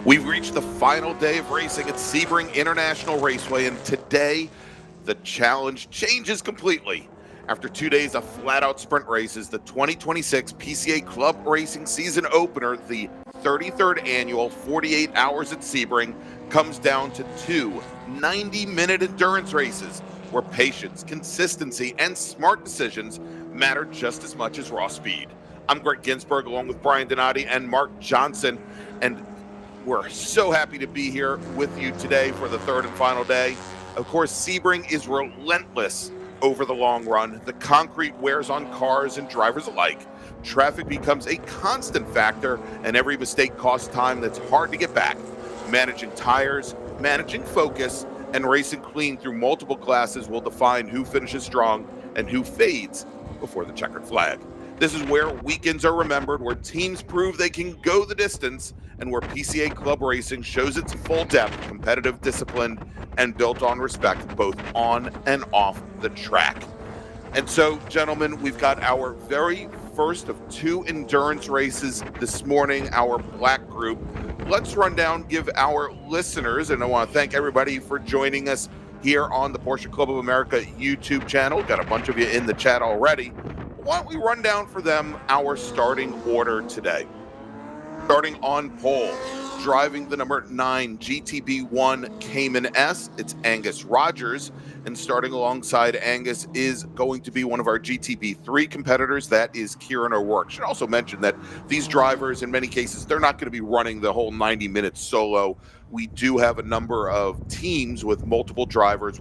We've reached the final day of racing at Sebring International Raceway, and today the challenge changes completely. After 2 days of flat-out sprint races, the 2026 PCA Club Racing season opener, the 33rd annual 48 Hours at Sebring, comes down to two 90-minute endurance races where patience, consistency, and smart decisions matter just as much as raw speed. I'm Greg Ginsburg, along with Brian Donati and Mark Johnson, and we're so happy to be here with you today for the third and final day. Of course, Sebring is relentless over the long run. The concrete wears on cars and drivers alike. Traffic becomes a constant factor, and every mistake costs time that's hard to get back. Managing tires, managing focus, and racing clean through multiple classes will define who finishes strong and who fades before the checkered flag. This is where weekends are remembered, where teams prove they can go the distance, and where PCA Club Racing shows its full depth, competitive, disciplined, and built on respect both on and off the track. And so, gentlemen, we've got our very first of two endurance races this morning, our black group. Let's run down, give our listeners, and I want to thank everybody for joining us here on the Porsche Club of America YouTube channel. Got a bunch of you in the chat already. Why don't we run down for them our starting order today? Starting on pole, driving the number 9 GTB1 Cayman S, it's Angus Rogers. And starting alongside Angus is going to be one of our GTB3 competitors, that is Kieran O'Rourke. Should also mention that these drivers, in many cases, they're not going to be running the whole 90 minutes solo. We do have a number of teams with multiple drivers.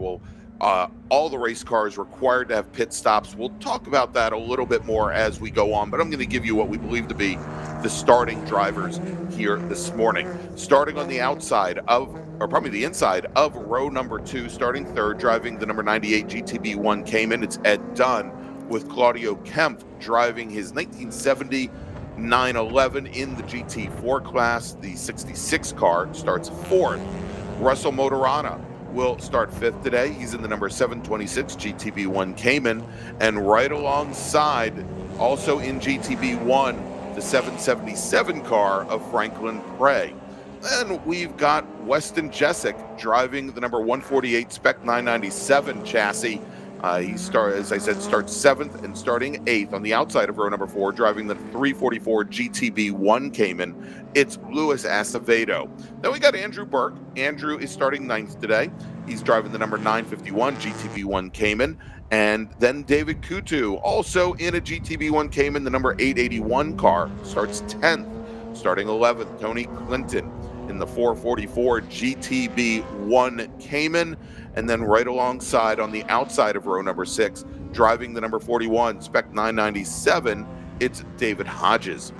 All the race cars required to have pit stops. We'll talk about that a little bit more as we go on, but I'm going to give you what we believe to be the starting drivers here this morning. Starting on the outside of, or probably the inside of row number 2, starting third, driving the number 98 GTB1 Cayman, it's Ed Dunn, with Claudio Kempf driving his 1970 911 in the GT4 class. The 66 car starts fourth. Russell Motorana will start fifth today. He's in the number 726 GTB1 Cayman, and right alongside, also in GTB1, the 777 car of Franklin Prey. Then we've got Weston Jessic driving the number 148 Spec 997 chassis. As I said, starts 7th and starting 8th on the outside of row number 4, driving the 344 GTB1 Cayman. It's Luis Acevedo. Then we got Andrew Burke. Andrew is starting 9th today. He's driving the number 951 GTB1 Cayman. And then David Kutu, also in a GTB1 Cayman, the number 881 car, starts 10th. Starting 11th, Tony Clinton in the 444 GTB1 Cayman. And then right alongside on the outside of row number 6, driving the number 41 Spec 997, it's David Hodges.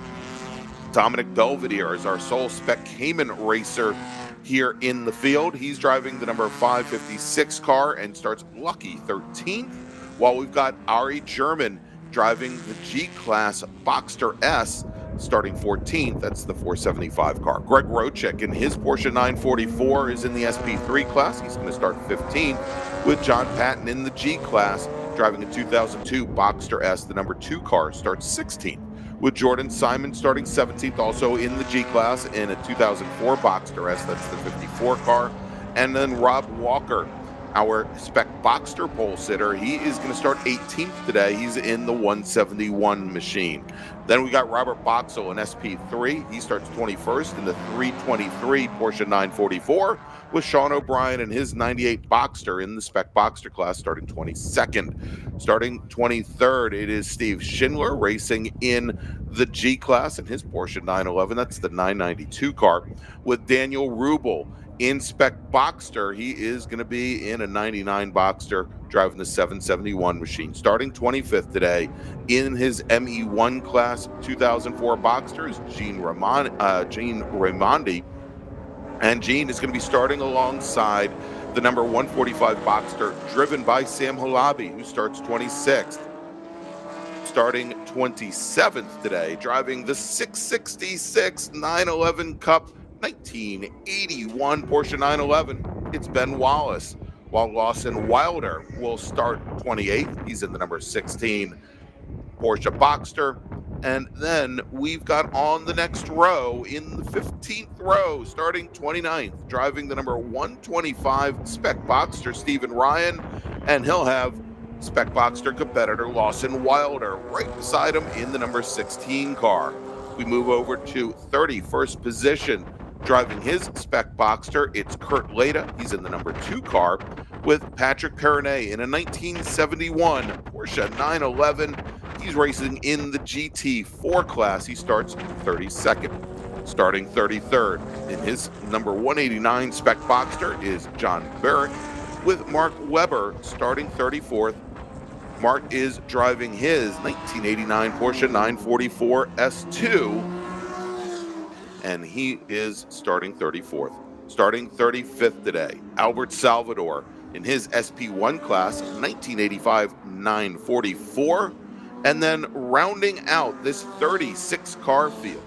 Dominic Belvedere is our sole Spec Cayman racer here in the field. He's driving the number 556 car and starts lucky 13th, while we've got Ari German driving the G-Class Boxster S, starting 14th. That's the 475 car. Greg Rochick in his Porsche 944 is in the SP3 class. He's going to start 15th, with John Patton in the G class driving a 2002 Boxster S. The number 2 car starts 16th, with Jordan Simon starting 17th, also in the G class in a 2004 Boxster S. That's the 54 car. And then Rob Walker, our Spec Boxster pole sitter, he is going to start 18th today. He's in the 171 machine. Then we got Robert Boxell in SP3. He starts 21st in the 323 Porsche 944, with Sean O'Brien and his 98 Boxster in the Spec Boxster class, starting 22nd. Starting 23rd, it is Steve Schindler racing in the G class in his Porsche 911. That's the 992 car, with Daniel Rubel in Spec Boxster. He is going to be in a 99 Boxster driving the 771 machine. Starting 25th today in his ME1 class 2004 Boxster is Gene Raimondi. And Gene is going to be starting alongside the number 145 Boxster driven by Sam Halabi, who starts 26th. Starting 27th today, driving the 666 911 Cup 1981 Porsche 911, it's Ben Wallace, while Lawson Wilder will start 28th. He's in the number 16 Porsche Boxster. And then we've got on the next row, in the 15th row, starting 29th, driving the number 125 Spec Boxster, Stephen Ryan, and he'll have Spec Boxster competitor Lawson Wilder right beside him in the number 16 car. We move over to 31st position, driving his Spec Boxster. It's Kurt Leda. He's in the number 2 car with Patrick Perrinet in a 1971 Porsche 911. He's racing in the GT4 class. He starts 32nd. Starting 33rd in his number 189 Spec Boxster is John Barrett with Mark Webber starting 34th. Mark is driving his 1989 Porsche 944 S2, and he is starting 34th. Starting 35th today, Albert Salvador in his SP1 class, 1985 944. And then rounding out this 36 car field,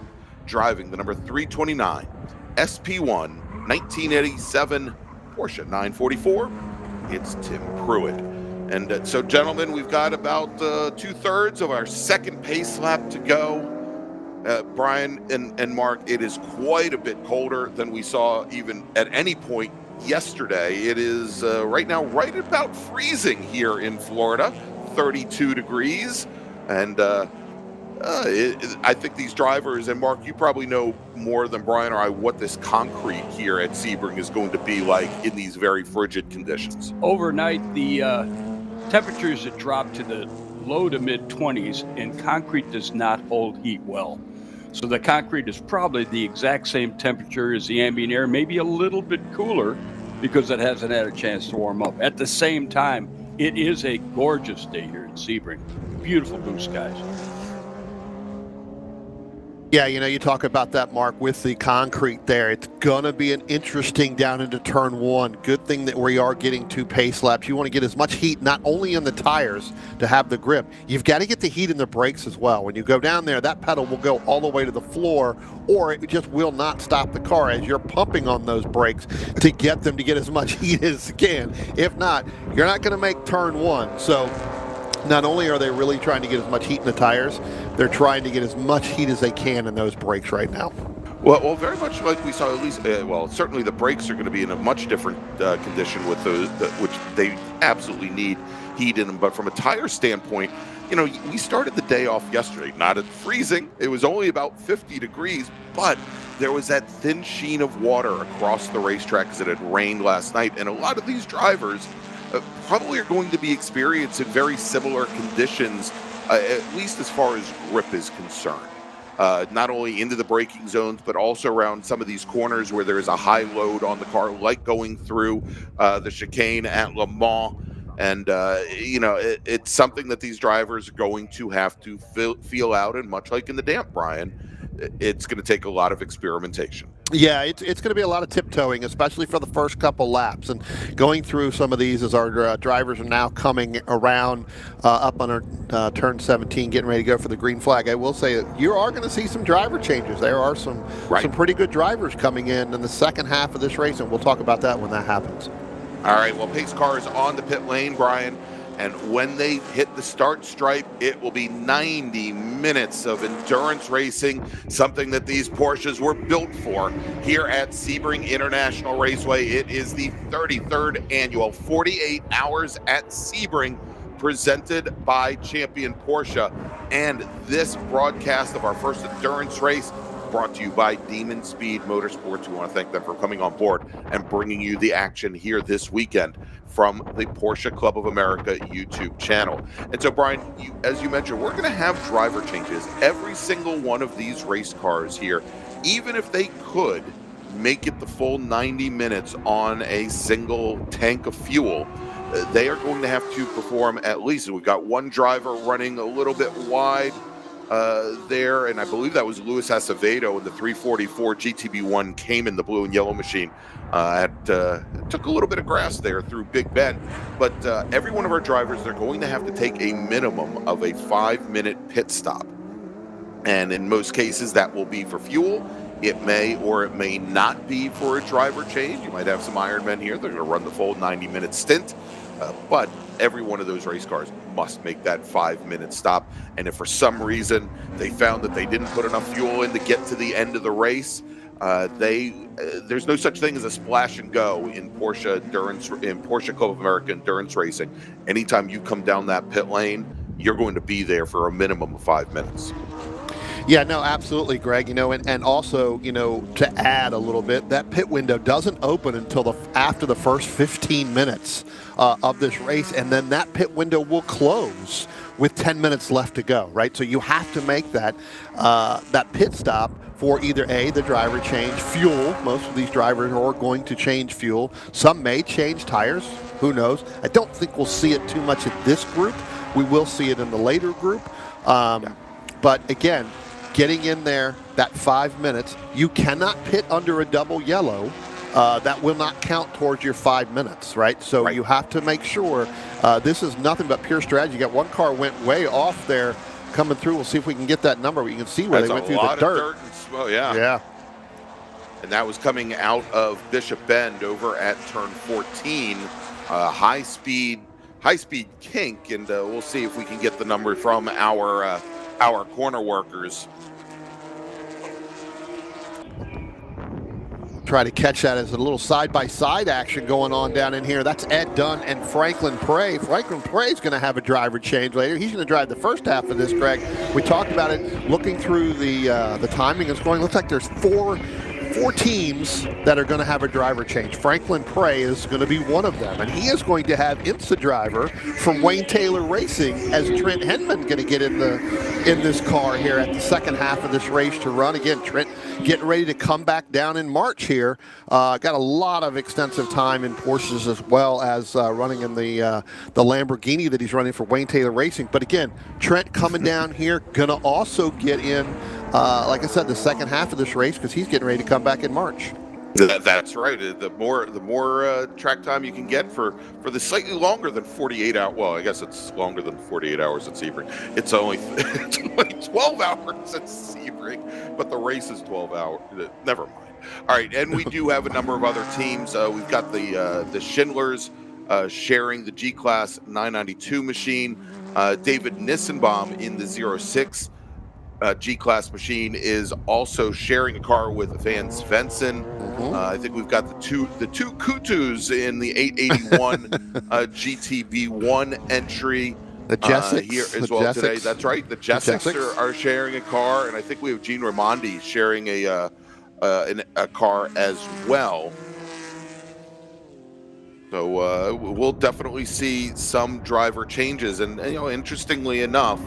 driving the number 329 SP1 1987 Porsche 944, it's Tim Pruitt. And so, gentlemen, we've got about 2/3 of our second pace lap to go. Brian and Mark, it is quite a bit colder than we saw even at any point yesterday. It is right now right about freezing here in Florida, 32 degrees. And I think these drivers, and Mark, you probably know more than Brian or I what this concrete here at Sebring is going to be like in these very frigid conditions. Overnight, the temperatures have dropped to the low to mid 20s, and concrete does not hold heat well. So the concrete is probably the exact same temperature as the ambient air, maybe a little bit cooler because it hasn't had a chance to warm up. At the same time, it is a gorgeous day here in Sebring. Beautiful blue skies. Yeah, you talk about that, Mark, with the concrete there. It's going to be an interesting down into turn one. Good thing that we are getting 2 pace laps. You want to get as much heat, not only in the tires to have the grip. You've got to get the heat in the brakes as well. When you go down there, that pedal will go all the way to the floor, or it just will not stop the car as you're pumping on those brakes to get them to get as much heat as you can. If not, you're not going to make turn one. So not only are they really trying to get as much heat in the tires, they're trying to get as much heat as they can in those brakes right now. Well, very much like we saw, at least, certainly the brakes are going to be in a much different condition with those, which they absolutely need heat in them. But from a tire standpoint, we started the day off yesterday, not at freezing. It was only about 50 degrees, but there was that thin sheen of water across the racetrack because it had rained last night. And a lot of these drivers probably are going to be experiencing very similar conditions, at least as far as grip is concerned. Not only into the braking zones, but also around some of these corners where there is a high load on the car, like going through the chicane at Le Mans. And, it's something that these drivers are going to have to feel out. And much like in the damp, Brian, it's going to take a lot of experimentation. Yeah, it's going to be a lot of tiptoeing, especially for the first couple laps. And going through some of these as our drivers are now coming around up on our turn 17, getting ready to go for the green flag. I will say that you are going to see some driver changes. There are some pretty good drivers coming in the second half of this race, and we'll talk about that when that happens. All right, well, pace car is on the pit lane, Brian. And when they hit the start stripe, it will be 90 minutes of endurance racing, something that these Porsches were built for here at Sebring International Raceway. It is the 33rd annual 48 Hours at Sebring, presented by Champion Porsche. And this broadcast of our first endurance race brought to you by Demon Speed Motorsports. We want to thank them for coming on board and bringing you the action here this weekend from the Porsche Club of America YouTube channel. And so, Brian, as you mentioned, we're going to have driver changes. Every single one of these race cars here, even if they could make it the full 90 minutes on a single tank of fuel, they are going to have to perform at least. We've got one driver running a little bit wide there, and I believe that was Luis Acevedo in the 344 GTB1 came in the blue and yellow machine. Took a little bit of grass there through Big Bend, but every one of our drivers, they're going to have to take a minimum of a 5-minute pit stop, and in most cases that will be for fuel. It may or it may not be for a driver change. You might have some Ironmen here. They're going to run the full 90-minute stint. But every one of those race cars must make that 5-minute stop. And if for some reason they found that they didn't put enough fuel in to get to the end of the race, there's no such thing as a splash and go in Porsche Club America endurance racing. Anytime you come down that pit lane, you're going to be there for a minimum of 5 minutes. Yeah, no, absolutely, Greg. And also, to add a little bit, that pit window doesn't open until after the first 15 minutes of this race, and then that pit window will close with 10 minutes left to go, right? So you have to make that pit stop for either the driver change fuel. Most of these drivers are going to change fuel. Some may change tires. Who knows? I don't think we'll see it too much in this group. We will see it in the later group. But again, getting in there, that 5 minutes, you cannot pit under a double yellow. That will not count towards your 5 minutes, right? So you have to make sure this is nothing but pure strategy. You got one car went way off there coming through. We'll see if we can get that number. We can see where they went through the dirt. Yeah. And that was coming out of Bishop Bend over at turn 14. High speed kink, and we'll see if we can get the number from our corner workers. Try to catch that as a little side-by-side action going on down in here. That's Ed Dunn and Franklin Prey. Franklin Prey is going to have a driver change later. He's going to drive the first half of this, Greg. We talked about it. Looking through the timing and scoring, looks like there's four teams that are going to have a driver change. Franklin Prey is going to be one of them, and he is going to have IMSA driver from Wayne Taylor Racing as Trent Henman going to get in this car here at the second half of this race to run. Again, Trent getting ready to come back down in March here. Got a lot of extensive time in Porsches as well as running in the Lamborghini that he's running for Wayne Taylor Racing. But again, Trent coming down here, going to also get in, like I said, the second half of this race because he's getting ready to come back in March. That's right. The more track time you can get for the slightly longer than 48 hours. Well, I guess it's longer than 48 hours at Sebring. It's only 12 hours at Sebring, but the race is 12 hours. Never mind. All right, and we do have a number of other teams. We've got the Schindlers sharing the G-Class 992 machine. David Nissenbaum in the 06 G-Class machine is also sharing a car with Van Svensson. I think we've got the two Kutus in the 881 GTV1 entry here as well today. That's right. The Jessics are sharing a car, and I think we have Gene Raimondi sharing a car as well. So we'll definitely see some driver changes, and interestingly enough,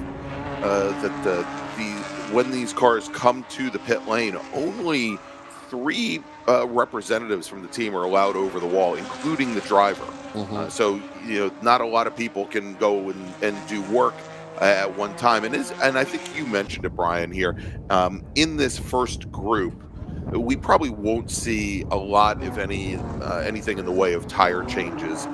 when these cars come to the pit lane, only 3 representatives from the team are allowed over the wall, including the driver. So not a lot of people can go and do work at one time. And I think you mentioned it, Brian, here in this first group. We probably won't see a lot, if anything in the way of tire changes.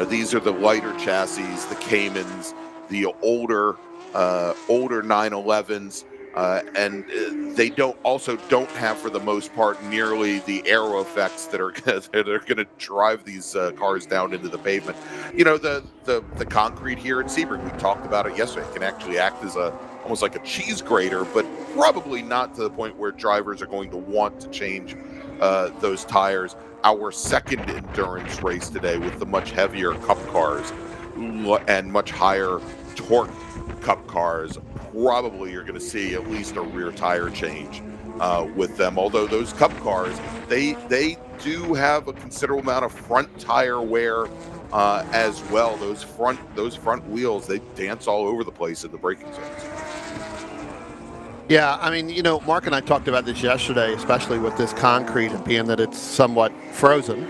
These are the lighter chassis, the Caymans, the older 911s, and they don't have, for the most part, nearly the aero effects that are going to drive these cars down into the pavement. The concrete here at Sebring, we talked about it yesterday, can actually act as almost like a cheese grater, but probably not to the point where drivers are going to want to change those tires. Our second endurance race today with the much heavier Cup cars and much higher torque Cup cars, probably you're going to see at least a rear tire change with them. Although those Cup cars, they do have a considerable amount of front tire wear as well. Those front wheels, they dance all over the place in the braking zones. Yeah, I mean, Mark and I talked about this yesterday, especially with this concrete and being that it's somewhat frozen.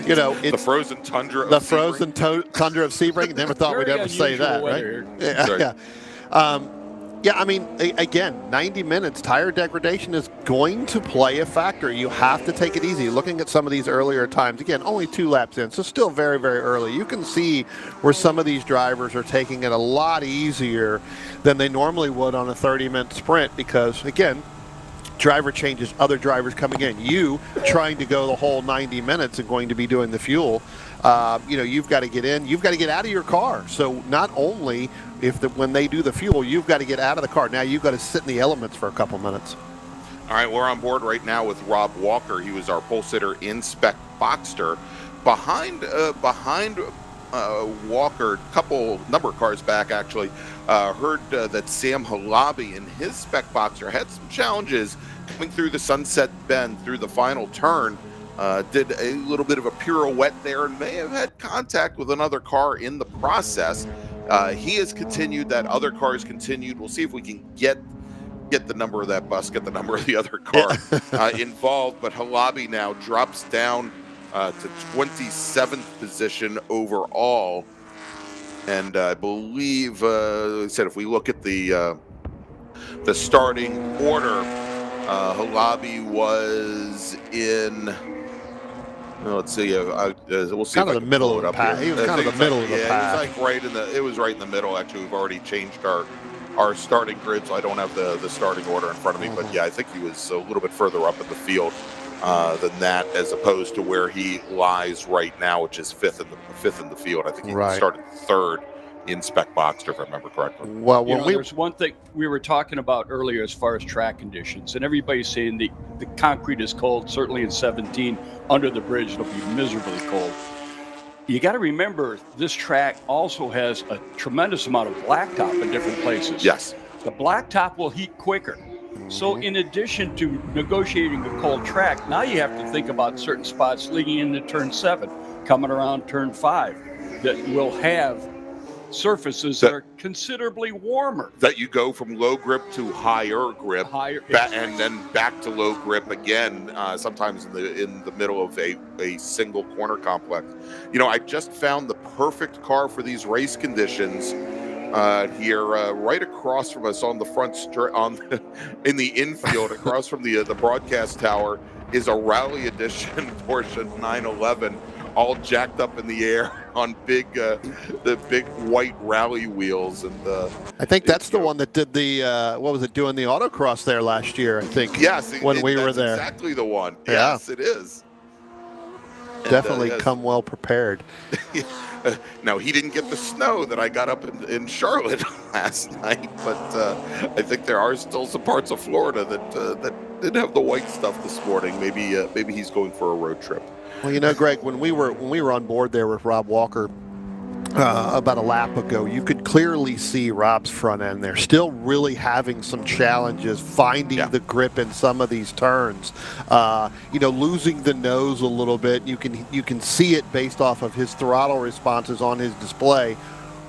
It's the frozen tundra. The frozen tundra of Sebring. Never thought we'd ever say that, right? Yeah. Yeah, I mean, again, 90 minutes, tire degradation is going to play a factor. You have to take it easy. Looking at some of these earlier times, again, only 2 laps in, so still very, very early. You can see where some of these drivers are taking it a lot easier than they normally would on a 30-minute sprint because, again, driver changes, other drivers coming in. You trying to go the whole 90 minutes and going to be doing the fuel. you've got to get in, you've got to get out of your car. So not only when they do the fuel, you've got to get out of the car. Now you've got to sit in the elements for a couple minutes. All right, we're on board right now with Rob Walker. He was our pole sitter in Spec Boxster. Behind Walker, number of cars back actually, heard that Sam Halabi in his Spec Boxster had some challenges coming through the Sunset Bend through the final turn. Did a little bit of a pirouette there and may have had contact with another car in the process. He has continued, that other car has continued. We'll see if we can get the number of that bus, get the number of the other car involved. But Halabi now drops down to 27th position overall. And I believe, I said, if we look at the starting order, Halabi was in, let's see, we'll see. Kind of the middle of the pack. He was kind of the middle of the pack. It was right in the middle. Actually, we've already changed our starting grid, so I don't have the starting order in front of me. But yeah, I think he was a little bit further up in the field than that, as opposed to where he lies right now, which is fifth in the field. I think he started third in Spec Boxster, if I remember correctly. Well, there's one thing we were talking about earlier as far as track conditions, and everybody's saying the concrete is cold. Certainly in 17 under the bridge, it'll be miserably cold. You got to remember, this track also has a tremendous amount of blacktop in different places. Yes. The blacktop will heat quicker. So in addition to negotiating a cold track, now you have to think about certain spots leading into turn 7, coming around turn 5, that will have surfaces that are considerably warmer. That you go from low grip to higher grip, and then back to low grip again, sometimes in the middle of a single corner complex. I just found the perfect car for these race conditions here, right across from us on the front in the infield, across from the broadcast tower, is a rally edition Porsche 911. All jacked up in the air on the big white rally wheels, and I think that's the one that did the doing the autocross there last year. I think. Yes, when we were there. Exactly the one. Yeah. Yes, it is. Definitely come well prepared. Now, he didn't get the snow that I got up in Charlotte last night, but I think there are still some parts of Florida that didn't have the white stuff this morning. Maybe he's going for a road trip. Well, Greg, when we were on board there with Rob Walker about a lap ago, you could clearly see Rob's front end there. Still really having some challenges finding the grip in some of these turns. Losing the nose a little bit. You can see it based off of his throttle responses on his display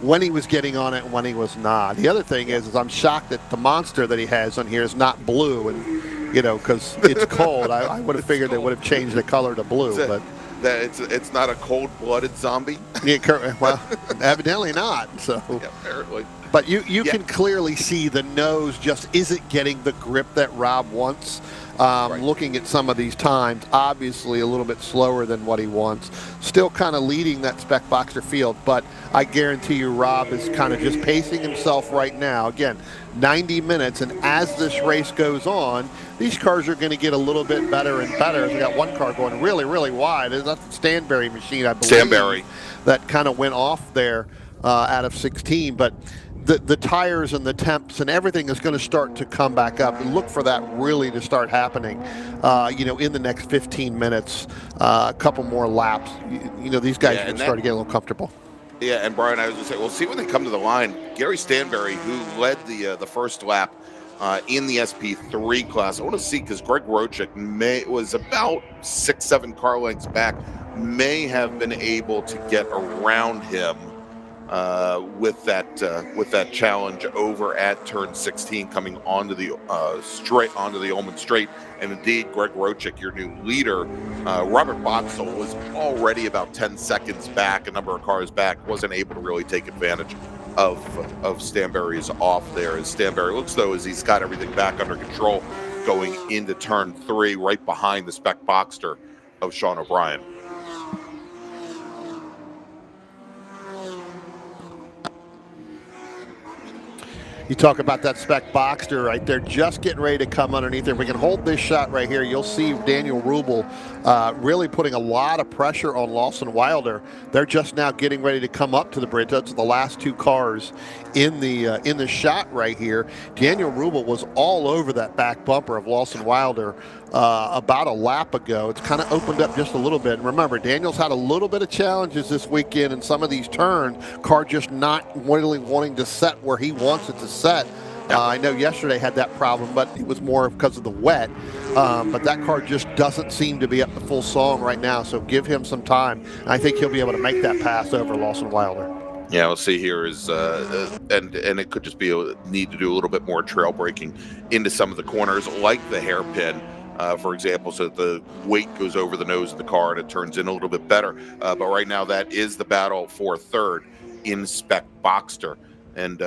when he was getting on it and when he was not. The other thing is I'm shocked that the monster that he has on here is not blue, and because it's cold. I would have figured they would have changed the color to blue, but it's not a cold-blooded zombie. Yeah, well, evidently not. So yeah, apparently. But you can clearly see the nose just isn't getting the grip that Rob wants. Looking at some of these times, obviously a little bit slower than what he wants. Still kind of leading that Spec Boxster field, but I guarantee you Rob is kind of just pacing himself right now. Again, 90 minutes, and as this race goes on, these cars are going to get a little bit better and better. We got one car going really, really wide. That's the Stanberry machine, I believe. Stanberry. That kind of went off there out of 16, but the tires and the temps and everything is going to start to come back up. Look for that really to start happening, in the next 15 minutes, a couple more laps. These guys are going to start to get a little comfortable. Yeah, and Brian, I was going to say, we'll see when they come to the line. Gary Stanberry, who led the first lap in the SP3 class, I want to see, because Greg Rochick was about 6-7 car lengths back, may have been able to get around him with that challenge over at turn 16, coming onto the Ullman Straight. And indeed, Greg Rochick, your new leader, Robert Boxall was already about 10 seconds back, a number of cars back, wasn't able to really take advantage of Stanberry's off there. As Stanberry looks, though, as he's got everything back under control going into turn 3, right behind the Spec Boxster of Sean O'Brien. You talk about that spec Boxster right there, just getting ready to come underneath there. If we can hold this shot right here, you'll see Daniel Rubel really putting a lot of pressure on Lawson Wilder. They're just now getting ready to come up to the bridge. That's the last two cars in the shot right here. Daniel Rubel was all over that back bumper of Lawson Wilder about a lap ago. It's kind of opened up just a little bit. And remember, Daniel's had a little bit of challenges this weekend in some of these turns. Car just not really wanting to set where he wants it to set. I know yesterday had that problem, but it was more because of the wet. But that car just doesn't seem to be up to full song right now. So give him some time. I think he'll be able to make that pass over Lawson Wilder. Yeah, we'll see here is, and it could just be a need to do a little bit more trail braking into some of the corners, like the hairpin, for example, so that the weight goes over the nose of the car and it turns in a little bit better. But right now, that is the battle for third in spec Boxster. And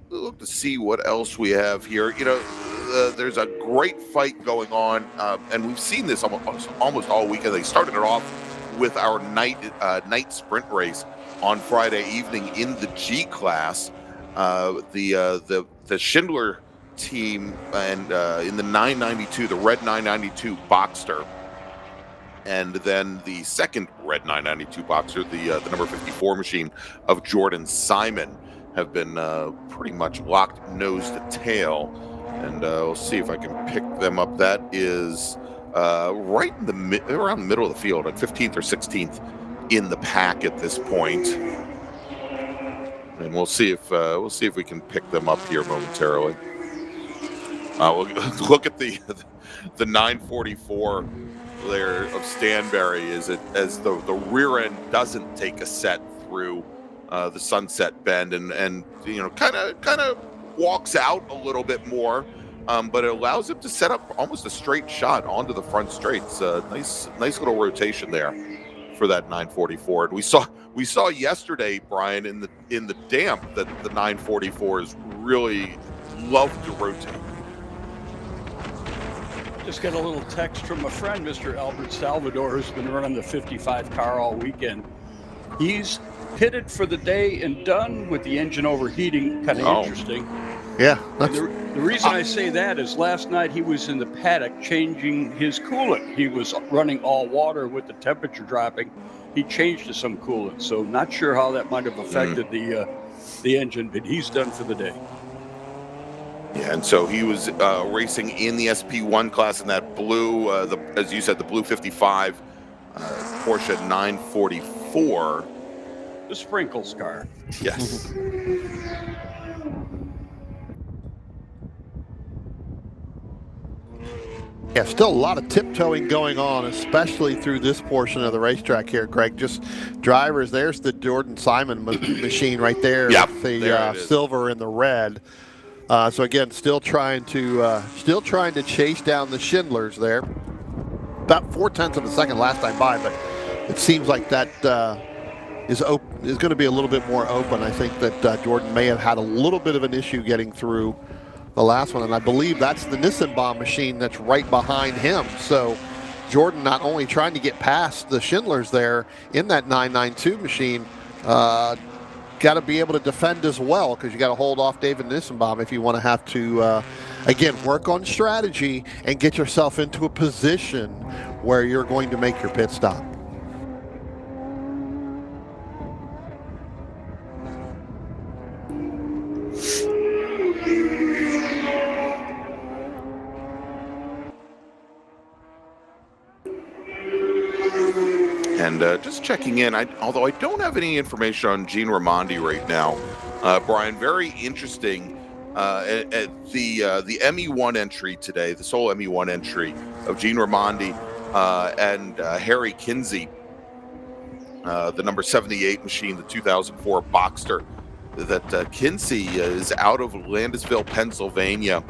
look to see what else we have here. You know, there's a great fight going on, and we've seen this almost all weekend. They started it off with our night sprint race on Friday evening in the G class. The Schindler team and in the 992, the red 992 Boxster, and then the second red 992 Boxster, the number 54 machine of Jordan Simon, have been pretty much locked nose to tail. And we'll see if I can pick them up. That is right in around the middle of the field, at 15th or 16th in the pack at this point. And we'll see if we can pick them up here momentarily. We'll look at the 944 there of Stanberry as the rear end doesn't take a set through the Sunset Bend and you know kind of walks out a little bit more, but it allows him to set up almost a straight shot onto the front straights. Nice little rotation there for that 944. And we saw yesterday, Brian, in the damp, that the 944s really love to rotate. Just got a little text from a friend, Mr. Albert Salvador, who's been running the 55 car all weekend. He's pitted for the day and done with the engine overheating. Kind of interesting. Yeah. The reason I say that is last night he was in the paddock changing his coolant. He was running all water with the temperature dropping. He changed to some coolant, so not sure how that might have affected the engine, but he's done for the day. Yeah, and so he was racing in the SP1 class in that blue, as you said, the blue 55 Porsche 944. The Sprinkles car. Yes. Yeah, still a lot of tiptoeing going on, especially through this portion of the racetrack here, Greg. Just drivers, there's the Jordan Simon machine right there. Yep, with the silver and the red. So again, still trying to chase down the Schindlers there. About 0.4 of a second last time by, but it seems like that is going to be a little bit more open. I think that Jordan may have had a little bit of an issue getting through the last one, and I believe that's the Nissenbaum machine that's right behind him. So Jordan not only trying to get past the Schindlers there in that 992 machine, got to be able to defend as well, because you got to hold off David Nissenbaum if you want to have to, again, work on strategy and get yourself into a position where you're going to make your pit stop. And just checking in, although I don't have any information on Gene Raimondi right now, Brian, very interesting. At the ME1 entry today, the sole ME1 entry of Gene Raimondi and Harry Kinsey, the number 78 machine, the 2004 Boxster, that Kinsey is out of Landisville, Pennsylvania,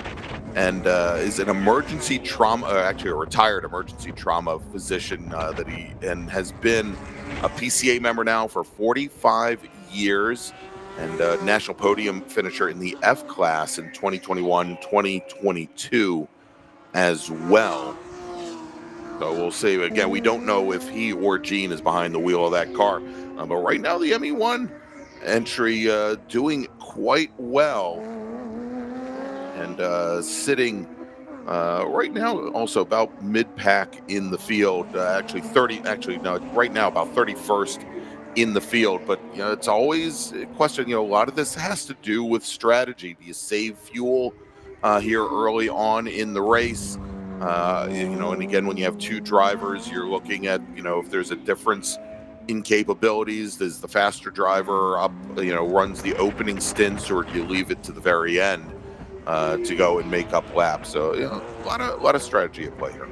and is an emergency trauma, actually a retired emergency trauma physician that he has been a PCA member now for 45 years, and national podium finisher in the F class in 2021, 2022 as well. So we'll see. Again, we don't know if he or Gene is behind the wheel of that car, but right now the ME1 entry doing quite well. and sitting right now also about mid-pack in the field. Right now about 31st in the field. But it's always a question. A lot of this has to do with strategy. Do you save fuel here early on in the race? And again, when you have two drivers, you're looking at if there's a difference in capabilities. Does the faster driver runs the opening stints, or do you leave it to the very end to go and make up laps? So a lot of strategy at play here.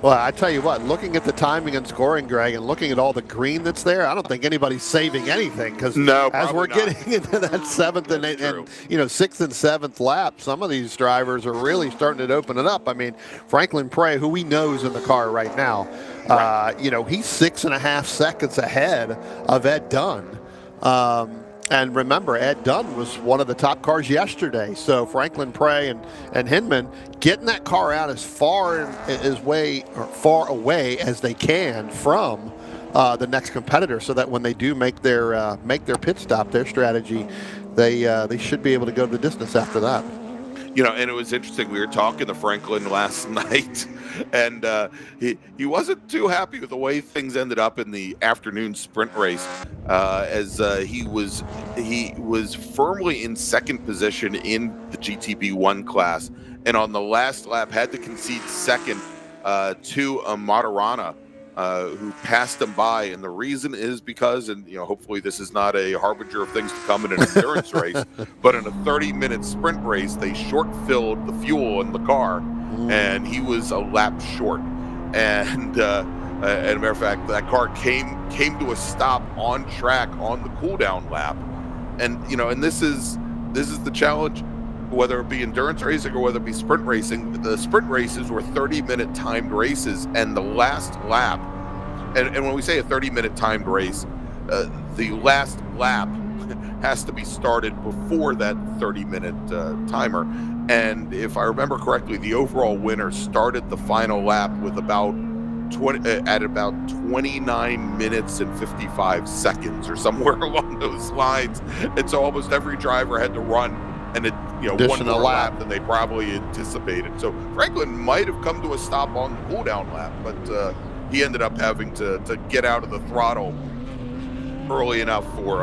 Well, I tell you what, looking at the timing and scoring, Greg, and looking at all the green that's there, I don't think anybody's saving anything, because as we're getting into that seventh and sixth and seventh lap, some of these drivers are really starting to open it up. I mean, Franklin Prey, who we know is in the car right now, he's 6.5 seconds ahead of Ed Dunn. And remember, Ed Dunn was one of the top cars yesterday. So Franklin Prey and Hinman getting that car out as far away as they can from the next competitor, so that when they do make their pit stop, their strategy, they should be able to go the distance after that. And it was interesting. We were talking to Franklin last night, and he wasn't too happy with the way things ended up in the afternoon sprint race, as he was firmly in second position in the GTB1 class, and on the last lap had to concede second to a Maturana, who passed him by. And the reason is because, and hopefully this is not a harbinger of things to come in an endurance race, but in a 30-minute sprint race, they short-filled the fuel in the car, and he was a lap short. And as a matter of fact, that car came to a stop on track on the cooldown lap. And and this is the challenge, whether it be endurance racing or whether it be sprint racing. The sprint races were 30-minute timed races, and the last lap, and when we say a 30-minute timed race, the last lap has to be started before that 30-minute timer. And if I remember correctly, the overall winner started the final lap with about 29 minutes and 55 seconds or somewhere along those lines. And so almost every driver had to run one more lap than they probably anticipated. So Franklin might have come to a stop on the cooldown lap, but he ended up having to get out of the throttle early enough for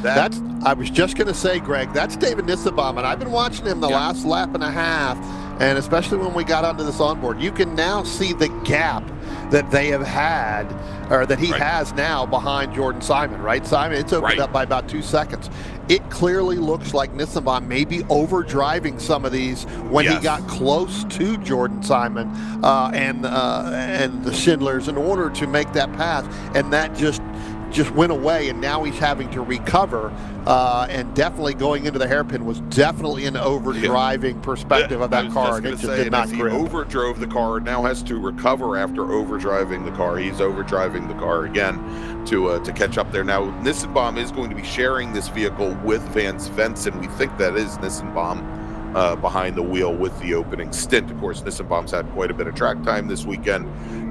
that's I was just going to say, Greg, that's David Nissenbaum, and I've been watching him the last lap and a half, and especially when we got onto this onboard, you can now see the gap that they have had, or that he has now, behind Jordan Simon, right? Simon, it's opened up by about 2 seconds. It clearly looks like Nissenbaum may be overdriving some of these when he got close to Jordan Simon and the Schindlers in order to make that pass, and that just went away, and now he's having to recover, and definitely going into the hairpin was definitely an overdriving perspective of that car, and it just did not grip. He overdrove the car, now has to recover after overdriving the car. He's overdriving the car again to catch up there. Now Nissenbaum is going to be sharing this vehicle with Van Svensson. We think that is Nissenbaum behind the wheel with the opening stint. Of course, Nissenbaum's had quite a bit of track time this weekend.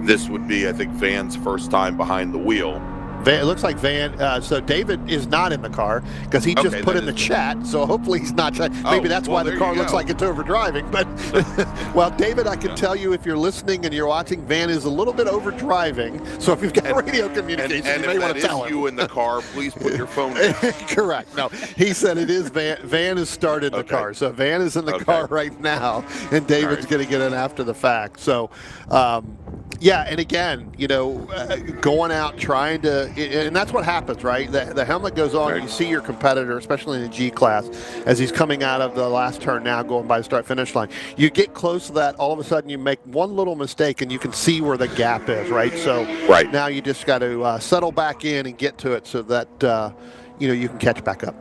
This would be, I think, Van's first time behind the wheel. It looks like Van, so David is not in the car, because he just put in the chat, so hopefully he's not. Maybe that's why the car looks like it's overdriving. But, well, David, I can tell you, if you're listening and you're watching, Van is a little bit overdriving, so if you've got radio communication, you may want to tell him. And if that is you in the car, please put your phone down. Correct. No, he said it is Van. Van has started the car, so Van is in the car right now, and David's going to get in after the fact. So, and again, going out trying to, and that's what happens, right? The helmet goes on, you see your competitor, especially in the G class, as he's coming out of the last turn now, going by the start-finish line. You get close to that, all of a sudden you make one little mistake, and you can see where the gap is, right? So now you just got to settle back in and get to it so that, you can catch back up.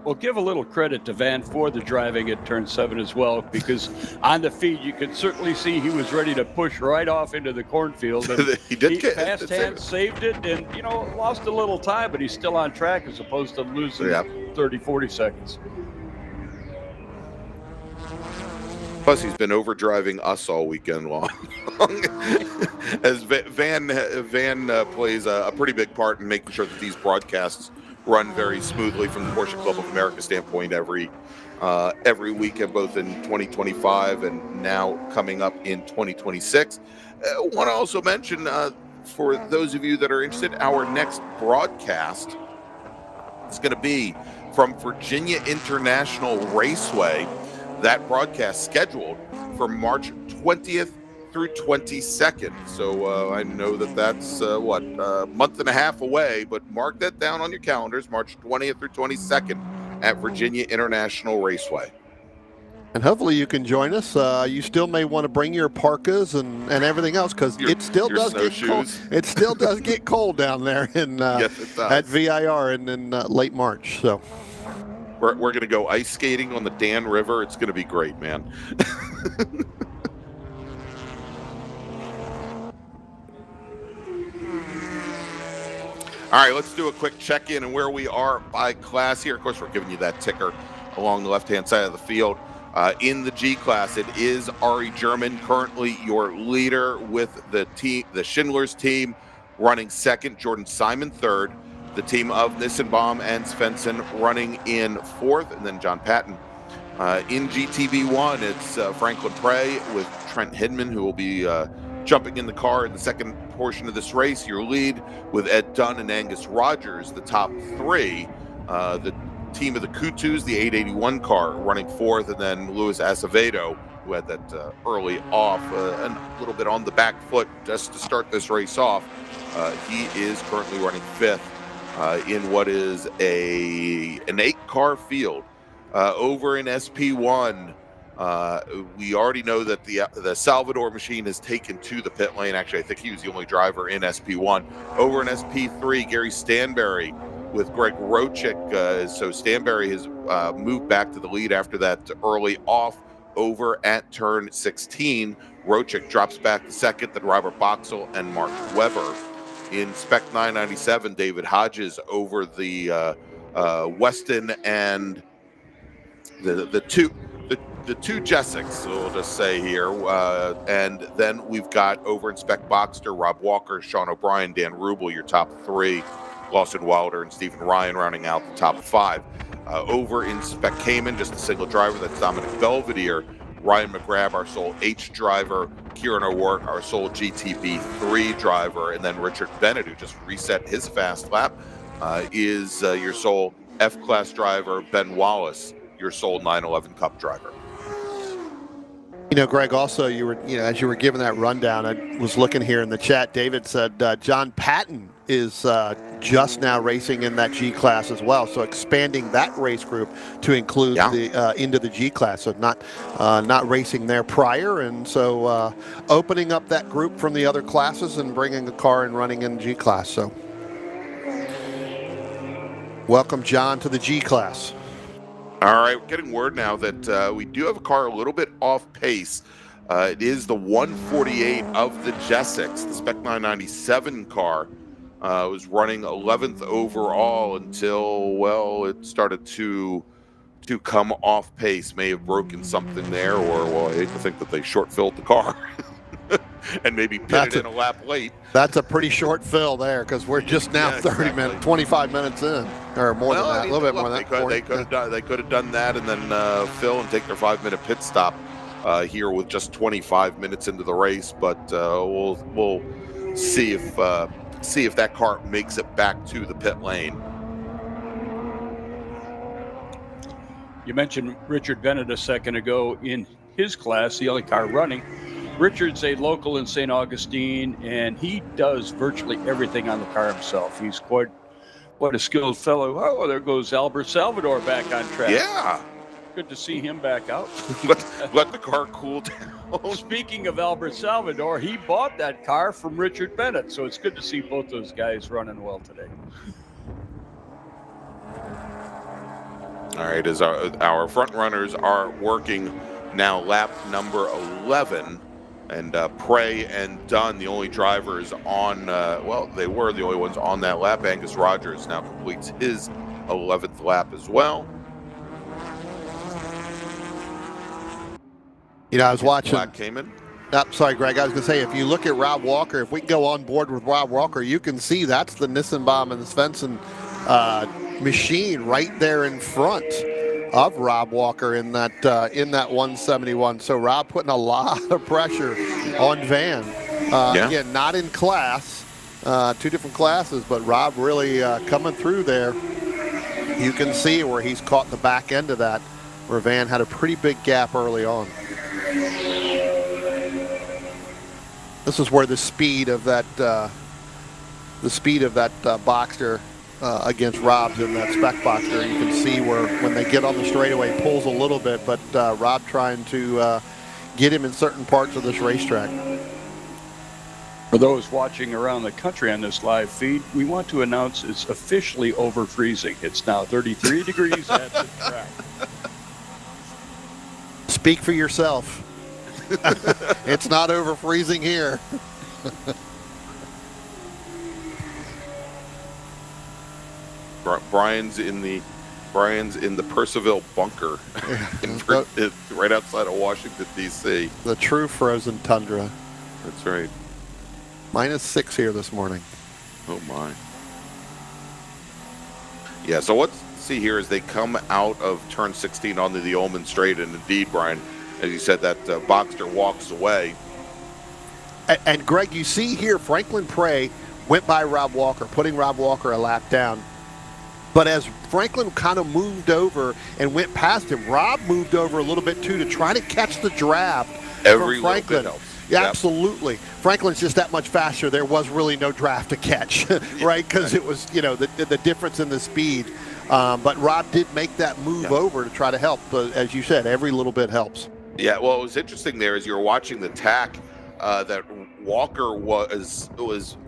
Well, give a little credit to Van for the driving at turn 7 as well, because on the feed you could certainly see he was ready to push right off into the cornfield. And he did get fast hand, saved it, and lost a little time, but he's still on track as opposed to losing 30, 40 seconds. Plus, he's been overdriving us all weekend long. As Van plays a pretty big part in making sure that these broadcasts run very smoothly from the Porsche Club of America standpoint every every weekend, both in 2025 and now coming up in 2026. I want to also mention, for those of you that are interested, our next broadcast is going to be from Virginia International Raceway. That broadcast scheduled for March 20th through 22nd. So I know that's a month and a half away, but mark that down on your calendars, March 20th through 22nd at Virginia International Raceway. And hopefully you can join us. You still may want to bring your parkas and everything else, because it still does get cold. It still does get cold down there in yes, it does. at VIR in late March. So we're going to go ice skating on the Dan River. It's going to be great, man. All right, let's do a quick check-in and where we are by class here. Of course, we're giving you that ticker along the left-hand side of the field. In the G class, it is Ari German, currently your leader, with the Schindler's team running second, Jordan Simon third, the team of Nissenbaum and Svensson running in fourth, and then John Patton. In GTV1, it's Franklin Prey with Trent Hidman, who will be jumping in the car in the second portion of this race. Your lead with Ed Dunn and Angus Rogers, the top three. The team of the Kutus, the 881 car, running fourth, and then Luis Acevedo, who had that early off, and a little bit on the back foot just to start this race off. He is currently running fifth in what is an 8-car field. Over in SP1, we already know that the Salvador machine has taken to the pit lane. Actually, I think he was the only driver in SP1. Over in SP3, Gary Stanberry with Greg Rochik. So Stanberry has moved back to the lead after that early off over at turn 16. Rochik drops back to second, then Robert Boxell and Mark Weber. In Spec 997, David Hodges over the Weston and the two Jessics, we'll just say here. And then we've got over in Spec Boxster, Rob Walker, Sean O'Brien, Dan Rubel, your top three. Lawson Wilder and Stephen Ryan rounding out the top five. Over in Spec Cayman, just a single driver, that's Dominic Belvedere. Ryan McGrath, our sole H driver. Kieran O'Rourke, our sole GTB3 driver. And then Richard Bennett, who just reset his fast lap, is your sole F-Class driver. Ben Wallace, your sole 911 Cup driver. You know, Greg, also, as you were giving that rundown, I was looking here in the chat. David said John Patton is just now racing in that G class as well. So expanding that race group to include the into the G class. So not racing there prior, and so opening up that group from the other classes and bringing a car and running in G class. So welcome, John, to the G class. All right, we're getting word now that we do have a car a little bit off pace. It is the 148 of the Jessics, the Spec 997 car. Was running 11th overall until, well, it started to come off pace. May have broken something there, or, well, I hate to think that they short-filled the car and maybe pitted in a lap late. That's a pretty short fill there, because we're just now 25 minutes in, or more than that, a little bit more than that. They could have done that and then fill and take their 5-minute pit stop here with just 25 minutes into the race. But we'll see if that car makes it back to the pit lane. You mentioned Richard Bennett a second ago. In his class, the only car running, Richard's a local in St. Augustine, and he does virtually everything on the car himself. He's quite a skilled fellow. Oh, there goes Albert Salvador back on track. Yeah. Good to see him back out. let the car cool down. Speaking of Albert Salvador, he bought that car from Richard Bennett, so it's good to see both those guys running well today. All right, as our front runners are working now lap number 11, and Prey and Dunn, the only drivers on, they were the only ones on that lap. Angus Rogers now completes his 11th lap as well. You know, I was watching. Black Cayman. Sorry, Greg. I was going to say, if you look at Rob Walker, if we can go on board with Rob Walker, you can see that's the Nissenbaum and the Svensson machine right there in front. of Rob Walker in that 171. So Rob putting a lot of pressure on Van. Again, not in class, 2 different classes, but Rob really coming through there. You can see where he's caught the back end of that, where Van had a pretty big gap early on. This is where the speed of that Boxster against Rob's in that spec Boxster. You can see where when they get on the straightaway, pulls a little bit, but Rob trying to get him in certain parts of this racetrack. For those watching around the country on this live feed, we want to announce it's officially over freezing. It's now 33 degrees at the track. Speak for yourself. It's not over freezing here. Brian's in the Percival bunker, right outside of Washington D.C. The true frozen tundra. That's right. -6 here this morning. Oh my. Yeah. So let's see here as they come out of turn 16 onto the Ullman Straight, and indeed, Brian, as you said, that Boxster walks away. And Greg, you see here, Franklin Prey went by Rob Walker, putting Rob Walker a lap down. But as Franklin kind of moved over and went past him, Rob moved over a little bit too to try to catch the draft Every from Franklin. little bit helps. Yeah, Yep. absolutely. Franklin's just that much faster. There was really no draft to catch, right? Because it was, the difference in the speed. But Rob did make that move over to try to help. But as you said, every little bit helps. Yeah, well, it was interesting there as you were watching the tack that Walker was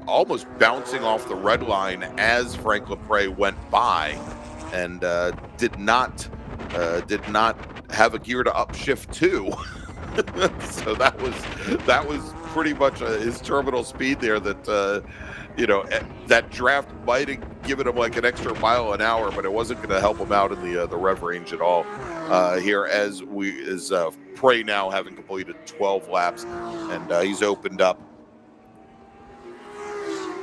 almost bouncing off the red line as Franklin Prey went by, and did not have a gear to upshift to. So that was pretty much his terminal speed there. That that draft might have given him like an extra mile an hour, but it wasn't going to help him out in the rev range at all. Here as Prey now having completed 12 laps, and he's opened up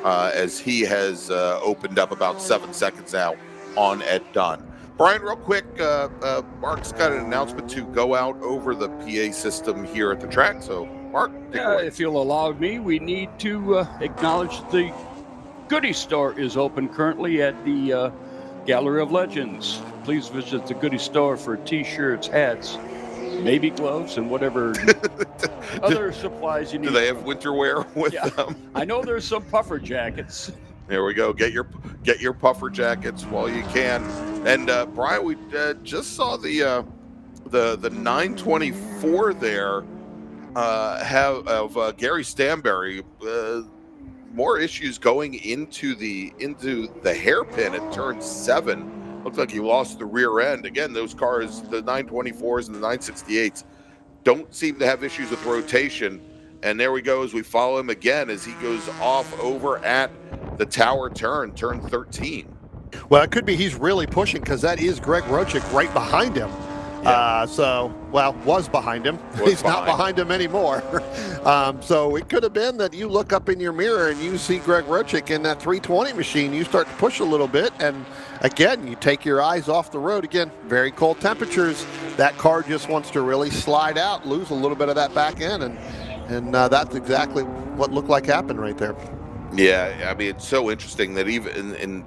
as he has opened up about 7 seconds now on Ed Dunn. Brian, real quick, Mark's got an announcement to go out over the PA system here at the track. So, Mark, if you'll allow me, we need to acknowledge the Goodie Store is open currently at the Gallery of Legends. Please visit the Goodie Store for T-shirts, hats, maybe gloves, and whatever other supplies you need. Do they have winter wear with them? I know there's some puffer jackets. There we go. Get your puffer jackets while you can. And Brian, we just saw the 924 there of Gary Stanberry. More issues going into the hairpin at turn 7. Looks like he lost the rear end. Again, those cars, the 924s and the 968s, don't seem to have issues with rotation. And there we go as we follow him again as he goes off over at the tower turn 13. Well, it could be he's really pushing because that is Greg Rochick right behind him. Yeah. Was behind him. He's not behind him anymore. So it could have been that you look up in your mirror and you see Greg Rochick in that 320 machine. You start to push a little bit, and again, you take your eyes off the road. Again, very cold temperatures. That car just wants to really slide out, lose a little bit of that back end, and that's exactly what looked like happened right there. Yeah, I mean, it's so interesting that even in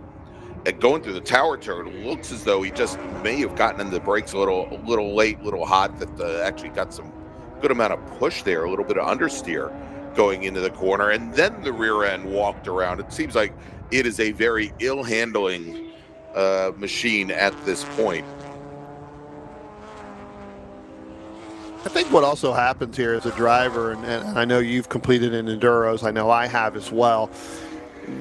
going through the tower turn, it looks as though he just may have gotten in the brakes a little late, a little hot, that actually got some good amount of push there, a little bit of understeer going into the corner, and then the rear end walked around. It seems like it is a very ill handling machine at this point. I think what also happens here as a driver, and I know you've completed in Enduros, I know I have as well,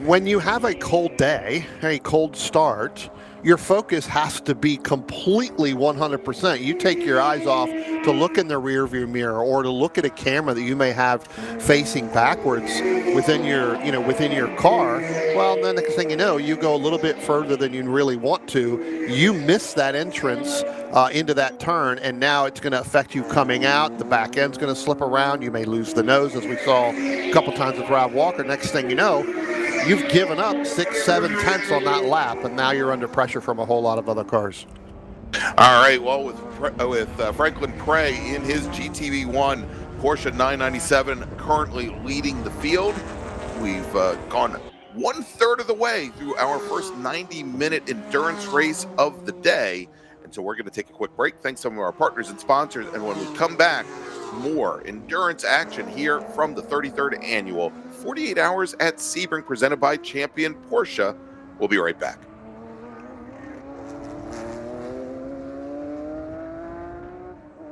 when you have a cold day, a cold start, your focus has to be completely 100%. You take your eyes off to look in the rear view mirror or to look at a camera that you may have facing backwards within your car. Well, then the next thing you know, you go a little bit further than you really want to. You miss that entrance into that turn, and now it's going to affect you coming out. The back end's going to slip around. You may lose the nose, as we saw a couple times with Rob Walker. Next thing you know, you've given up 6-7 tenths on that lap, and now you're under pressure from a whole lot of other cars. All right, well, with Franklin Prey in his GTB1 Porsche 997 currently leading the field, we've gone 1/3 of the way through our first 90-minute endurance race of the day. And so we're going to take a quick break. Thanks to some of our partners and sponsors. And when we come back, more endurance action here from the 33rd annual 48 Hours at Sebring presented by Champion Porsche. We'll be right back.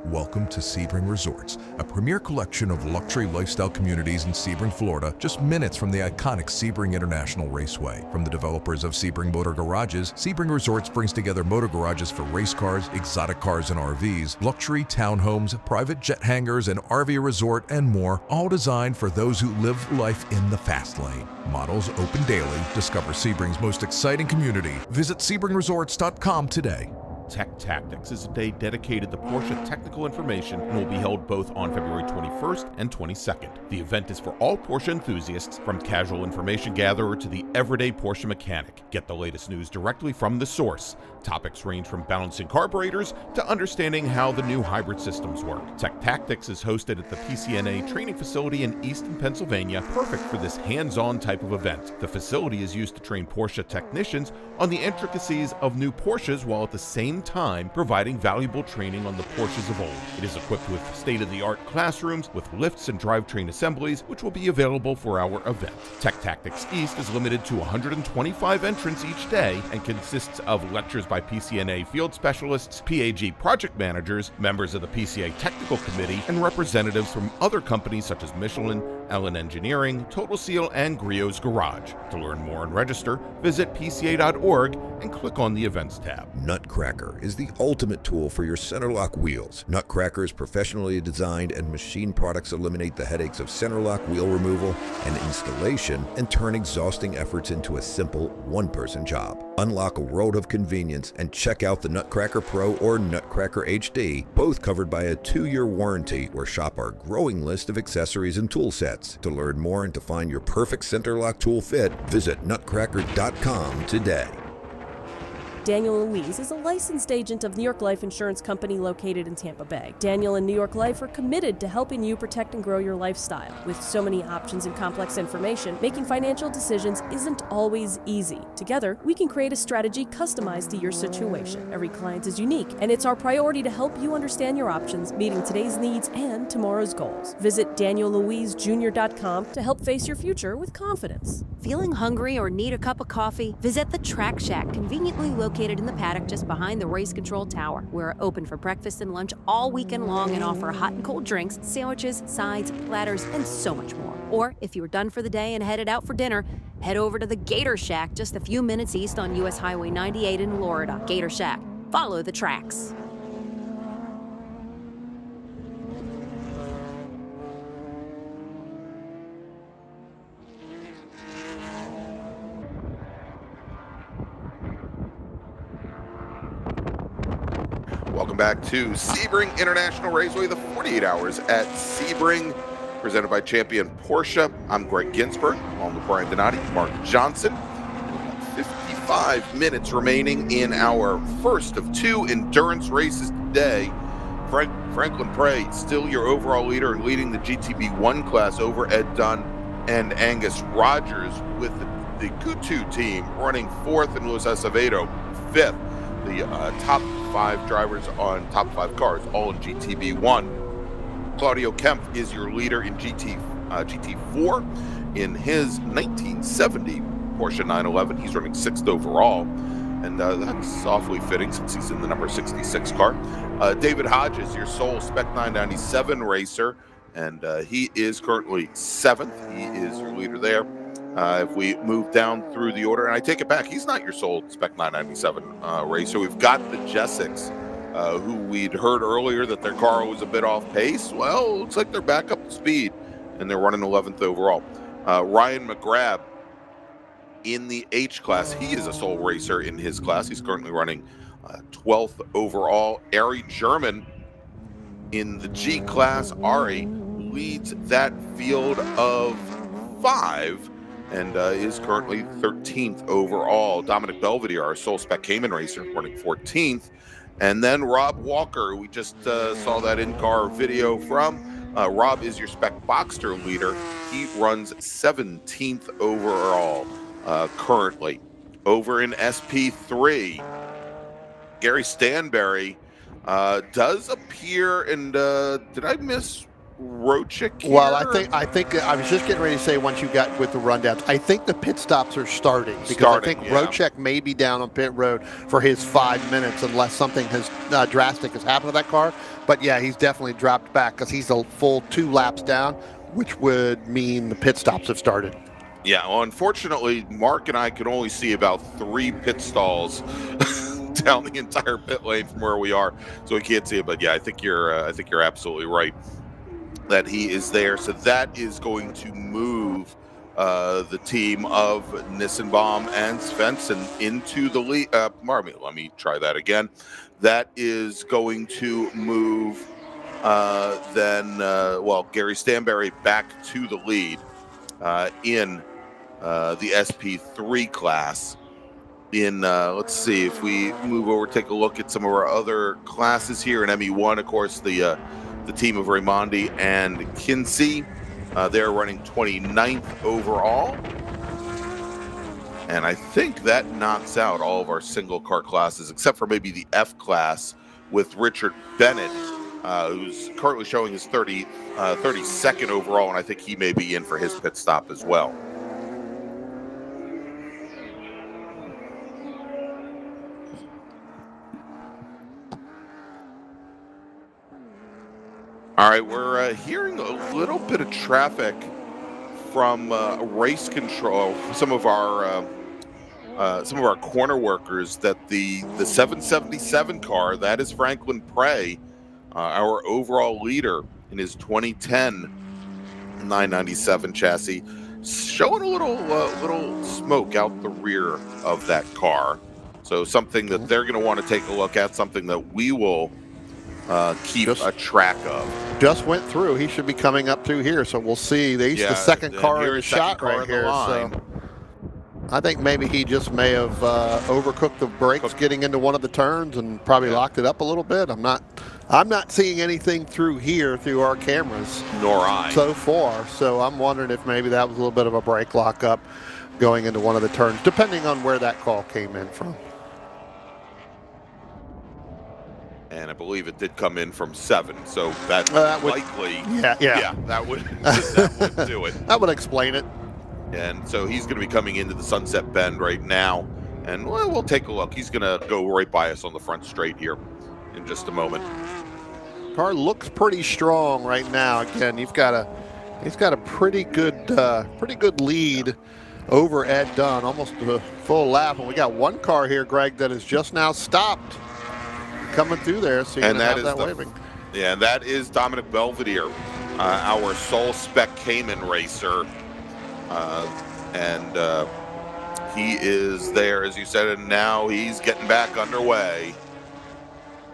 Welcome to Sebring Resorts, a premier collection of luxury lifestyle communities in Sebring, Florida, just minutes from the iconic Sebring International Raceway. From the developers of Sebring Motor Garages, Sebring Resorts brings together motor garages for race cars, exotic cars and RVs, luxury townhomes, private jet hangars, an RV resort, and more, all designed for those who live life in the fast lane. Models open daily. Discover Sebring's most exciting community. Visit SebringResorts.com today. Tech Tactics is a day dedicated to Porsche technical information and will be held both on February 21st and 22nd. The event is for all Porsche enthusiasts, from casual information gatherer to the everyday Porsche mechanic. Get the latest news directly from the source. Topics range from balancing carburetors to understanding how the new hybrid systems work. Tech Tactics is hosted at the PCA training facility in Easton, Pennsylvania, perfect for this hands-on type of event. The facility is used to train Porsche technicians on the intricacies of new Porsches while at the same time providing valuable training on the Porsches of old. It is equipped with state-of-the-art classrooms with lifts and drivetrain assemblies, which will be available for our event. Tech Tactics East is limited to 125 entrants each day and consists of lectures by PCA field specialists, PAG project managers, members of the PCA technical committee, and representatives from other companies such as Michelin, Ellen Engineering, Total Seal, and Griot's Garage. To learn more and register, visit pca.org and click on the Events tab. Nutcracker is the ultimate tool for your center lock wheels. Nutcracker's professionally designed and machined products eliminate the headaches of center lock wheel removal and installation and turn exhausting efforts into a simple one-person job. Unlock a world of convenience and check out the Nutcracker Pro or Nutcracker HD, both covered by a 2-year warranty, or shop our growing list of accessories and tool sets. To learn more and to find your perfect center lock tool fit, visit nutcracker.com today. Daniel & Louise is a licensed agent of New York Life Insurance Company located in Tampa Bay. Daniel and New York Life are committed to helping you protect and grow your lifestyle. With so many options and complex information, making financial decisions isn't always easy. Together, we can create a strategy customized to your situation. Every client is unique, and it's our priority to help you understand your options, meeting today's needs and tomorrow's goals. Visit DanielLouiseJr.com to help face your future with confidence. Feeling hungry or need a cup of coffee? Visit the Track Shack, conveniently located in the paddock just behind the race control tower. We're open for breakfast and lunch all weekend long and offer hot and cold drinks, sandwiches, sides, platters, and so much more. Or if you are done for the day and headed out for dinner, head over to the Gator Shack just a few minutes east on US Highway 98 in Florida. Gator Shack. Follow the tracks. Welcome back to Sebring International Raceway, the 48 Hours at Sebring, presented by Champion Porsche. I'm Greg Ginsberg, along with Brian Donati, Mark Johnson. 55 minutes remaining in our first of 2 endurance races today. Franklin Prey, still your overall leader and leading the GTB1 class over Ed Dunn and Angus Rogers, with the Kutu team running 4th and Luis Acevedo 5th. The top 5 drivers on top 5 cars, all in GTB1. Claudio Kempf is your leader in GT4 in his 1970 Porsche 911. He's running 6th overall, and that's awfully fitting since he's in the number 66 car. David Hodges, your sole Spec 997 racer, and he is currently 7th. He is your leader there. If we move down through the order, and I take it back, he's not your sole Spec 997 racer. We've got the Jessics, who we'd heard earlier that their car was a bit off pace. Well, it looks like they're back up to speed, and they're running 11th overall. Ryan McGrath in the H class, he is a sole racer in his class. He's currently running 12th overall. Ari German in the G class. Ari leads that field of 5 and is currently 13th overall. Dominic Belvedere, our sole Spec Cayman racer, running 14th. And then Rob Walker, we just saw that in-car video from. Rob is your Spec Boxster leader. He runs 17th overall currently. Over in SP3, Gary Stanberry does appear, and did I miss Rochik here? Well, I think I was just getting ready to say once you got with the rundowns, I think the pit stops are starting because I think Rochek may be down on pit road for his 5 minutes unless something has drastic has happened to that car. But yeah, he's definitely dropped back because he's a full 2 laps down, which would mean the pit stops have started. Yeah, well, unfortunately, Mark and I could only see about 3 pit stalls down the entire pit lane from where we are, so we can't see it. But yeah, I think you're absolutely right that he is there. So that is going to move the team of Nissenbaum and Svensson into the lead. Let me try that again. That is going to move Gary Stanberry back to the lead in the SP3 class. Let's see if we move over, take a look at some of our other classes here in ME1. Of course, the team of Raimondi and Kinsey, they're running 29th overall. And I think that knocks out all of our single car classes, except for maybe the F class with Richard Bennett, who's currently showing his 32nd overall, and I think he may be in for his pit stop as well. All right, we're hearing a little bit of traffic from race control. Some of our corner workers that the 777 car, that is Franklin Prey, our overall leader in his 2010 997 chassis, showing a little smoke out the rear of that car. So something that they're going to want to take a look at, something that we will keep a track of. Just went through. He should be coming up through here, so we'll see. He's the second car in the shot right here. So I think maybe he just may have overcooked the brakes getting into one of the turns and probably locked it up a little bit. I'm not seeing anything through here through our cameras. Nor I. So far. So I'm wondering if maybe that was a little bit of a brake lockup going into one of the turns, depending on where that call came in from. And I believe it did come in from 7, so that would likely, that would do it. That would explain it. And so he's going to be coming into the Sunset Bend right now, and we'll take a look. He's going to go right by us on the front straight here in just a moment. Car looks pretty strong right now. Again, he's got a pretty good lead over Ed Dunn, almost a full lap. And we got one car here, Greg, that has just now stopped coming through there. So you're going to have that waving. Yeah, that is Dominic Belvedere, our sole spec Cayman racer. And he is there, as you said, and now he's getting back underway.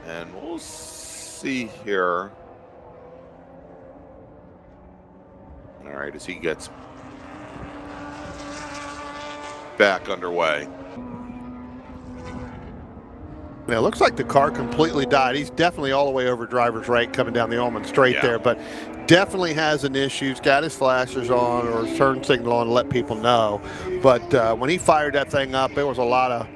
And we'll see here. All right, as he gets back underway. Yeah, it looks like the car completely died. He's definitely all the way over driver's right coming down the Ullman straight there, but definitely has an issue. He's got his flashers on or his turn signal on to let people know. But when he fired that thing up, there was a lot of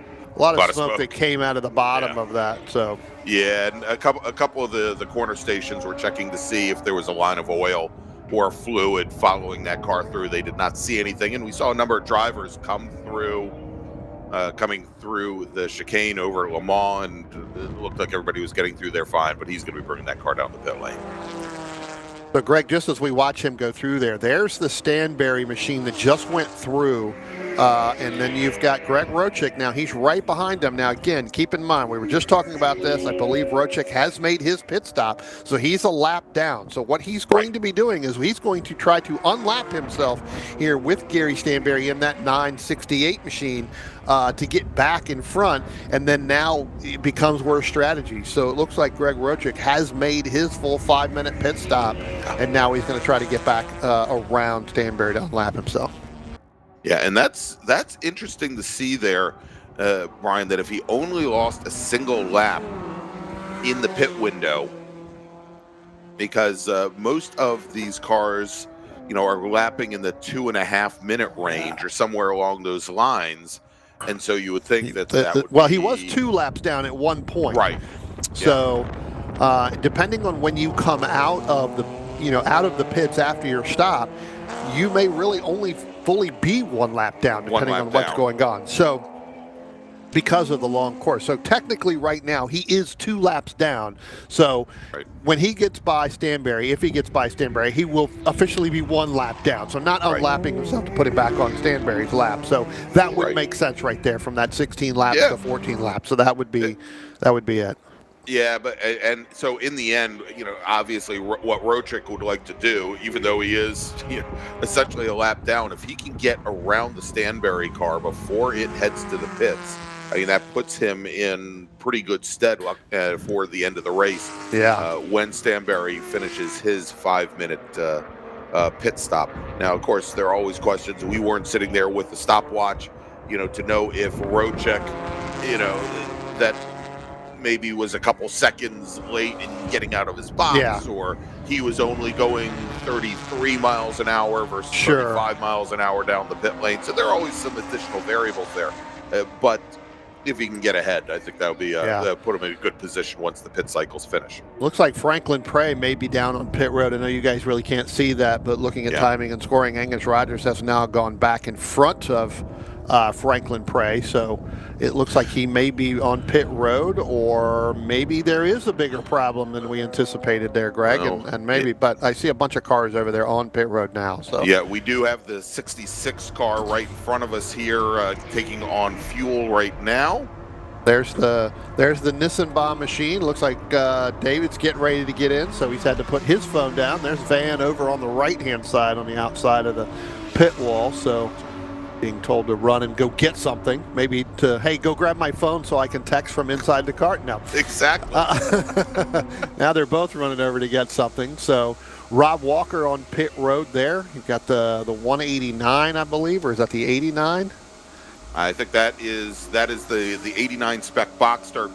smoke that came out of the bottom of that. So and a couple of the corner stations were checking to see if there was a line of oil or fluid following that car through. They did not see anything, and we saw a number of drivers coming through the chicane over at Le Mans, and it looked like everybody was getting through there fine, but he's going to be bringing that car down the pit lane. So, Greg, just as we watch him go through there's the Stanberry machine that just went through, and then you've got Greg Rochik. Now, he's right behind him. Now, again, keep in mind, we were just talking about this. I believe Rochik has made his pit stop, so he's a lap down. So what he's going to be doing is he's going to try to unlap himself here with Gary Stanberry in that 968 machine to get back in front, and then now it becomes worse strategy. So it looks like Greg Rochik has made his full 5-minute pit stop, and now he's going to try to get back around Stanberry to unlap himself. Yeah, and that's interesting to see there, Brian, that if he only lost a single lap in the pit window, because most of these cars, are lapping in the 2.5-minute range or somewhere along those lines. And so you would think that would he was 2 laps down at one point. Right. So depending on when you come out of the pits after your stop, you may really only fully be 1 lap down, depending on what's going on. So because of the long course. So technically right now he is 2 laps down. So when he gets by Stanberry, if he gets by Stanberry, he will officially be 1 lap down. So not unlapping himself to put him back on Stanberry's lap. So that would make sense right there, from that 16 laps to 14 laps. So that would be it. Yeah, and so in the end, obviously what Rochik would like to do, even though he is essentially a lap down, if he can get around the Stanberry car before it heads to the pits, that puts him in pretty good stead for the end of the race. Yeah. When Stanberry finishes his 5-minute pit stop. Now, of course, there are always questions. We weren't sitting there with the stopwatch, to know if Rochik, that maybe was a couple seconds late in getting out of his box, or he was only going 33 miles an hour versus 35 miles an hour down the pit lane. So there are always some additional variables there. But if he can get ahead, I think that would be put him in a good position once the pit cycles finish. Looks like Franklin Prey may be down on pit road. I know you guys really can't see that, but looking at timing and scoring, Angus Rogers has now gone back in front of Franklin Prey, so it looks like he may be on pit road, or maybe there is a bigger problem than we anticipated there, Greg, but I see a bunch of cars over there on pit road now. So yeah, we do have the 66 car right in front of us here, taking on fuel right now. There's the Nissan machine. Looks like David's getting ready to get in, so he's had to put his phone down. There's Van over on the right-hand side on the outside of the pit wall, so being told to run and go get something, maybe hey, go grab my phone so I can text from inside the cart. No. Exactly. Now they're both running over to get something. So Rob Walker on pit road there. You've got the 189, I believe, or is that the 89? I think that is the 89 spec Boxster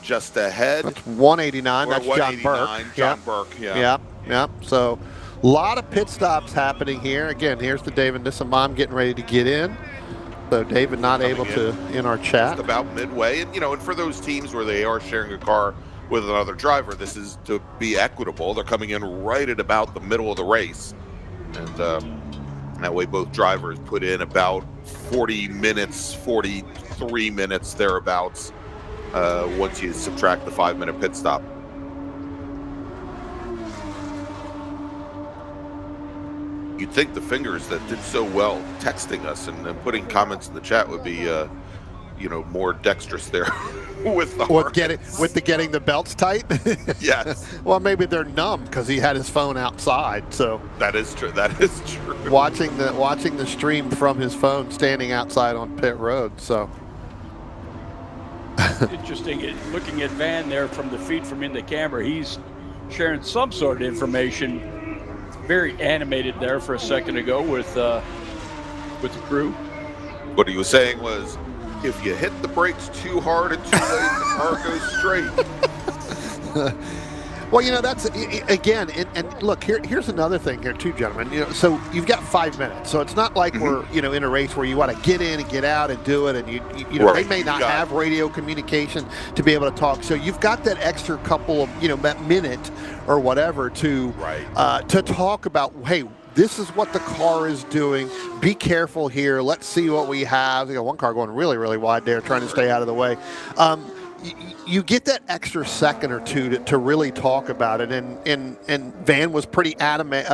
just ahead. That's 189. Or that's 189, John Burke. Yeah. So a lot of pit stops happening here. Again, here's the David Nissan getting ready to get in. So David not able to in our chat. Just about midway. And, and for those teams where they are sharing a car with another driver, this is to be equitable. They're coming in right at about the middle of the race. And that way both drivers put in about 40 minutes, 43 minutes thereabouts, once you subtract the 5-minute pit stop. You'd think the fingers that did so well texting us and putting comments in the chat would be, more dexterous there with the getting the belts tight. Yes. Well, maybe they're numb because he had his phone outside. So that is true. That is true. Watching the stream from his phone, standing outside on pit road. So interesting. Looking at Van there from the feed from in the camera, he's sharing some sort of information. Very animated there for a second ago with the crew. What he was saying was, if you hit the brakes too hard and too late, the car goes straight. Well, that's again, and look, here's another thing here too, gentlemen. So you've got 5 minutes, so it's not like we're in a race where you want to get in and get out and do it, and they may not have radio communication to be able to talk. So you've got that extra couple of that minute or whatever to talk about. Hey, this is what the car is doing. Be careful here. Let's see what we have. One car going really, really wide there, trying to stay out of the way. You get that extra second or two to really talk about it, and Van was pretty adamant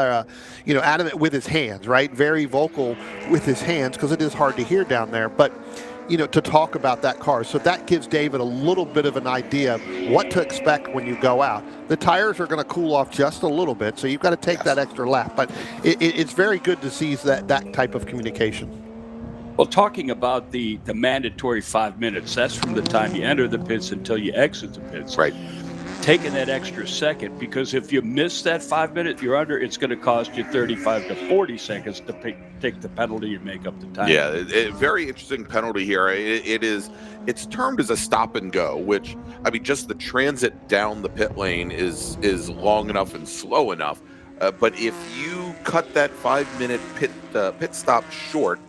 with his hands, right? Very vocal with his hands, because it is hard to hear down there, but to talk about that car. So that gives David a little bit of an idea of what to expect when you go out. The tires are going to cool off just a little bit, so you've got to take that extra lap, but it's very good to see that type of communication. Well, talking about the mandatory 5 minutes, that's from the time you enter the pits until you exit the pits. Right. taking that extra second, because if you miss that 5 minute, you're under, it's going to cost you 35 to 40 seconds to take the penalty and make up the time. Yeah, very interesting penalty here. It's termed as a stop and go, which, I mean, just the transit down the pit lane is long enough and slow enough. But if you cut that 5 minute pit stop short,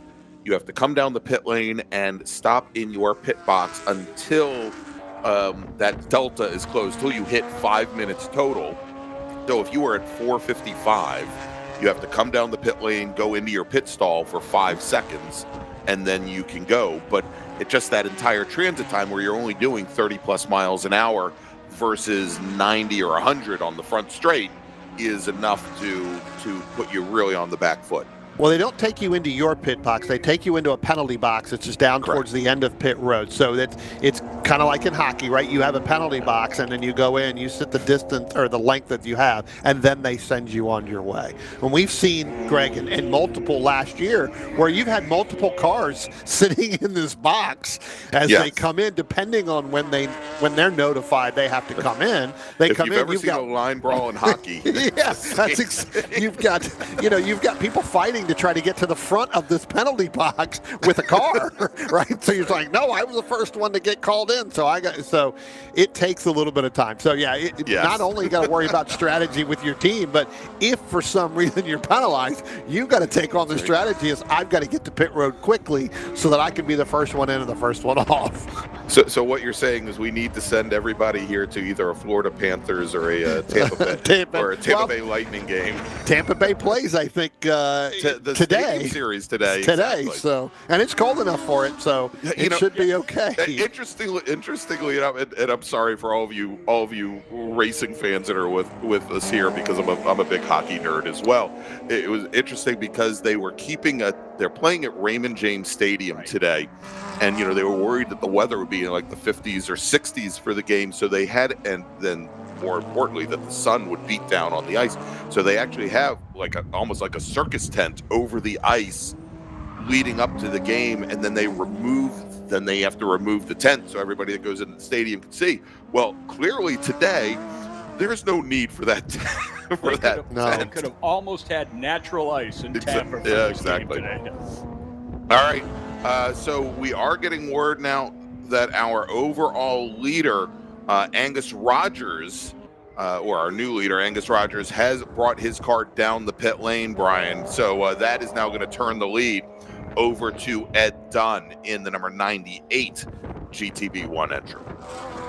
you have to come down the pit lane and stop in your pit box until that delta is closed, till you hit 5 minutes total. So if you were at 4:55, you have to come down the pit lane, go into your pit stall for 5 seconds, and then you can go. But it's just that entire transit time where you're only doing 30 plus miles an hour versus 90 or 100 on the front straight is enough to put you really on the back foot. Well, they don't take you into your pit box. They take you into a penalty box. It's just down towards the end of pit road. So it's kind of like in hockey, right? You have a penalty box, and then you go in, you sit the distance or the length that you have, and then they send you on your way. And we've seen, Greg, in multiple last year, where you've had multiple cars sitting in this box as they come in, depending on when they're notified they have to come in. They come in. If you've ever seen a line brawl in hockey, yeah, you've got people fighting to try to get to the front of this penalty box with a car, right? So you're like, no, I was the first one to get called in, so it takes a little bit of time. So not only you got to worry about strategy with your team, but if for some reason you're penalized, you've got to take on the strategy as I've got to get to pit road quickly so that I can be the first one in and the first one off. So what you're saying is we need to send everybody here to either a Florida Panthers or a Tampa Bay Lightning game. Tampa Bay plays, I think, the today series today. Exactly. So, and it's cold enough for it, so it should be okay. Interestingly, and I'm sorry for all of you racing fans that are with us here, because I'm a big hockey nerd as well. It was interesting because they're playing at Raymond James Stadium today, and they were worried that the weather would be in like the 50s or 60s for the game, so they had, and then more importantly, that the sun would beat down on the ice. So they actually have almost like a circus tent over the ice leading up to the game, and then they have to remove the tent so everybody that goes into the stadium can see. Well, clearly today there's no need for that They could have almost had natural ice in Tampa. Yeah, exactly. All right. So we are getting word now that our overall leader, Angus Rogers, or our new leader, Angus Rogers, has brought his car down the pit lane, Brian. So that is now going to turn the lead over to Ed Dunn in the number 98 GTB1 entry.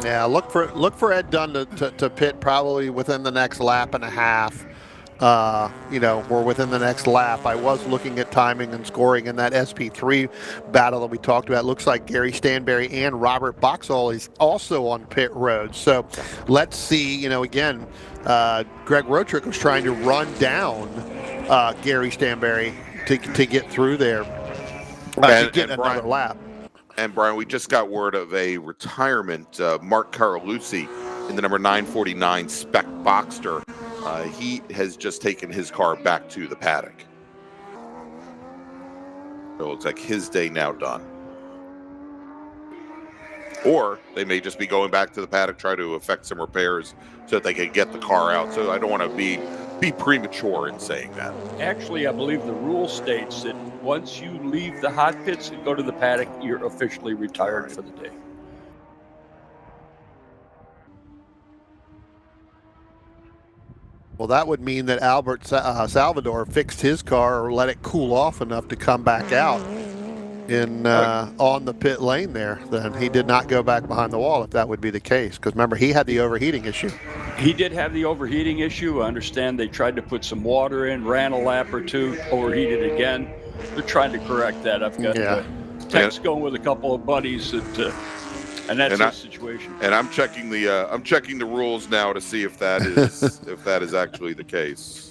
Yeah, look for Ed Dunn to pit probably within the next lap and a half. We're within the next lap. I was looking at timing and scoring in that SP3 battle that we talked about. It looks like Gary Stanberry and Robert Boxall is also on pit road. So let's see, again, Greg Rotrick was trying to run down Gary Stanberry to get through there, to get another lap. And Brian, we just got word of a retirement. Mark Carlucci in the number 949 Spec Boxster. He has just taken his car back to the paddock. So it looks like his day now done. Or they may just be going back to the paddock, try to effect some repairs so that they can get the car out. So I don't want to be premature in saying that. Actually, I believe the rule states that once you leave the hot pits and go to the paddock, you're officially retired for the day. Well, that would mean that Albert Salvador fixed his car or let it cool off enough to come back out on the pit lane there. Then he did not go back behind the wall, if that would be the case. Because remember, he had the overheating issue. He did have the overheating issue. I understand they tried to put some water in, ran a lap or two, overheated again. They're trying to correct that. I've got text going with a couple of buddies and that's the situation. And I'm checking the rules now to see if that is actually the case.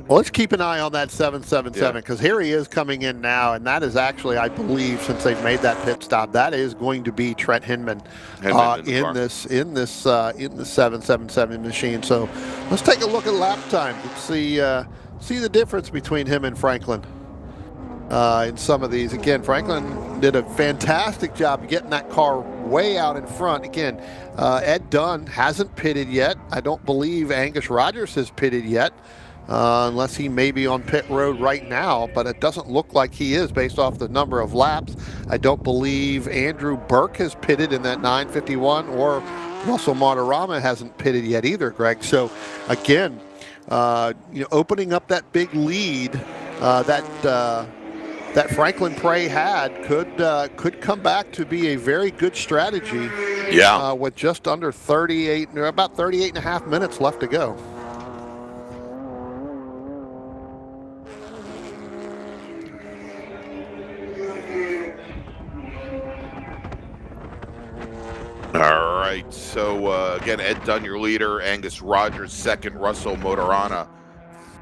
Well, let's keep an eye on that 777 because here he is coming in now, and that is actually, I believe, since they've made that pit stop, that is going to be Trent Hinman in this 777 machine. So let's take a look at lap time. Let's see the difference between him and Franklin. in some of these. Again, Franklin did a fantastic job getting that car way out in front. Again, Ed Dunn hasn't pitted yet. I don't believe Angus Rogers has pitted yet, unless he may be on pit road right now, but it doesn't look like he is based off the number of laps. I don't believe Andrew Burke has pitted in that 9:51, or Russell Martirama hasn't pitted yet either, Greg. So again, opening up that big lead that Franklin Prey had could come back to be a very good strategy. Yeah. With just under about 38 and a half minutes left to go. All right, so again, Ed Dunn, your leader, Angus Rogers second, Russell Motorana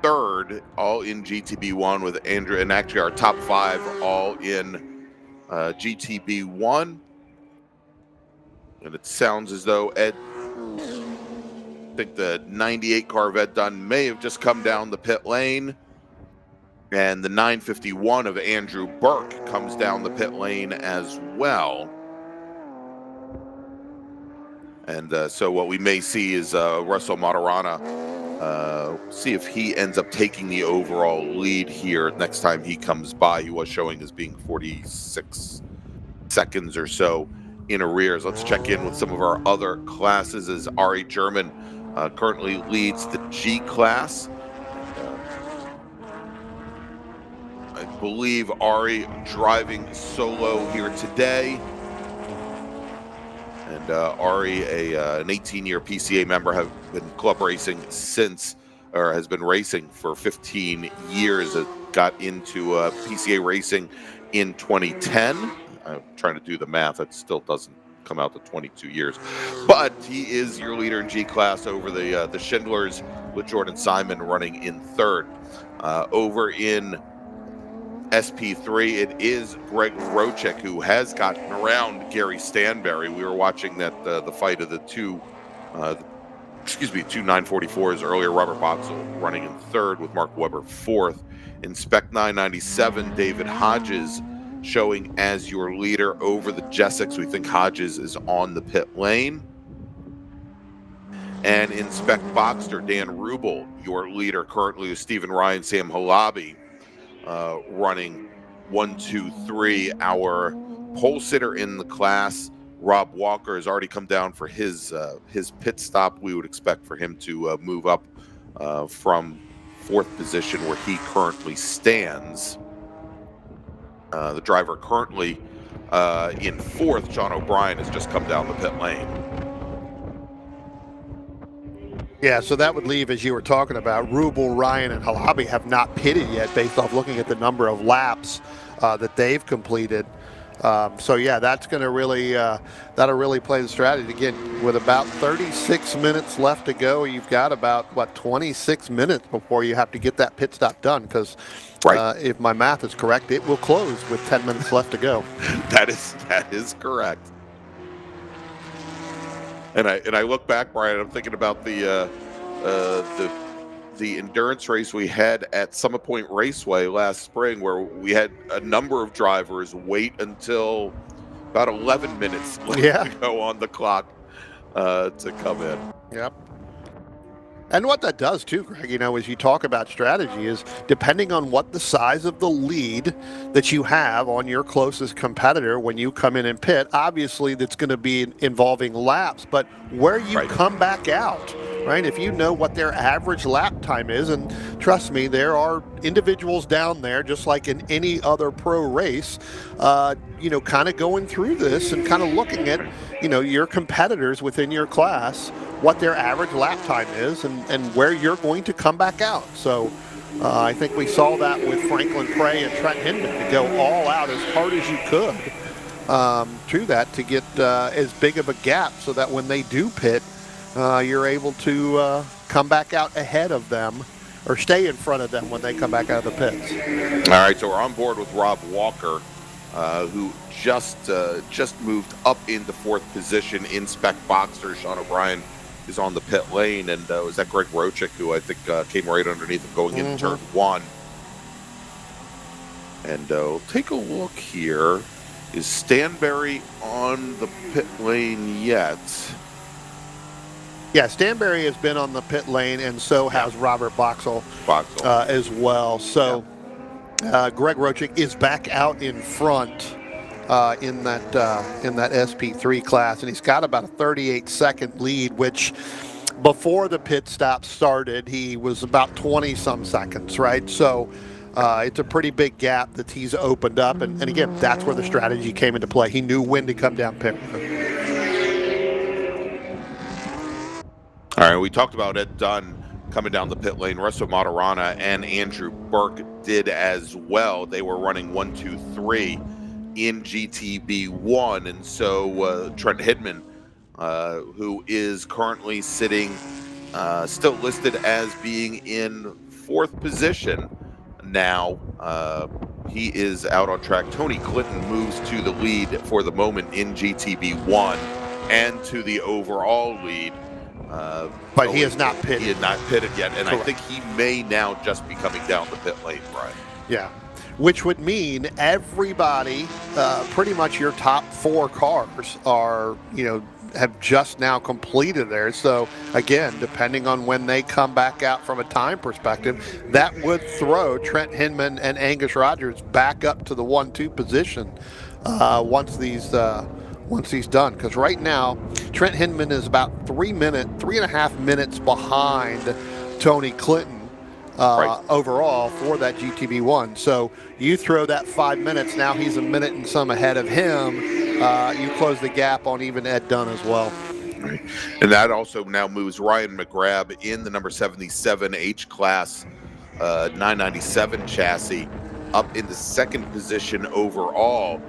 third, all in GTB1 with Andrew, and actually our top five all in GTB1. And it sounds as though I think the 98 car of Ed Dunn may have just come down the pit lane, and the 951 of Andrew Burke comes down the pit lane as well. And so what we may see is Russell Martirana, see if he ends up taking the overall lead here next time he comes by. He was showing as being 46 seconds or so in arrears. Let's check in with some of our other classes as Ari German currently leads the G class. I believe Ari driving solo here today. And Ari, an 18-year PCA member, have been club racing has been racing for 15 years. Got into PCA racing in 2010. I'm trying to do the math. It still doesn't come out to 22 years. But he is your leader in G class over the Schindlers, with Jordan Simon running in third. Over in SP3, it is Greg Rochek, who has gotten around Gary Stanberry. We were watching that the fight of the two 944s earlier. Robert Boxell running in third with Mark Webber fourth. In Spec 997, David Hodges showing as your leader over the Jessics. We think Hodges is on the pit lane. And in Spec Boxster, Dan Rubel, your leader currently with Stephen Ryan, Sam Halabi, running 1, 2, 3. Our pole sitter in the class, Rob Walker, has already come down for his pit stop. We would expect for him to move up from fourth position where he currently stands. The driver currently in fourth, John O'Brien, has just come down the pit lane. Yeah, so that would leave, as you were talking about, Rubel, Ryan, and Halabi have not pitted yet based off looking at the number of laps that they've completed. So yeah, that's going to really that'll really play the strategy. Again, with about 36 minutes left to go, you've got about 26 minutes before you have to get that pit stop done, because if my math is correct, it will close with 10 minutes left to go. That is correct. And I look back, Brian, I'm thinking about the endurance race we had at Summit Point Raceway last spring, where we had a number of drivers wait until about 11 minutes left to go on the clock to come in. Yep. And what that does too, Greg, as you talk about strategy, is depending on what the size of the lead that you have on your closest competitor when you come in and pit, obviously that's going to be involving laps, but where you come back out, right? If you know what their average lap time is, and trust me, there are individuals down there, just like in any other pro race, kind of going through this and kind of looking at, your competitors within your class, what their average lap time is, and where you're going to come back out. So I think we saw that with Franklin Prey and Trent Hinman, to go all out as hard as you could through that to get as big of a gap, so that when they do pit, you're able to come back out ahead of them, or stay in front of them when they come back out of the pits. All right, so we're on board with Rob Walker, who just moved up into fourth position in Spec Boxster. Sean O'Brien is on the pit lane, and was that Greg Rochek, who I think came right underneath him going into turn one. And we'll take a look here. Is Stanberry on the pit lane yet? Yeah, Stanberry has been on the pit lane, and so has Robert Boxall as well. So Greg Rochick is back out in front in that SP3 class, and he's got about a 38-second lead, which before the pit stop started, he was about 20-some seconds, right? So it's a pretty big gap that he's opened up, and again, that's where the strategy came into play. He knew when to come down pit road. All right, we talked about Ed Dunn coming down the pit lane. Resto Maturana and Andrew Burke did as well. They were running 1, 2, 3 in GTB1, and so Trent Hidman, who is currently sitting, still listed as being in 4th position now, he is out on track. Tony Clinton moves to the lead for the moment in GTB1 and to the overall lead. But he has not pitted. He had not pitted yet, and Correct. I think he may now just be coming down the pit lane, Brian. Yeah, which would mean everybody, pretty much your top 4 cars are, have just now completed theirs. So again, depending on when they come back out from a time perspective, that would throw Trent Hinman and Angus Rogers back up to the 1-2 position once he's done. Because right now, Trent Hinman is about 3.5 minutes behind Tony Clinton overall for that GTB1. So you throw that 5 minutes, now he's a minute and some ahead of him. You close the gap on even Ed Dunn as well. Right. And that also now moves Ryan McGrath in the number 77 H-Class 997 chassis up in the 2nd position overall.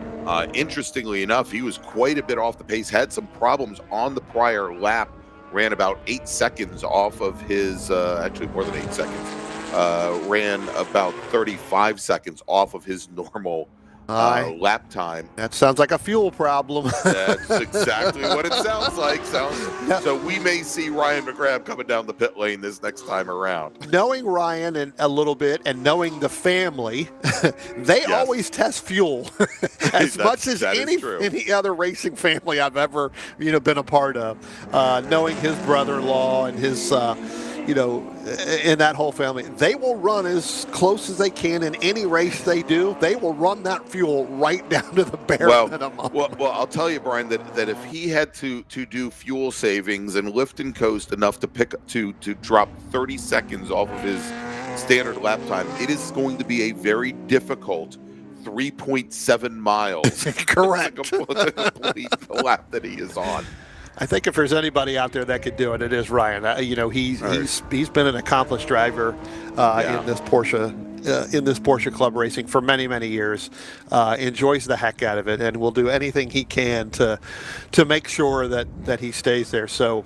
Interestingly enough, he was quite a bit off the pace, had some problems on the prior lap, ran about 8 seconds off of his, actually more than 8 seconds, ran about 35 seconds off of his normal lap time. That sounds like a fuel problem. That's exactly what it sounds like. So we may see Ryan McGrath coming down the pit lane this next time around. Knowing Ryan and a little bit, and knowing the family, they always test fuel as much as any other racing family I've ever been a part of. Knowing his brother-in-law and his in that whole family, they will run as close as they can in any race they do. They will run that fuel right down to the bare minimum. Well, I'll tell you, Brian, that if he had to do fuel savings and lift and coast enough to drop 30 seconds off of his standard lap time, it is going to be a very difficult 3.7 miles. Correct. to complete the lap that he is on. I think if there's anybody out there that could do it, it is Ryan. He's been an accomplished driver in this Porsche Club Racing for many years. Enjoys the heck out of it, and will do anything he can to make sure that he stays there. So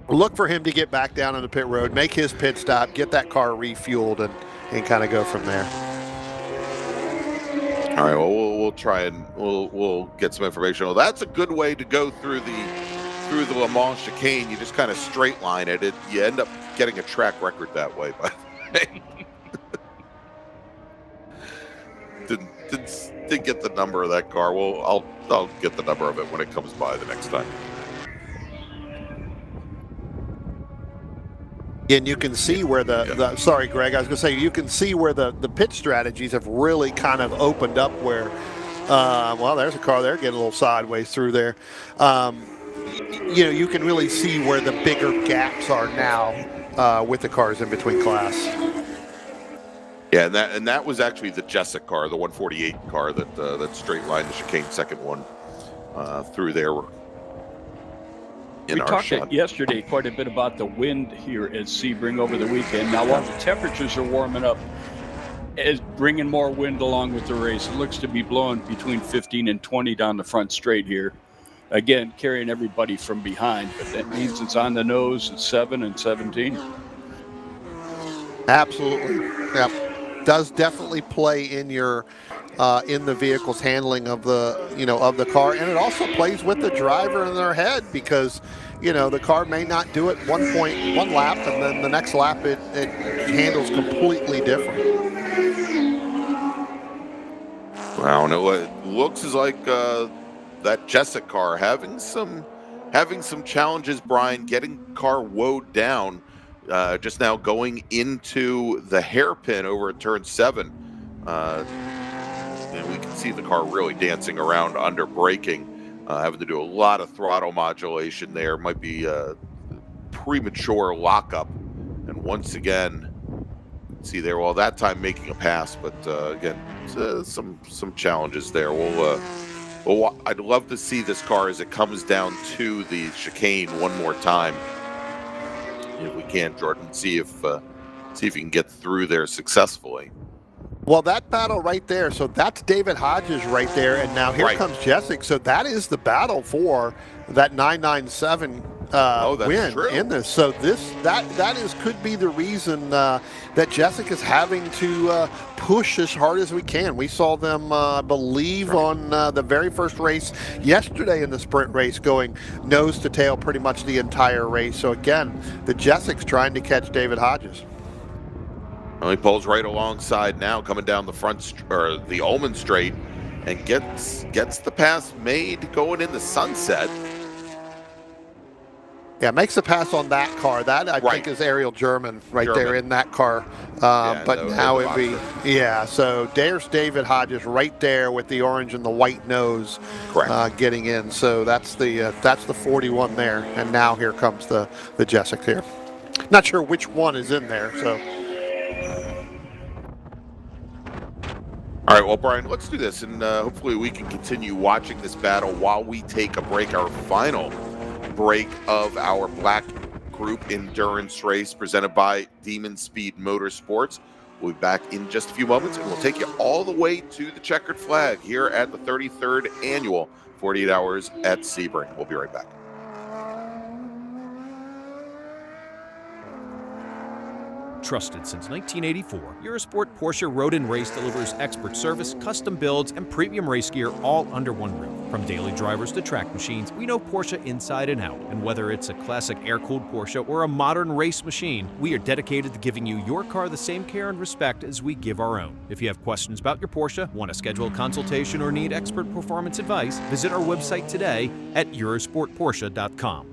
look for him to get back down on the pit road, make his pit stop, get that car refueled, and kind of go from there. All right. Well, we'll try and we'll get some information. Well, that's a good way to go through the Le Mans chicane. You just kind of straight line it. You end up getting a track record that way. By the way, didn't get the number of that car. Well, I'll get the number of it when it comes by the next time. And you can see where sorry, Greg, I was going to say, you can see where the pit strategies have really kind of opened up where, there's a car there getting a little sideways through there. You can really see where the bigger gaps are now with the cars in between class. Yeah, and that was actually the Jessic car, the 148 car that straight lined the chicane second one through there. We talked yesterday quite a bit about the wind here at Sebring over the weekend. Now, while the temperatures are warming up, is bringing more wind along with the race. It looks to be blowing between 15 and 20 down the front straight here. Again, carrying everybody from behind, but that means it's on the nose at 7 and 17. Absolutely. Yep. Does definitely play in your in the vehicle's handling of the car, and it also plays with the driver in their head, because the car may not do it one lap, and then the next lap it handles completely different. Wow, no, it looks as like that Jessic car having some challenges, Brian, getting car woed down just now going into the hairpin over at turn 7. And we can see the car really dancing around under braking, having to do a lot of throttle modulation there. Might be a premature lockup. And once again, see there, well, that time making a pass, but again, some challenges there. Well, I'd love to see this car as it comes down to the chicane one more time, if we can, Jordan. See if you can get through there successfully. Well, that battle right there, so that's David Hodges right there, and now here Right. comes Jessic. So that is the battle for that 997 win true. in this. So that could be the reason that Jessic is having to push as hard as we can. We saw them, I believe, on the very first race yesterday in the sprint race, going nose to tail pretty much the entire race. So again, the Jessic's trying to catch David Hodges. Well, he pulls right alongside now, coming down the front or the Ullman Straight, and gets the pass made going in the sunset. Yeah, makes the pass on that car. That I think is Ariel German there in that car. But now it'd be So there's David Hodges right there with the orange and the white nose, getting in. So that's the 41 there, and now here comes the Jessic here. Not sure which one is in there. So. All right, well, Brian, let's do this, and hopefully we can continue watching this battle while we take a break, our final break of our Black Group Endurance Race presented by Demon Speed Motorsports. We'll be back in just a few moments, and we'll take you all the way to the checkered flag here at the 33rd Annual 48 Hours at Sebring. We'll be right back. Trusted since 1984, Eurosport Porsche Road and Race delivers expert service, custom builds, and premium race gear all under one roof. From daily drivers to track machines, we know Porsche inside and out. And whether it's a classic air-cooled Porsche or a modern race machine, we are dedicated to giving you your car the same care and respect as we give our own. If you have questions about your Porsche, want to schedule a consultation, or need expert performance advice, visit our website today at eurosportporsche.com.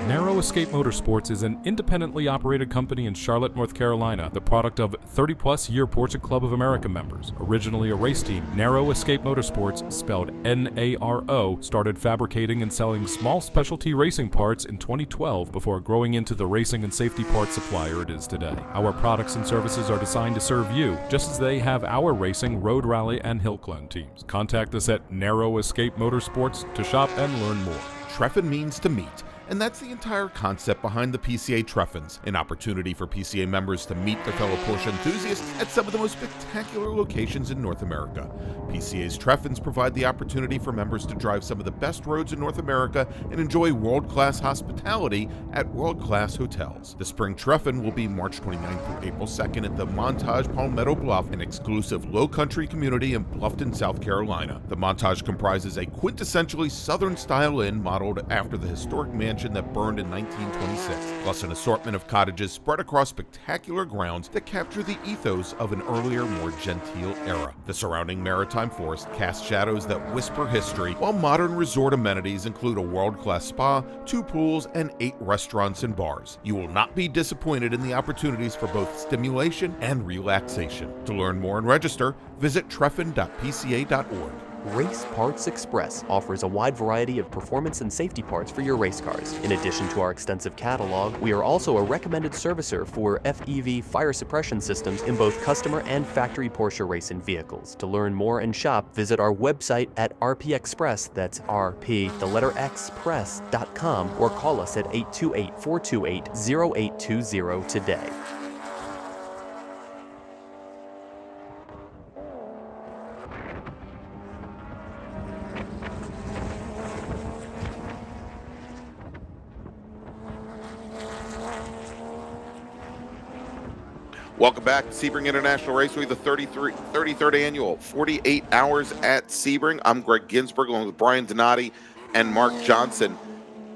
Narrow Escape Motorsports is an independently operated company in Charlotte, North Carolina, the product of 30-plus year Porsche Club of America members. Originally a race team, Narrow Escape Motorsports, spelled N-A-R-O, started fabricating and selling small specialty racing parts in 2012 before growing into the racing and safety parts supplier it is today. Our products and services are designed to serve you, just as they have our racing, road rally, and hill climb teams. Contact us at Narrow Escape Motorsports to shop and learn more. Treffin means to meet. And that's the entire concept behind the PCA Treffins, an opportunity for PCA members to meet their fellow Porsche enthusiasts at some of the most spectacular locations in North America. PCA's Treffins provide the opportunity for members to drive some of the best roads in North America and enjoy world-class hospitality at world-class hotels. The Spring Treffin will be March 29th through April 2nd at the Montage Palmetto Bluff, an exclusive low-country community in Bluffton, South Carolina. The Montage comprises a quintessentially Southern-style inn modeled after the historic mansion that burned in 1926, plus an assortment of cottages spread across spectacular grounds that capture the ethos of an earlier, more genteel era. The surrounding maritime forest casts shadows that whisper history, while modern resort amenities include a world-class spa, 2 pools, and 8 restaurants and bars. You will not be disappointed in the opportunities for both stimulation and relaxation. To learn more and register, visit treffin.pca.org. Race Parts Express offers a wide variety of performance and safety parts for your race cars. In addition to our extensive catalog, we are also a recommended servicer for FEV fire suppression systems in both customer and factory Porsche racing vehicles. To learn more and shop, visit our website at RP Express, that's express.com, or call us at 828-428-0820 today. Welcome back to Sebring International Raceway, the 33rd Annual 48 Hours at Sebring. I'm Greg Ginsberg, along with Brian Donati and Mark Johnson.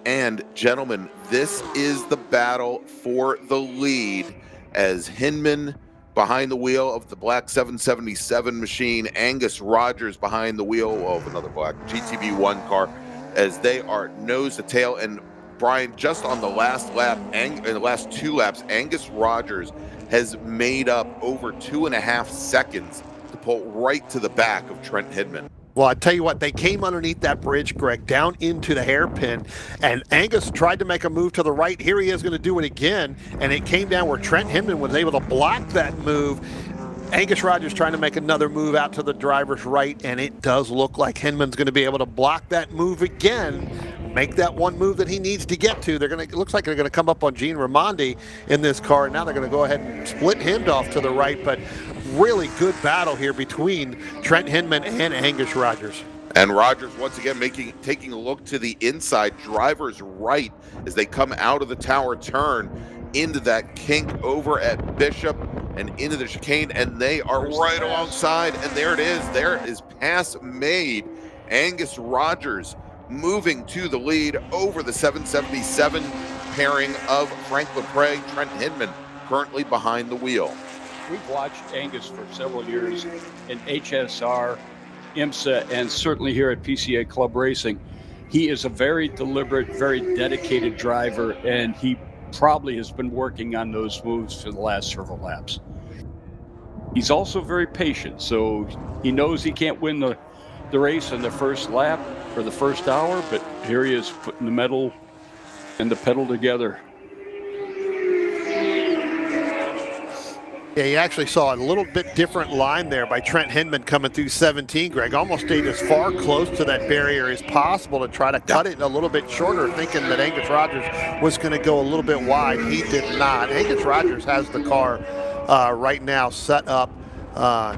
And gentlemen, this is the battle for the lead as Hinman, behind the wheel of the black 777 machine, Angus Rogers behind the wheel of another black GTB1 car, as they are nose to tail. And Brian, just on the last lap, in the last 2 laps, Angus Rogers has made up over 2.5 seconds to pull right to the back of Trent Hidman. Well, I tell you what, they came underneath that bridge, Greg, down into the hairpin, and Angus tried to make a move to the right. Here he is going to do it again, and it came down where Trent Hidman was able to block that move. Angus Rogers trying to make another move out to the driver's right, and it does look like Hindman's going to be able to block that move again, make that one move that he needs to get to. It looks like they're going to come up on Gene Raimondi in this car, and now they're going to go ahead and split him off to the right, but really good battle here between Trent Hindman and Angus Rogers. And Rogers once again taking a look to the inside, driver's right, as they come out of the tower turn into that kink over at Bishop and into the chicane, and they are right alongside, and there it is. There is pass made. Angus Rogers moving to the lead over the 777 pairing of Frank Lepre. Trent Hidman currently behind the wheel. We've watched Angus for several years in HSR, IMSA, and certainly here at PCA Club Racing. He is a very deliberate, very dedicated driver, and he probably has been working on those moves for the last several laps. He's also very patient, so he knows he can't win the race in the first lap or the first hour, but here he is putting the metal and the pedal together. Yeah, you actually saw a little bit different line there by Trent Hindman coming through 17, Greg. Almost stayed as far close to that barrier as possible to try to cut it a little bit shorter, thinking that Angus Rogers was going to go a little bit wide. He did not. Angus Rogers has the car right now set up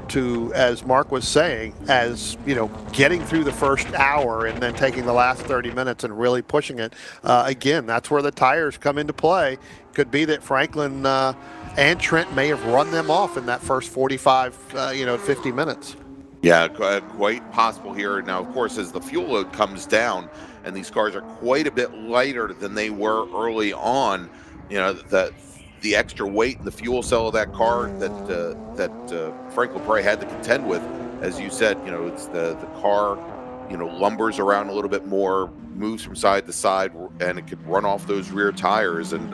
to, as Mark was saying, as you know, getting through the first hour and then taking the last 30 minutes and really pushing it. Again, that's where the tires come into play. Could be that Franklin and Trent may have run them off in that first 45, 50 minutes. Yeah, quite possible here. Now, of course, as the fuel load comes down and these cars are quite a bit lighter than they were early on, you know, the extra weight in the fuel cell of that car that Frank Lepre had to contend with, as you said, you know, it's the car, you know, lumbers around a little bit more, moves from side to side, and it could run off those rear tires. And,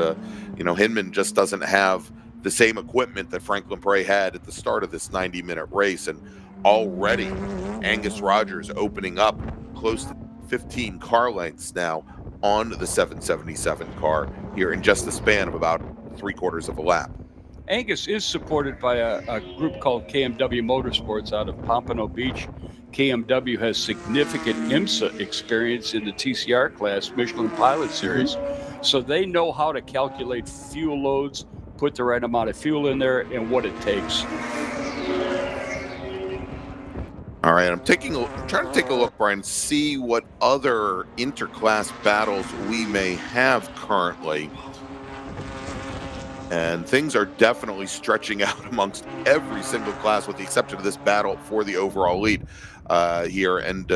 you know, Hindman just doesn't have the same equipment that Frank Lepre had at the start of this 90-minute race. And already Angus Rogers opening up close to 15 car lengths now on the 777 car here in just the span of about 3/4 of a lap. Angus is supported by a group called KMW Motorsports out of Pompano Beach. KMW has significant IMSA experience in the TCR class, Michelin Pilot Series. So they know how to calculate fuel loads, put the right amount of fuel in there, and what it takes. All right, I'm trying to take a look, Brian, see what other interclass battles we may have currently. And things are definitely stretching out amongst every single class, with the exception of this battle for the overall lead here. And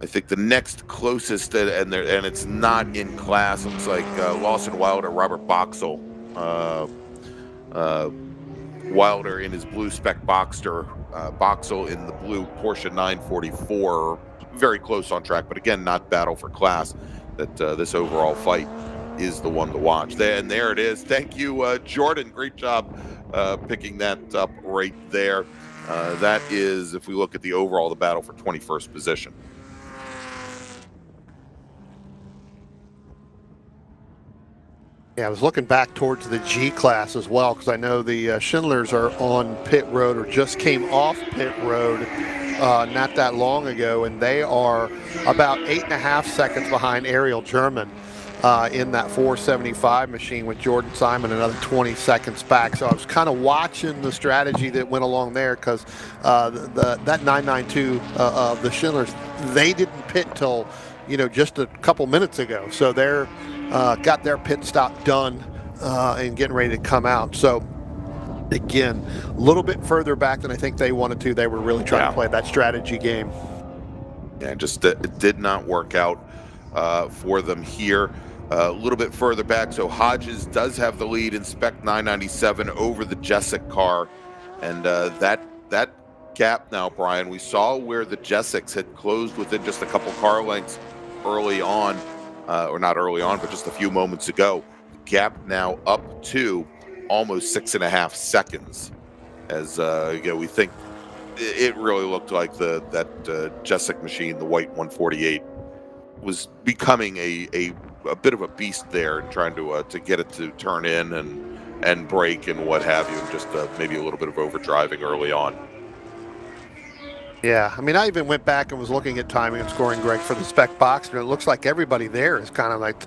I think the next closest, and it's not in class, looks like Lawson Wilder, Robert Boxell. Wilder in his blue spec Boxster, Boxell in the blue Porsche 944. Very close on track, but again, not battle for class. That this overall fight is the one to watch. There it is. Thank you, Jordan. Great job picking that up right there. That is, if we look at the overall, the battle for 21st position. Yeah, I was looking back towards the G class as well, because I know the Schindlers are on pit road, or just came off pit road not that long ago, and they are about 8.5 seconds behind Ariel German in that 475 machine, with Jordan Simon another 20 seconds back. So I was kind of watching the strategy that went along there, because that 992 of the Schindlers, they didn't pit till, you know, just a couple minutes ago. So they're got their pit stop done and getting ready to come out. So again, a little bit further back than I think they wanted to. They were really trying to play that strategy game. Yeah, just it did not work out for them here. a little bit further back. So Hodges does have the lead in Spec 997 over the Jessic car. And that gap now, Brian, we saw where the Jessics had closed within just a couple car lengths early on, or not early on, but just a few moments ago. The gap now up to almost 6.5 seconds. As we think it really looked like that Jessic machine, the white 148, was becoming a bit of a beast there, and trying to get it to turn in and brake and what have you, and just maybe a little bit of overdriving early on. Yeah, I mean, I even went back and was looking at timing and scoring, Greg, for the Spec Box, and it looks like everybody there is kind of like,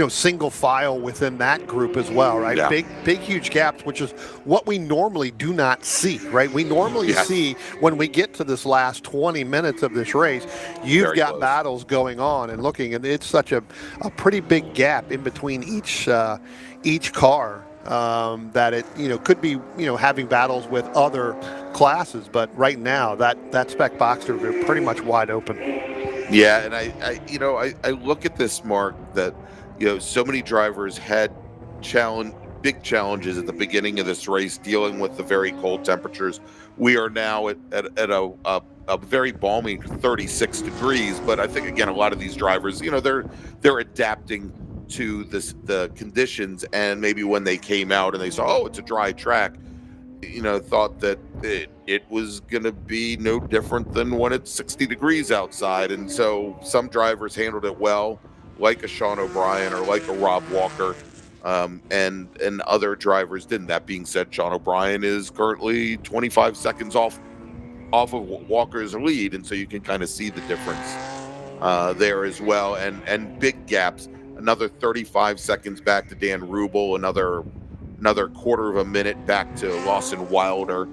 single file within that group as well, right? Yeah. Big, huge gaps, which is what we normally do not see, right? We normally see when we get to this last 20 minutes of this race, you've Very got close. battles going on and looking, and it's such a pretty big gap in between each car. That it could be having battles with other classes, but right now that Spec Boxer group pretty much wide open. Yeah, and I look at this, Mark, that so many drivers had big challenges at the beginning of this race dealing with the very cold temperatures. We are now at a very balmy 36 degrees, but I think again a lot of these drivers, they're adapting to the conditions, and maybe when they came out and they saw, oh, it's a dry track, thought that it was going to be no different than when it's 60 degrees outside. And so some drivers handled it well, like a Sean O'Brien or like a Rob Walker, and other drivers didn't. That being said, Sean O'Brien is currently 25 seconds off of Walker's lead, and so you can kind of see the difference there as well, and big gaps. Another 35 seconds back to Dan Rubel, another quarter of a minute back to Lawson Wilder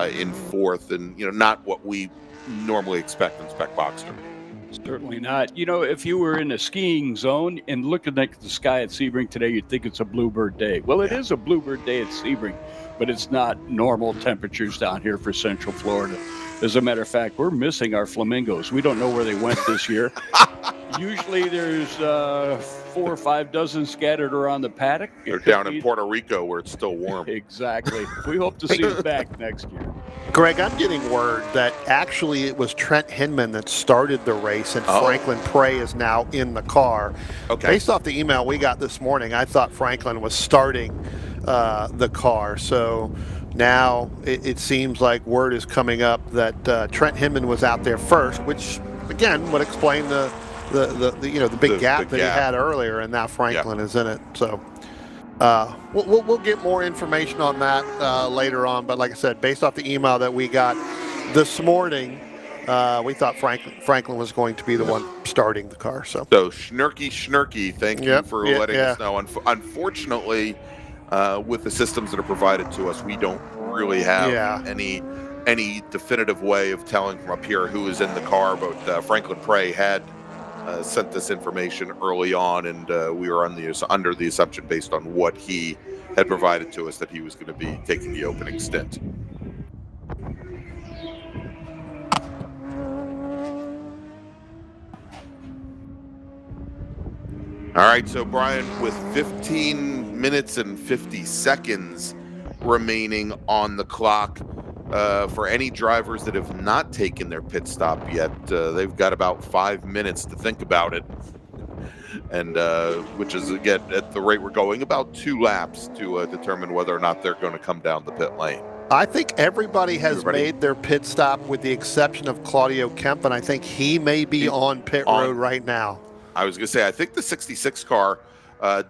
in fourth, and not what we normally expect in Spec Boxster. Certainly not. If you were in a skiing zone and looking at the sky at Sebring today, you'd think it's a bluebird day. Well, it is a bluebird day at Sebring, but it's not normal temperatures down here for Central Florida. As a matter of fact, we're missing our flamingos. We don't know where they went this year. Usually there's 4 or 5 dozen scattered around the paddock. They're down in Puerto Rico where it's still warm. Exactly. We hope to see them back next year. Greg, I'm getting word that actually it was Trent Hinman that started the race, and Franklin Prey is now in the car. Okay. Based off the email we got this morning, I thought Franklin was starting the car. So now it seems like word is coming up that Trent Hinman was out there first, which again would explain the big gap that he had earlier, and now Franklin is in it. So we'll get more information on that later on. But like I said, based off the email that we got this morning, we thought Franklin was going to be the one starting the car. So Schnurky, thank you for letting us know. Unfortunately, with the systems that are provided to us, we don't really have any definitive way of telling from up here who is in the car. But Franklin Prey had sent this information early on, and we were under the assumption, based on what he had provided to us, that he was going to be taking the opening stint. All right, so Brian, with 15 minutes and 50 seconds remaining on the clock, for any drivers that have not taken their pit stop yet, they've got about 5 minutes to think about it, and which is, again, at the rate we're going, about 2 laps to determine whether or not they're going to come down the pit lane. I think everybody has made their pit stop with the exception of Claudio Kemp, and I think he may be on pit road right now. I was going to say, I think the 66 car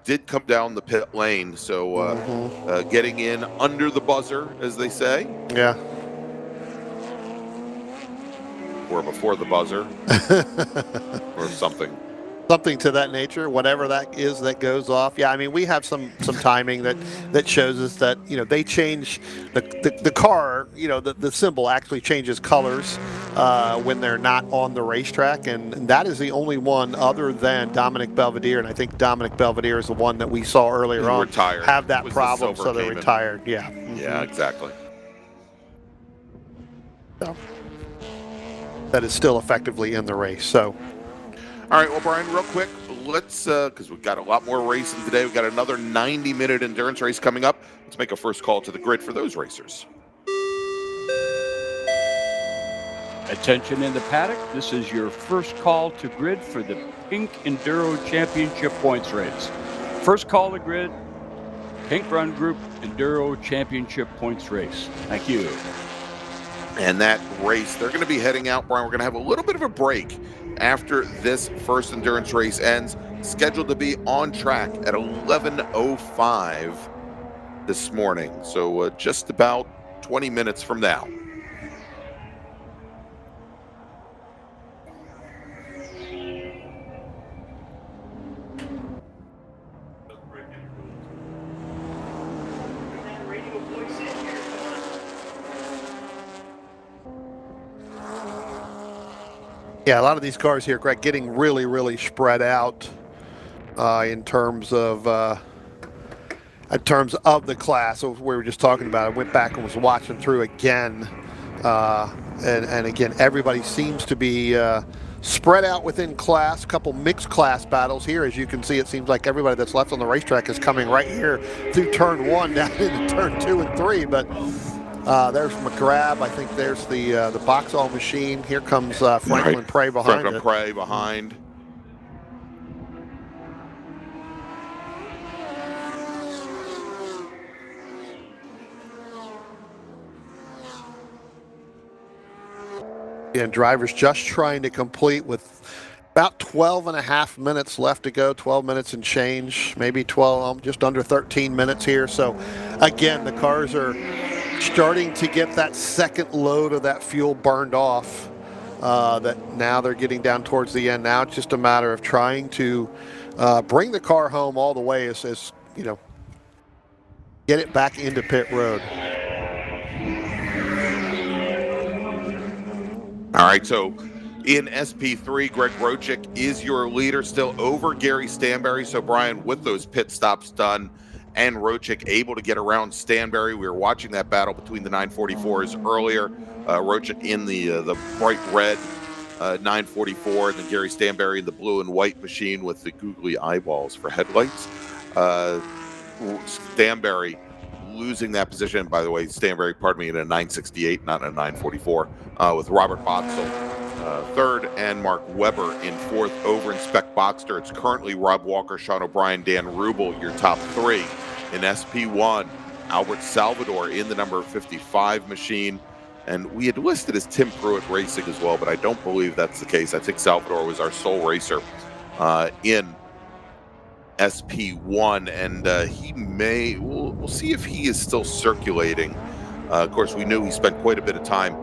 did come down the pit lane, so getting in under the buzzer, as they say. Yeah. Or before the buzzer. Or something. Something to that nature, whatever that is that goes off. Yeah, I mean, we have some timing that shows us that, they change the car, the symbol actually changes colors when they're not on the racetrack, and that is the only one other than Dominic Belvedere, and I think Dominic Belvedere is the one that we saw earlier on retired. Have that problem, so they're retired. Yeah. Yeah, exactly. So that is still effectively in the race. So. All right, well, Brian, real quick, let's, because we've got a lot more racing today. We've got another 90-minute endurance race coming up. Let's make a first call to the grid for those racers. Attention in the paddock. This is your first call to grid for the Pink Enduro Championship points race. First call to grid, Pink Run Group Enduro Championship points race. Thank you. And that race, they're going to be heading out, Brian. We're going to have a little bit of a break after this first endurance race ends. Scheduled to be on track at 11:05 this morning. So just about 20 minutes from now. Yeah, a lot of these cars here, Greg, getting really, really spread out in terms of the class. So we were just talking about. I went back and was watching through again, and again, everybody seems to be spread out within class. A couple mixed class battles here, as you can see. It seems like everybody that's left on the racetrack is coming right here through turn 1 down into turn 2 and 3, but. There's McGrath. I think there's the Boxall machine. Here comes Franklin Prey behind Franklin Prey behind. And drivers just trying to complete with about 12 and a half minutes left to go, 12 minutes and change, maybe 12, just under 13 minutes here. So again, the cars are starting to get that second load of that fuel burned off. That now they're getting down towards the end. Now it's just a matter of trying to bring the car home all the way, as you know, get it back into pit road. All right, so in SP3, Greg Rochick is your leader, still over Gary Stanberry. So Brian, with those pit stops done and Rochick able to get around Stanberry, we were watching that battle between the 944s earlier. Rochick in the bright red 944, and then Gary Stanberry in the blue and white machine with the googly eyeballs for headlights. Stanberry losing that position. By the way, Stanberry, pardon me, in a 968, not in a 944, with Robert Botzel third and Mark Webber in fourth. Over in Spec Boxster, it's currently Rob Walker, Sean O'Brien, Dan Rubel, your top three. In SP1, Albert Salvador in the number 55 machine. And we had listed as Tim Pruitt Racing as well, but I don't believe that's the case. I think Salvador was our sole racer in SP1, and he may, we'll see if he is still circulating. Of course, we knew he spent quite a bit of time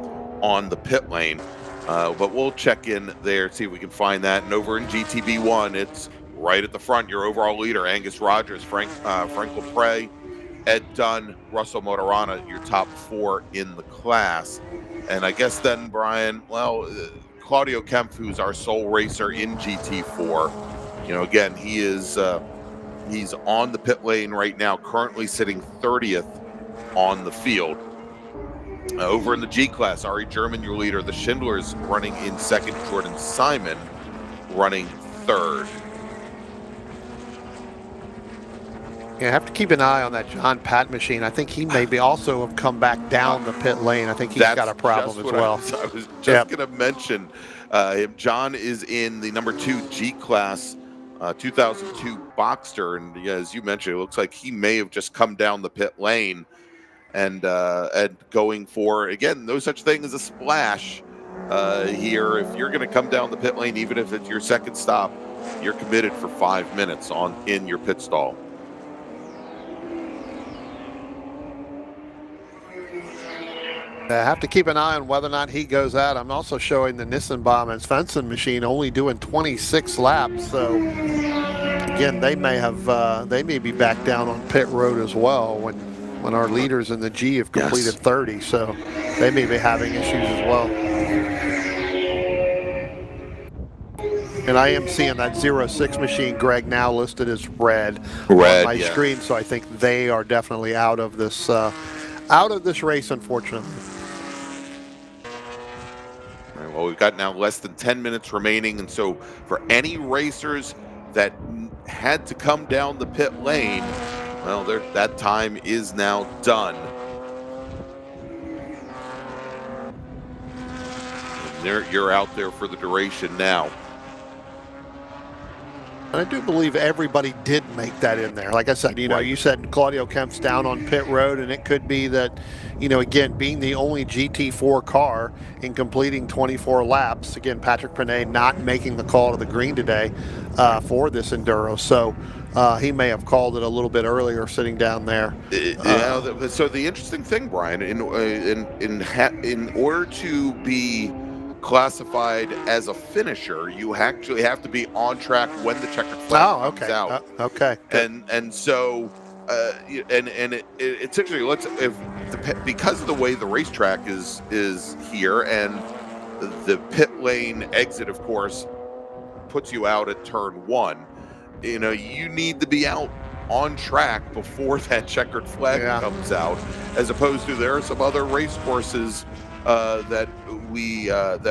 on the pit lane, but we'll check in there, see if we can find that. And over in GTB1, it's right at the front, your overall leader, Angus Rogers, Franklin Prey, Ed Dunn, Russell Motorana, your top four in the class. And I guess then, Brian, well, Claudio Kempf, who's our sole racer in GT4, you know, again, he is he's on the pit lane right now, currently sitting 30th on the field. Over in the G class, Ari German, your leader. The Schindlers running in second, Jordan Simon running third. Yeah, I have to keep an eye on that John Pat machine. I think he maybe also have come back down the pit lane. I think he's got a problem as well. I was just going to mention him. John is in the number 2 G class 2002 Boxster, and as you mentioned, it looks like he may have just come down the pit lane and going for, again, no such thing as a splash here. If you're going to come down the pit lane, even if it's your second stop, you're committed for 5 minutes in your pit stall. I have to keep an eye on whether or not he goes out. I'm also showing the Nissenbaum and Svensson machine only doing 26 laps. So again, they may be back down on pit road as well when our leaders in the G have completed 30. So they may be having issues as well. And I am seeing that 06 machine, Greg, now listed as red on my screen. So I think they are definitely out of this race, unfortunately. Well, we've got now less than 10 minutes remaining, and so for any racers that had to come down the pit lane, well, that time is now done. And you're out there for the duration now. And I do believe everybody did make that in there. Like I said, you know, you said Claudio Kemp's down on pit road, and it could be that, you know, again, being the only GT4 car in completing 24 laps, again, Patrick Prenay not making the call to the green today for this Enduro. So he may have called it a little bit earlier sitting down there. So the interesting thing, Brian, in order to be classified as a finisher, you actually have to be on track when the checkered flag comes out. Okay. And so it's actually because of the way the racetrack is here, and the pit lane exit, of course, puts you out at turn 1. You know, you need to be out on track before that checkered flag comes out, as opposed to there are some other race courses that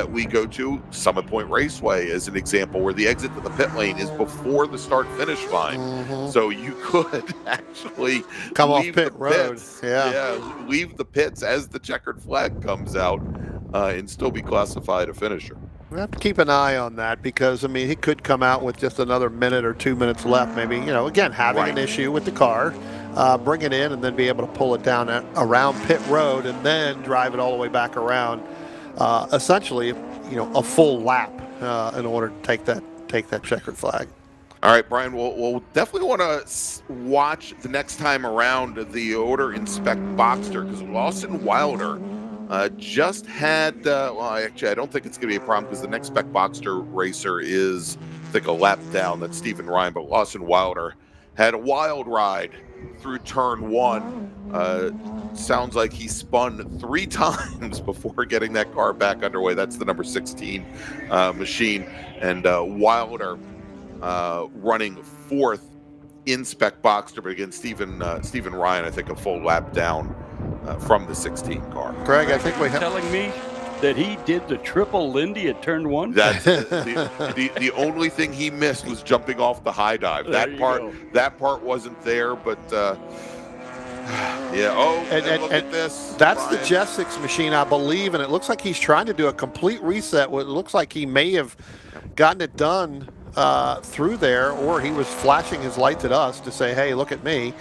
we go to. Summit Point Raceway is an example where the exit to the pit lane is before the start finish line. So you could actually come off pit road. Leave the pits as the checkered flag comes out and still be classified a finisher. We have to keep an eye on that, because I mean, he could come out with just another minute or 2 minutes left, maybe, you know, again, having an issue with the car, bring it in and then be able to pull it down around pit road and then drive it all the way back around, essentially, you know, a full lap in order to take that checkered flag. All right, Brian, we'll definitely want to watch the next time around the order inspect Boxster, because Lawson Wilder just had, well, actually, I don't think it's going to be a problem, because the next spec Boxster racer is, I think, a lap down. That's Stephen Ryan, but Lawson Wilder had a wild ride through turn 1. Sounds like he spun 3 times before getting that car back underway. That's the number 16 machine. And Wilder running 4th in spec Boxster, but again, Stephen Ryan, I think, a full lap down from the 16 car. Greg, I think telling me that he did the triple Lindy at turn 1. That's the only thing he missed was jumping off the high dive. That part wasn't there, but yeah. Oh, and look at this. That's Brian. The J6 machine, I believe, and it looks like he's trying to do a complete reset. It looks like he may have gotten it done through there, or he was flashing his lights at us to say, "Hey, look at me."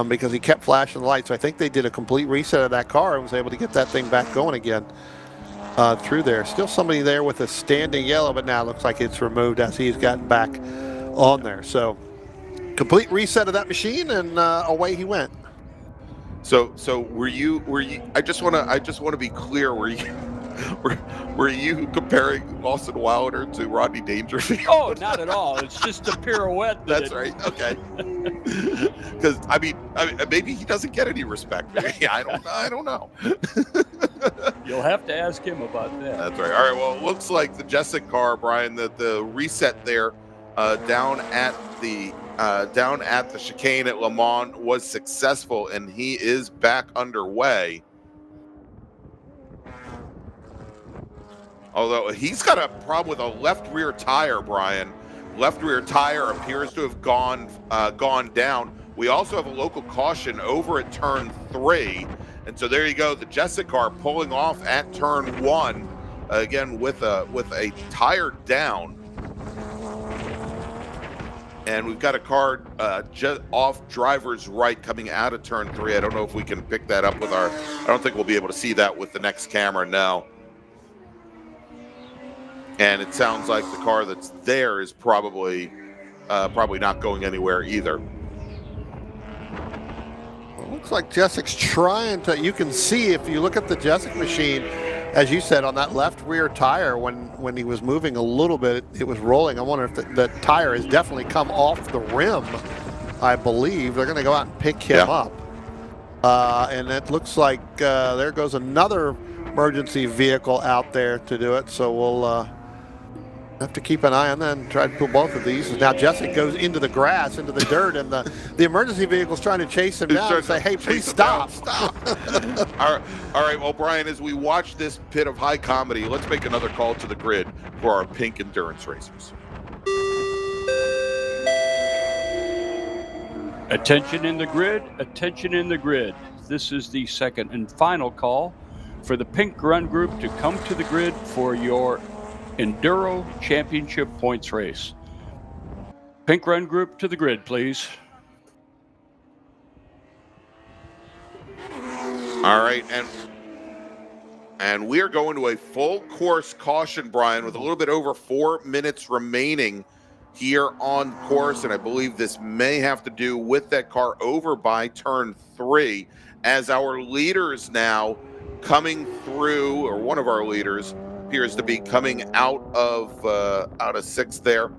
Because he kept flashing the lights. So I think they did a complete reset of that car and was able to get that thing back going again through there. Still somebody there with a standing yellow, but now it looks like it's removed as he's gotten back on there. So complete reset of that machine, and away he went. So were you? I just want to be clear. Were you comparing Lawson Wilder to Rodney Dangerfield? Oh, not at all. It's just a pirouette. That's right. Okay. Because I mean, maybe he doesn't get any respect. Maybe, I don't know. You'll have to ask him about that. That's right. All right. Well, it looks like the Jessic car, Brian, that the reset there down at the chicane at Le Mans was successful, and he is back underway. Although he's got a problem with a left rear tire, Brian. Left rear tire appears to have gone down. We also have a local caution over at turn 3. And so there you go, the Jessic car pulling off at turn 1, again with a tire down. And we've got a car just off driver's right coming out of turn 3. I don't know if we can pick that up with I don't think we'll be able to see that with the next camera now. And it sounds like the car that's there is probably not going anywhere either. Well, looks like Jessic's trying to. You can see if you look at the Jessic machine, as you said, on that left rear tire, when he was moving a little bit, it was rolling. I wonder if the tire has definitely come off the rim. I believe they're going to go out and pick him up. And it looks like there goes another emergency vehicle out there to do it. So we'll have to keep an eye on that and try to pull both of these. Now Jessic goes into the grass, into the dirt, and the emergency vehicle's trying to chase him down and say, "Hey, please stop." Stop. All right. Well, Brian, as we watch this pit of high comedy, let's make another call to the grid for our pink endurance racers. Attention in the grid, attention in the grid. This is the second and final call for the Pink Run Group to come to the grid for your Enduro Championship points race. Pink Run Group to the grid, please. All right, and we are going to a full course caution, Brian, with a little bit over 4 minutes remaining here on course, and I believe this may have to do with that car over by turn 3, as our leaders now coming through, or one of our leaders appears to be coming out of sixth there.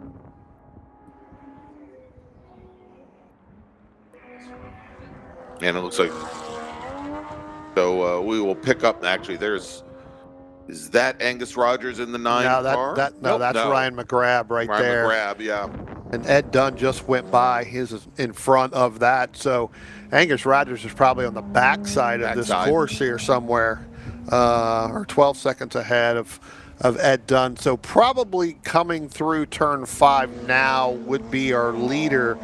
And it looks like, so we will pick up, actually, is that Angus Rogers in the 9 car? That's Ryan McGrath right there. Ryan McGrath, yeah. And Ed Dunn just went by. His is in front of that. So Angus Rogers is probably on the backside of this course here somewhere, or 12 seconds ahead of Ed Dunn. So probably coming through turn 5 now would be our leader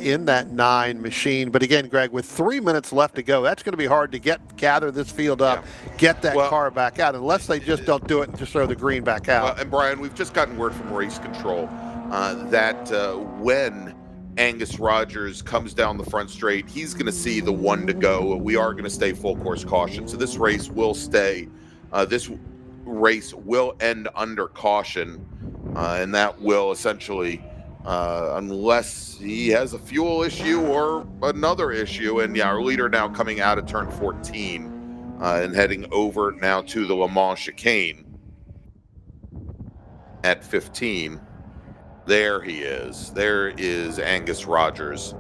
in that 9 machine. But again, Greg, with 3 minutes left to go, that's going to be hard to gather this field up, get that car back out, unless they just don't do it and just throw the green back out. And Brian, we've just gotten word from race control that when Angus Rogers comes down the front straight, he's going to see the 1 to go. We are going to stay full course caution. So this race will stay, this race will end under caution, and that will essentially, unless he has a fuel issue or another issue. And yeah, our leader now coming out of turn 14 and heading over now to the Le Mans chicane at 15. There he is. There is Angus Rogers.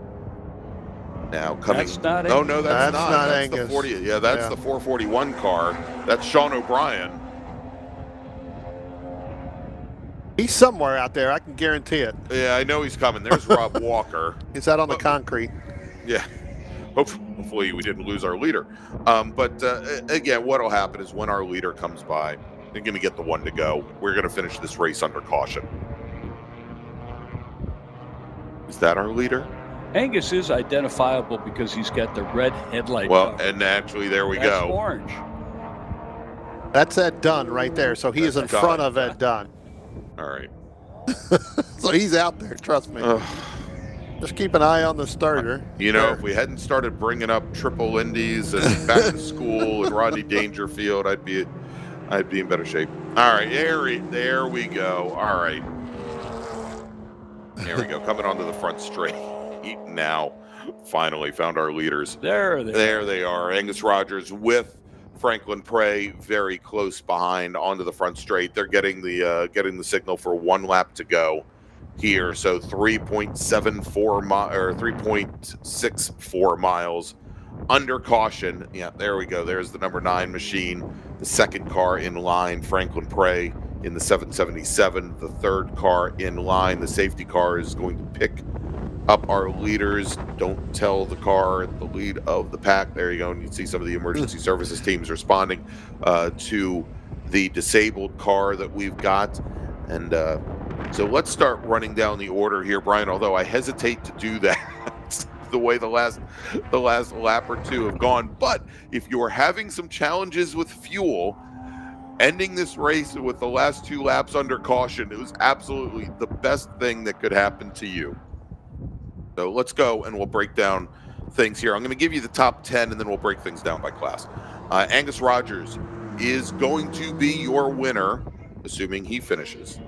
Now coming. That's not Oh no, that's not that's Angus. the 40. Yeah, that's the 441 car. That's Sean O'Brien. He's somewhere out there, I can guarantee it. Yeah, I know he's coming. There's Rob Walker. He's out on the concrete. Yeah. Hopefully we didn't lose our leader. But again, what will happen is when our leader comes by, they're going to get the 1 to go. We're going to finish this race under caution. Is that our leader? Angus is identifiable because he's got the red headlight. Well, cover. and actually, there we That's go. orange. That's Ed Dunn right there. So he is in front of Ed Dunn. All right. So he's out there, trust me. Just keep an eye on the starter. You know, if we hadn't started bringing up triple indies and back to school and Rodney Dangerfield, I'd be in better shape. All right, there we go. All right. There we go. Coming onto the front straight now. Finally found our leaders. There they are. Angus Rogers with Franklin Prey very close behind onto the front straight. They're getting the signal for 1 lap to go here. So 3.64 miles under caution. Yeah, there we go. There's the number 9 machine, the second car in line, Franklin Prey in the 777. The third car in line, the safety car, is going to pick up our leaders. Don't tell the car at the lead of the pack. There you go. And you can see some of the emergency services teams responding to the disabled car that we've got. And so let's start running down the order here, Brian, although I hesitate to do that the way the last lap or 2 have gone. But if you're having some challenges with fuel, ending this race with the last 2 laps under caution, it was absolutely the best thing that could happen to you. So let's go and we'll break down things here. I'm going to give you the top 10 and then we'll break things down by class. Angus Rogers is going to be your winner, assuming he finishes.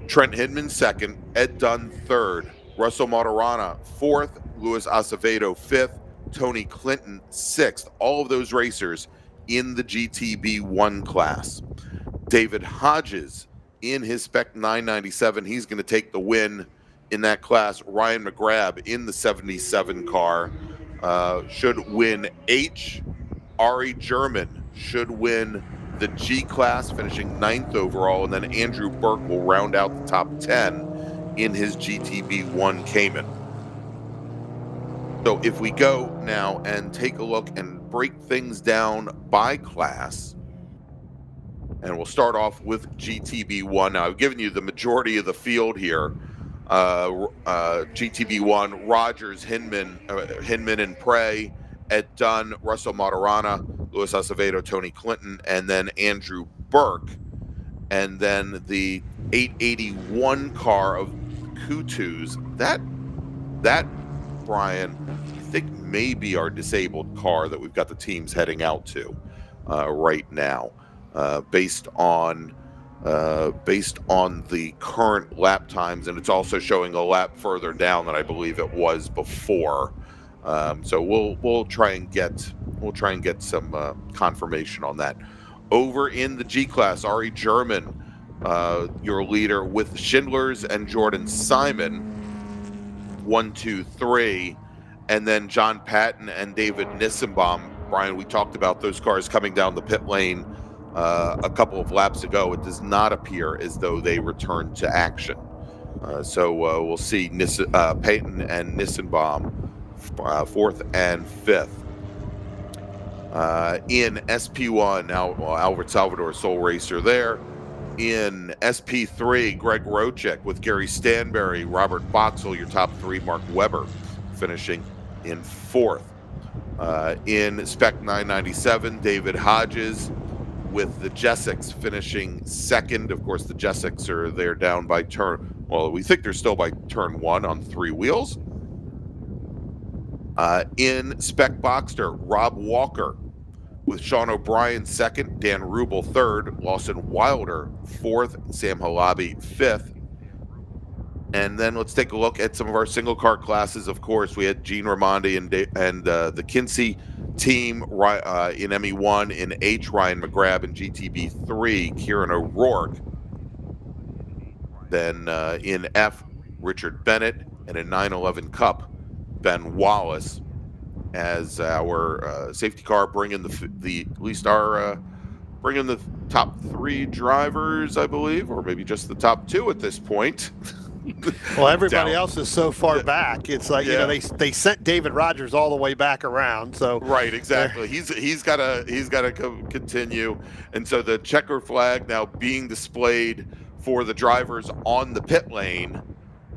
Trent Hidman second, Ed Dunn third, Russell Maturana fourth, Luis Acevedo fifth, Tony Clinton sixth. All of those racers in the GTB1 class. David Hodges in his Spec 997, he's going to take the win in that class. Ryan McGrath in the 77 car should win H. Ari German should win the G class, finishing 9th overall, and then Andrew Burke will round out the top 10 in his GTB1 Cayman. So if we go now and take a look and break things down by class, and we'll start off with GTB1. Now, I've given you the majority of the field here, GTB1, Rogers, Hinman and Prey, Ed Dunn, Russell Maturana, Luis Acevedo, Tony Clinton, and then Andrew Burke. And then the 881 car of Kutu's, that Brian, I think may be our disabled car that we've got the teams heading out to right now, based on the current lap times, and it's also showing a lap further down than I believe it was before. So we'll try and get some confirmation on that. Over in the G class, Ari German, your leader with Schindler's and Jordan Simon, 1, 2, 3, and then John Patton and David Nissenbaum. Brian, we talked about those cars coming down the pit lane a couple of laps ago. It does not appear as though they returned to action. So we'll see Patton and Nissenbaum 4th and 5th. In SP1, now Albert Salvador, sole racer there. In SP3, Greg Rochek with Gary Stanberry, Robert Boxell, your top 3, Mark Webber finishing in 4th. In Spec 997, David Hodges with the Jessics finishing 2nd. Of course, the Jessics are there down by we think they're still by turn 1 on 3 wheels. In Spec Boxster, Rob Walker with Sean O'Brien 2nd, Dan Rubel 3rd, Lawson Wilder 4th, Sam Halabi 5th. And then let's take a look at some of our single car classes. Of course, we had Gene Raimondi and the Kinsey team in ME1. In H, Ryan McGrath. In GTB3, Kieran O'Rourke. Then in F, Richard Bennett. And in 911 Cup, Ben Wallace as our safety car, bringing the top 3 drivers, I believe, or maybe just the top 2 at this point. Well, everybody else is so far back. It's like, they sent David Rogers all the way back around. So right, exactly. He's got to continue, and so the checker flag now being displayed for the drivers on the pit lane,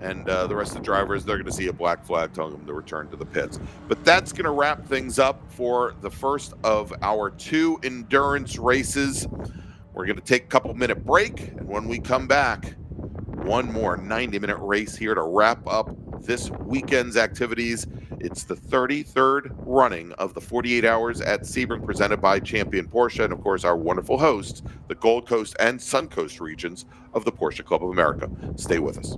and the rest of the drivers, they're going to see a black flag telling them to return to the pits. But that's going to wrap things up for the first of our 2 endurance races. We're going to take a couple-minute break, and when we come back, one more 90-minute race here to wrap up this weekend's activities. It's the 33rd running of the 48 Hours at Sebring, presented by Champion Porsche, and of course our wonderful hosts, the Gold Coast and Suncoast regions of the Porsche Club of America. Stay with us.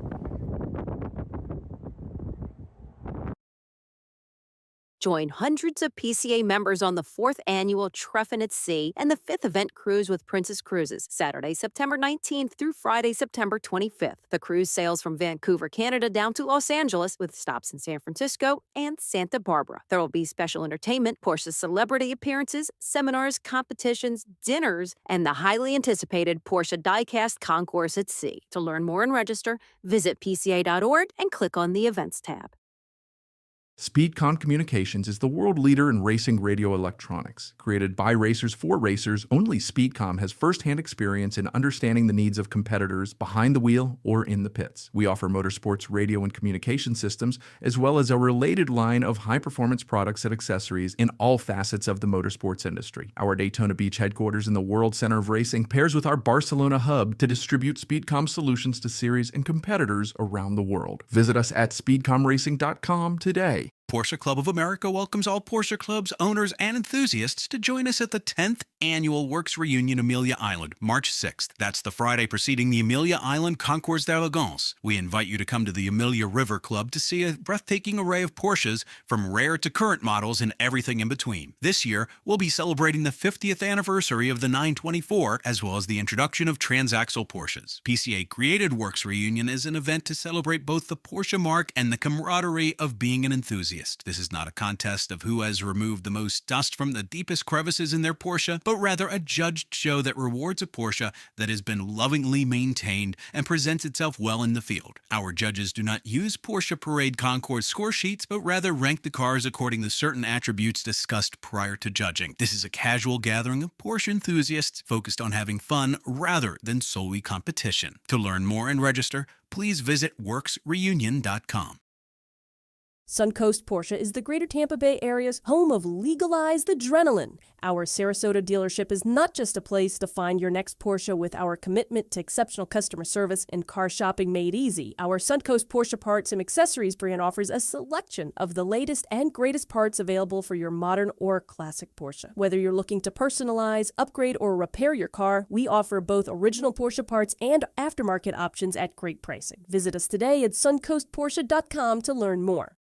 Join hundreds of PCA members on the 4th annual Treffin at Sea and the 5th event cruise with Princess Cruises, Saturday, September 19th through Friday, September 25th. The cruise sails from Vancouver, Canada down to Los Angeles with stops in San Francisco and Santa Barbara. There will be special entertainment, Porsche celebrity appearances, seminars, competitions, dinners, and the highly anticipated Porsche Diecast Concourse at Sea. To learn more and register, visit PCA.org and click on the Events tab. Speedcom Communications is the world leader in racing radio electronics. Created by racers for racers, only Speedcom has first-hand experience in understanding the needs of competitors behind the wheel or in the pits. We offer motorsports radio and communication systems, as well as a related line of high-performance products and accessories in all facets of the motorsports industry. Our Daytona Beach headquarters in the World Center of Racing pairs with our Barcelona hub to distribute Speedcom solutions to series and competitors around the world. Visit us at speedcomracing.com today. Porsche Club of America welcomes all Porsche Club's owners and enthusiasts to join us at the 10th Annual Works Reunion Amelia Island, March 6th. That's the Friday preceding the Amelia Island Concours d'Elegance. We invite you to come to the Amelia River Club to see a breathtaking array of Porsches, from rare to current models and everything in between. This year, we'll be celebrating the 50th anniversary of the 924, as well as the introduction of transaxle Porsches. PCA created Works Reunion as an event to celebrate both the Porsche mark and the camaraderie of being an enthusiast. enthusiast. This is not a contest of who has removed the most dust from the deepest crevices in their Porsche, but rather a judged show that rewards a Porsche that has been lovingly maintained and presents itself well in the field. Our judges do not use Porsche Parade Concours score sheets, but rather rank the cars according to certain attributes discussed prior to judging. This is a casual gathering of Porsche enthusiasts focused on having fun rather than solely competition. To learn more and register, please visit worksreunion.com. Suncoast Porsche is the Greater Tampa Bay area's home of legalized adrenaline. Our Sarasota dealership is not just a place to find your next Porsche. With our commitment to exceptional customer service and car shopping made easy, our Suncoast Porsche Parts and Accessories brand offers a selection of the latest and greatest parts available for your modern or classic Porsche. Whether you're looking to personalize, upgrade, or repair your car, we offer both original Porsche parts and aftermarket options at great pricing. Visit us today at suncoastporsche.com to learn more.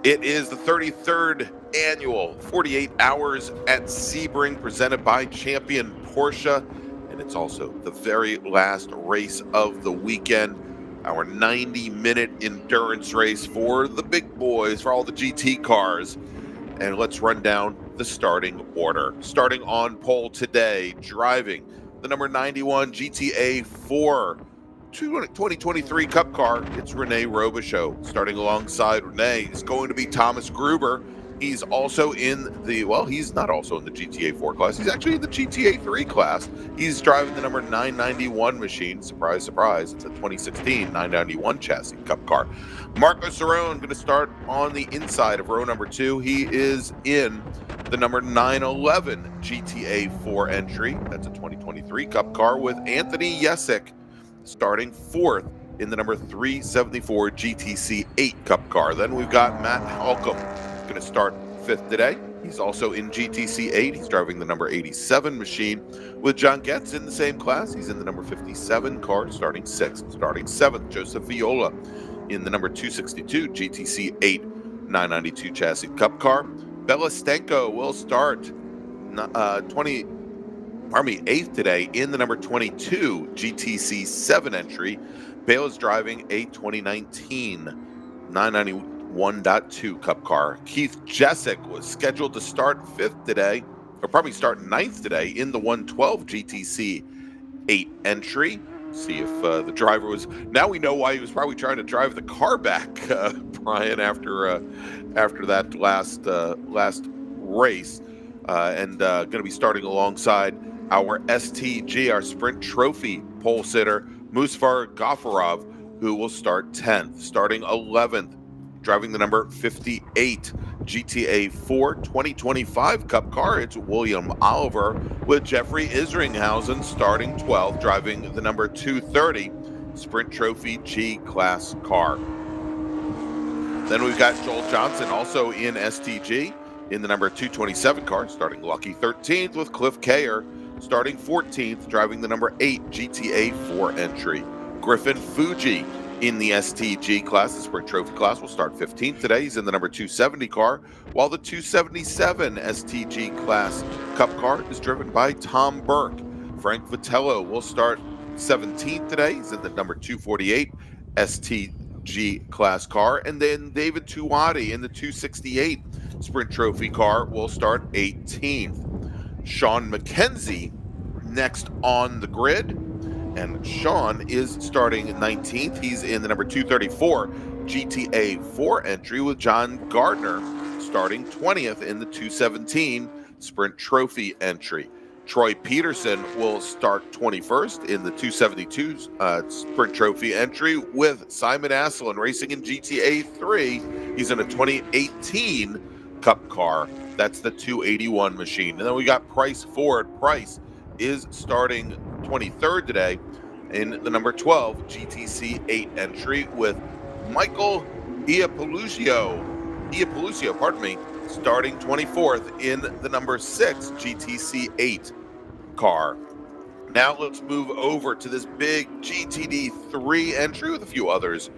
It is the 33rd annual 48 Hours at Sebring presented by Champion Porsche, and it's also the very last race of the weekend, our 90-minute endurance race for the big boys, for all the GT cars. And let's run down the starting order. Starting on pole today, driving the number 91 GTA 4 2023 Cup car, it's Rene Robichaux. Starting alongside Rene is going to be Thomas Gruber. He's also in the, well, he's not also in the GTA 4 class. He's actually in the GTA 3 class. He's driving the number 991 machine. Surprise, surprise. It's a 2016 991 chassis Cup car. Marco Cerrone going to start on the inside of row number 2. He is in the number 911 GTA 4 entry. That's a 2023 Cup car with Anthony Yesick starting 4th in the number 374 GTC 8 Cup car. Then we've got Matt Halcomb going to start 5th today. He's also in GTC 8. He's driving the number 87 machine with John Getz in the same class. He's in the number 57 car, starting 6th. Starting 7th, Joseph Viola in the number 262 GTC 8 992 chassis Cup car. Bella Stenko will start 8th today in the number 22 GTC 7 entry. Bale is driving a 2019 991.2 Cup car. Keith Jessick was scheduled to start 5th today, or probably start 9th today in the 112 GTC 8 entry. See if the driver was, now we know why he was probably trying to drive the car back, Brian, after that last race, and going to be starting alongside our STG, our Sprint Trophy pole sitter, Musfar Ghafarov, who will start 10th. Starting 11th, driving the number 58 GTA 4 2025 Cup car, it's William Oliver with Jeffrey Isringhausen starting 12th, driving the number 230 Sprint Trophy G-Class car. Then we've got Joel Johnson also in STG in the number 227 car, starting lucky 13th with Cliff Kayer, starting 14th, driving the number 8 GTA 4 entry. Griffin Fuji in the STG class, the Sprint Trophy class, will start 15th today. He's in the number 270 car, while the 277 STG class Cup car is driven by Tom Burke. Frank Vitello will start 17th today. He's in the number 248 STG class car. And then David Tuwadi in the 268 Sprint Trophy car will start 18th. Sean McKenzie next on the grid, and Sean is starting 19th. He's in the number 234 GTA 4 entry with John Gardner starting 20th in the 217 Sprint Trophy entry. Troy Peterson will start 21st in the 272 Sprint Trophy entry with Simon Asselin racing in GTA 3. He's in a 2018 Cup car. That's the 281 machine. And then we got Price Ford. Price is starting 23rd today in the number 12 GTC 8 entry with Michael Iapoluccio, starting 24th in the number 6 GTC 8 car. Now let's move over to this big GTD 3 entry with a few others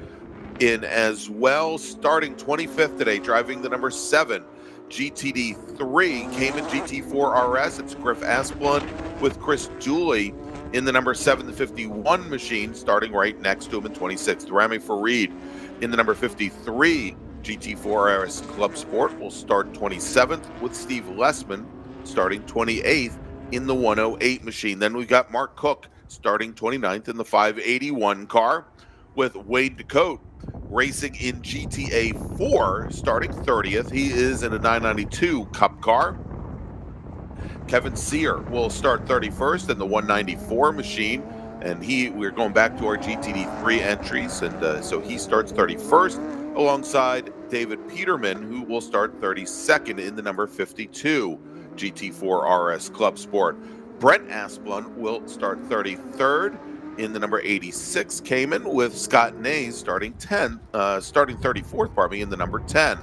in as well. Starting 25th today, driving the number 7 GTD 3 Cayman GT4 RS. It's Griff Asplund with Chris Dooley in the number 751 machine, starting right next to him in 26th. Rami Farid in the number 53 GT4 RS Club Sport will start 27th with Steve Lessman starting 28th in the 108 machine. Then we've got Mark Cook starting 29th in the 581 car with Wade DeCote racing in GTA 4 starting 30th. He is in a 992 Cup car. Kevin Sear will start 31st in the 194 machine, and we're going back to our GTD3 entries, and so he starts 31st alongside David Peterman, who will start 32nd in the number 52 GT4 RS Club Sport. Brent Asplund will start 33rd in the number 86 Cayman with Scott Nays starting 34th, in the number 10.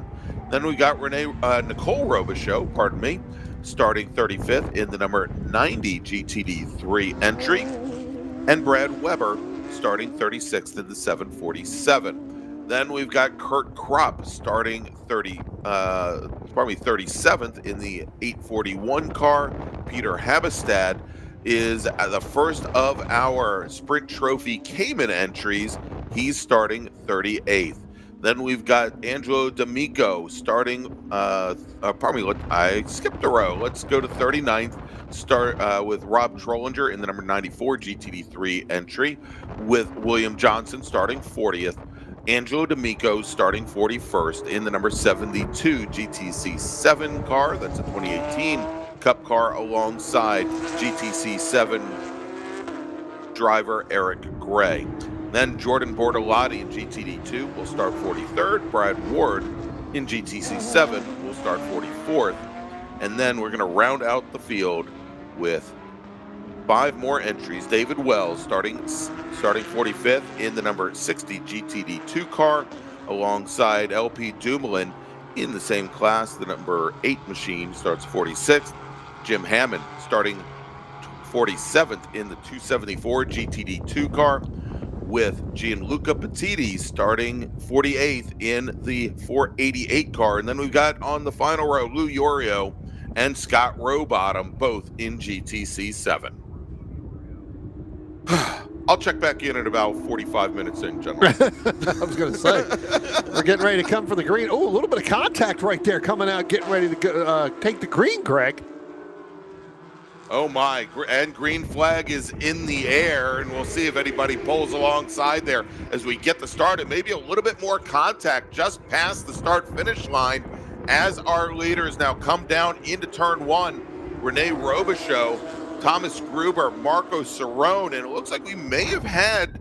Then we got Nicole Robichaux, starting 35th in the number 90 GTD3 entry, and Brad Weber starting 36th in the 747. Then we've got Kurt Krupp starting 37th in the 841 car. Peter Habestad is the first of our Sprint Trophy Cayman entries. He's starting 38th. Then we've got Angelo D'Amico starting, I skipped a row. Let's go to 39th. Start with Rob Trollinger in the number 94 GTD3 entry, with William Johnson starting 40th. Angelo D'Amico starting 41st in the number 72 GTC7 car. That's a 2018 Cup car alongside GTC7 driver Eric Gray. Then Jordan Bortolotti in GTD2 will start 43rd. Brad Ward in GTC7 will start 44th. And then we're going to round out the field with 5 more entries. David Wells starting 45th in the number 60 GTD2 car alongside LP Dumoulin in the same class. The number 8 machine starts 46th. Jim Hammond starting 47th in the 274 GTD2 car, with Gianluca Petiti starting 48th in the 488 car. And then we've got on the final row Lou Yorio and Scott Rowbottom, both in GTC7. I'll check back in at about 45 minutes in, gentlemen. I was going to say, we're getting ready to come for the green. Oh, a little bit of contact right there coming out, getting ready to go, take the green, Greg. Oh my, and green flag is in the air, and we'll see if anybody pulls alongside there as we get the start, and maybe a little bit more contact just past the start-finish line as our leaders now come down into turn 1. Rene Robichaux, Thomas Gruber, Marco Cerrone, and it looks like we may have had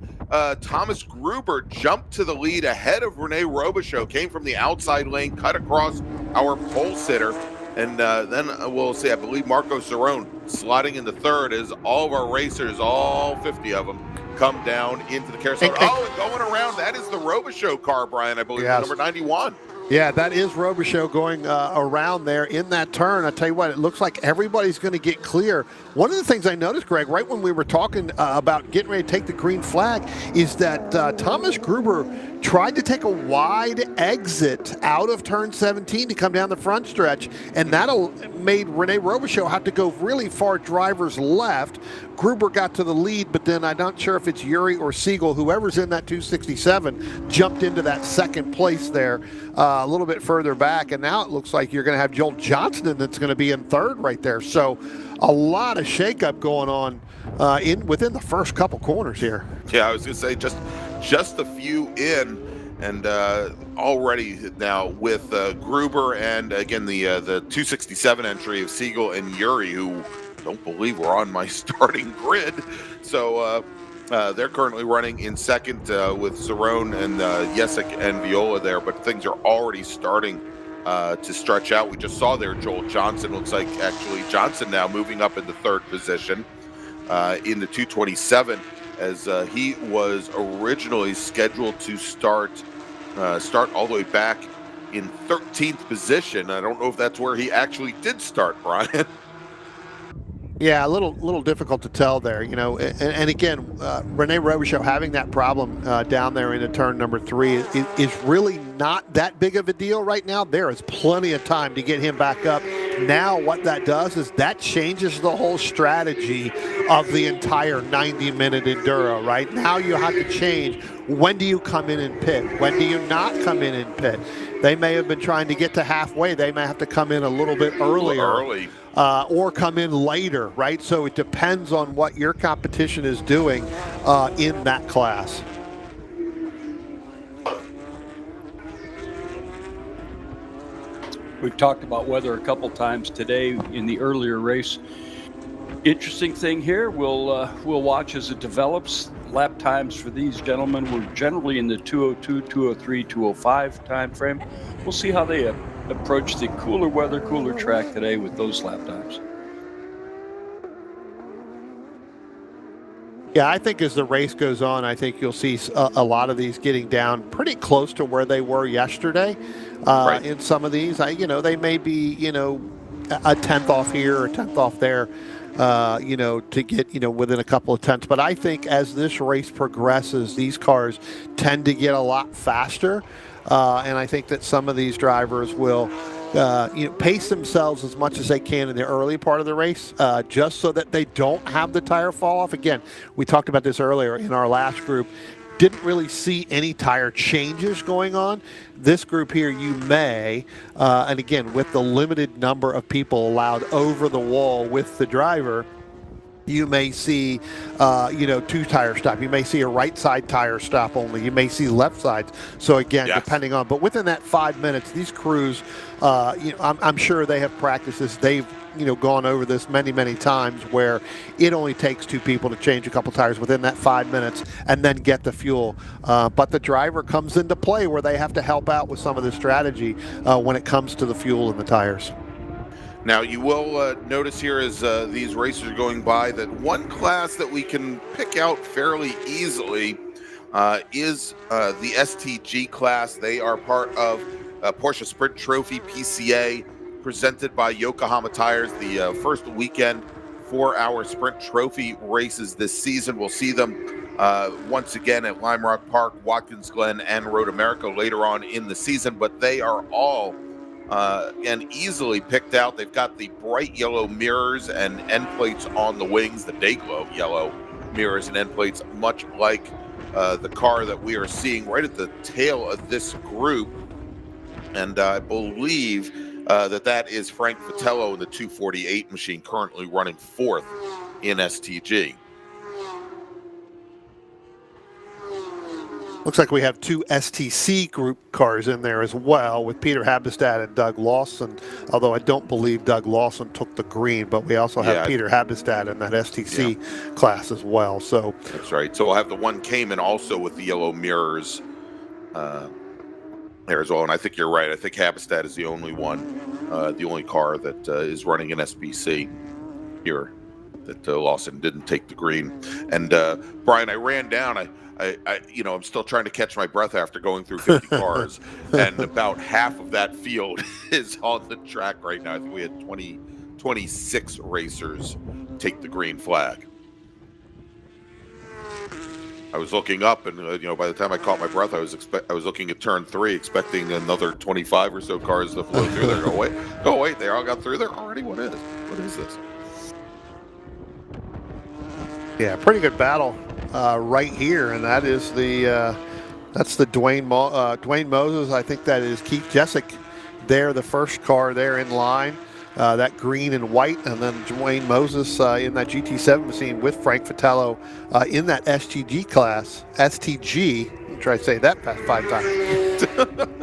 Thomas Gruber jump to the lead ahead of Rene Robichaux, came from the outside lane, cut across our pole sitter. And then we'll see, I believe Marco Cerrone sliding into third as all of our racers, all 50 of them, come down into the carousel. And going around, that is the Robichaux car, Brian, I believe, yes. Number 91. Yeah, that is Robichaux going around there in that turn. I tell you what, it looks like everybody's going to get clear. One of the things I noticed, Greg, right when we were talking about getting ready to take the green flag, is that Thomas Gruber tried to take a wide exit out of turn 17 to come down the front stretch, and that made Rene Robichaux have to go really far driver's left. Gruber got to the lead, but then I'm not sure if it's Yuri or Siegel, whoever's in that 267, jumped into that second place there a little bit further back, and now it looks like you're going to have Joel Johnston that's going to be in third right there. So a lot of shakeup going on within the first couple corners here. Yeah, I was going to say just a few in, and already now with Gruber and again the 267 entry of Siegel and Yuri, who don't believe we're on my starting grid. So they're currently running in second with Cerrone and Jessic and Viola there, but things are already starting to stretch out. We just saw there Joel Johnson. Looks like actually Johnson now moving up into third position in the 227, as he was originally scheduled to start all the way back in 13th position. I don't know if that's where he actually did start, Brian. Yeah, a little difficult to tell there, you know. And again, Rene Robichaux having that problem down there into turn number 3 is really not that big of a deal right now. There is plenty of time to get him back up. Now what that does is that changes the whole strategy of the entire 90-minute Enduro, right? Now you have to change. When do you come in and pit? When do you not come in and pit? They may have been trying to get to halfway. They may have to come in a little bit earlier. Or come in later, right? So it depends on what your competition is doing in that class. We've talked about weather a couple times today in the earlier race. Interesting thing here, we'll watch as it develops. Lap times for these gentlemen were generally in the 202, 203, 205 time frame. We'll see how they approach the cooler weather, cooler track today with those lap times. Yeah, I think as the race goes on, I think you'll see a lot of these getting down pretty close to where they were yesterday. Right. In some of these, they may be, a tenth off here or a tenth off there, to get, within a couple of tenths. But I think as this race progresses, these cars tend to get a lot faster. And I think that some of these drivers will, pace themselves as much as they can in the early part of the race, just so that they don't have the tire fall off. Again, we talked about this earlier in our last group. Didn't really see any tire changes going on. This group here, you may, and again, with the limited number of people allowed over the wall with the driver, you may see, two tire stop. You may see a right side tire stop only. You may see left sides. So again, depending on, but within that 5 minutes, these crews, I'm sure they have practiced this. They've, gone over this many, many times where it only takes two people to change a couple tires within that 5 minutes and then get the fuel. But the driver comes into play where they have to help out with some of the strategy when it comes to the fuel and the tires. Now, you will notice here as these racers are going by that one class that we can pick out fairly easily is the STG class. They are part of Porsche Sprint Trophy PCA, presented by Yokohama Tires, the first weekend for our Sprint Trophy races this season. We'll see them once again at Lime Rock Park, Watkins Glen, and Road America later on in the season, but they are all and easily picked out. They've got the bright yellow mirrors and end plates on the wings, the day-glow yellow mirrors and end plates, much like the car that we are seeing right at the tail of this group. And I believe that is Frank Vitello in the 248 machine, currently running fourth in STG. Looks like we have two STC group cars in there as well, with Peter Habestad and Doug Lawson, although I don't believe Doug Lawson took the green, but we also have Peter Habestad in that STC class as well. So that's right. So we'll have the one Cayman also with the yellow mirrors there as well. And I think you're right. I think Habestad is the only one, the only car that is running an SBC here that Lawson didn't take the green. And Brian, I ran down. I'm still trying to catch my breath after going through 50 cars, and about half of that field is on the track right now. I think we had 26 racers take the green flag. I was looking up, and by the time I caught my breath, I was looking at turn 3, expecting another 25 or so cars to flow through there. Go wait, they all got through there already. What is this? Yeah, pretty good battle right here, and that is that's the Dwayne Moses. I think that is Keith Jessic there, the first car there in line, that green and white, and then Dwayne Moses in that GT7 machine with Frank Vitello in that STG class. STG, try to say that past 5 times.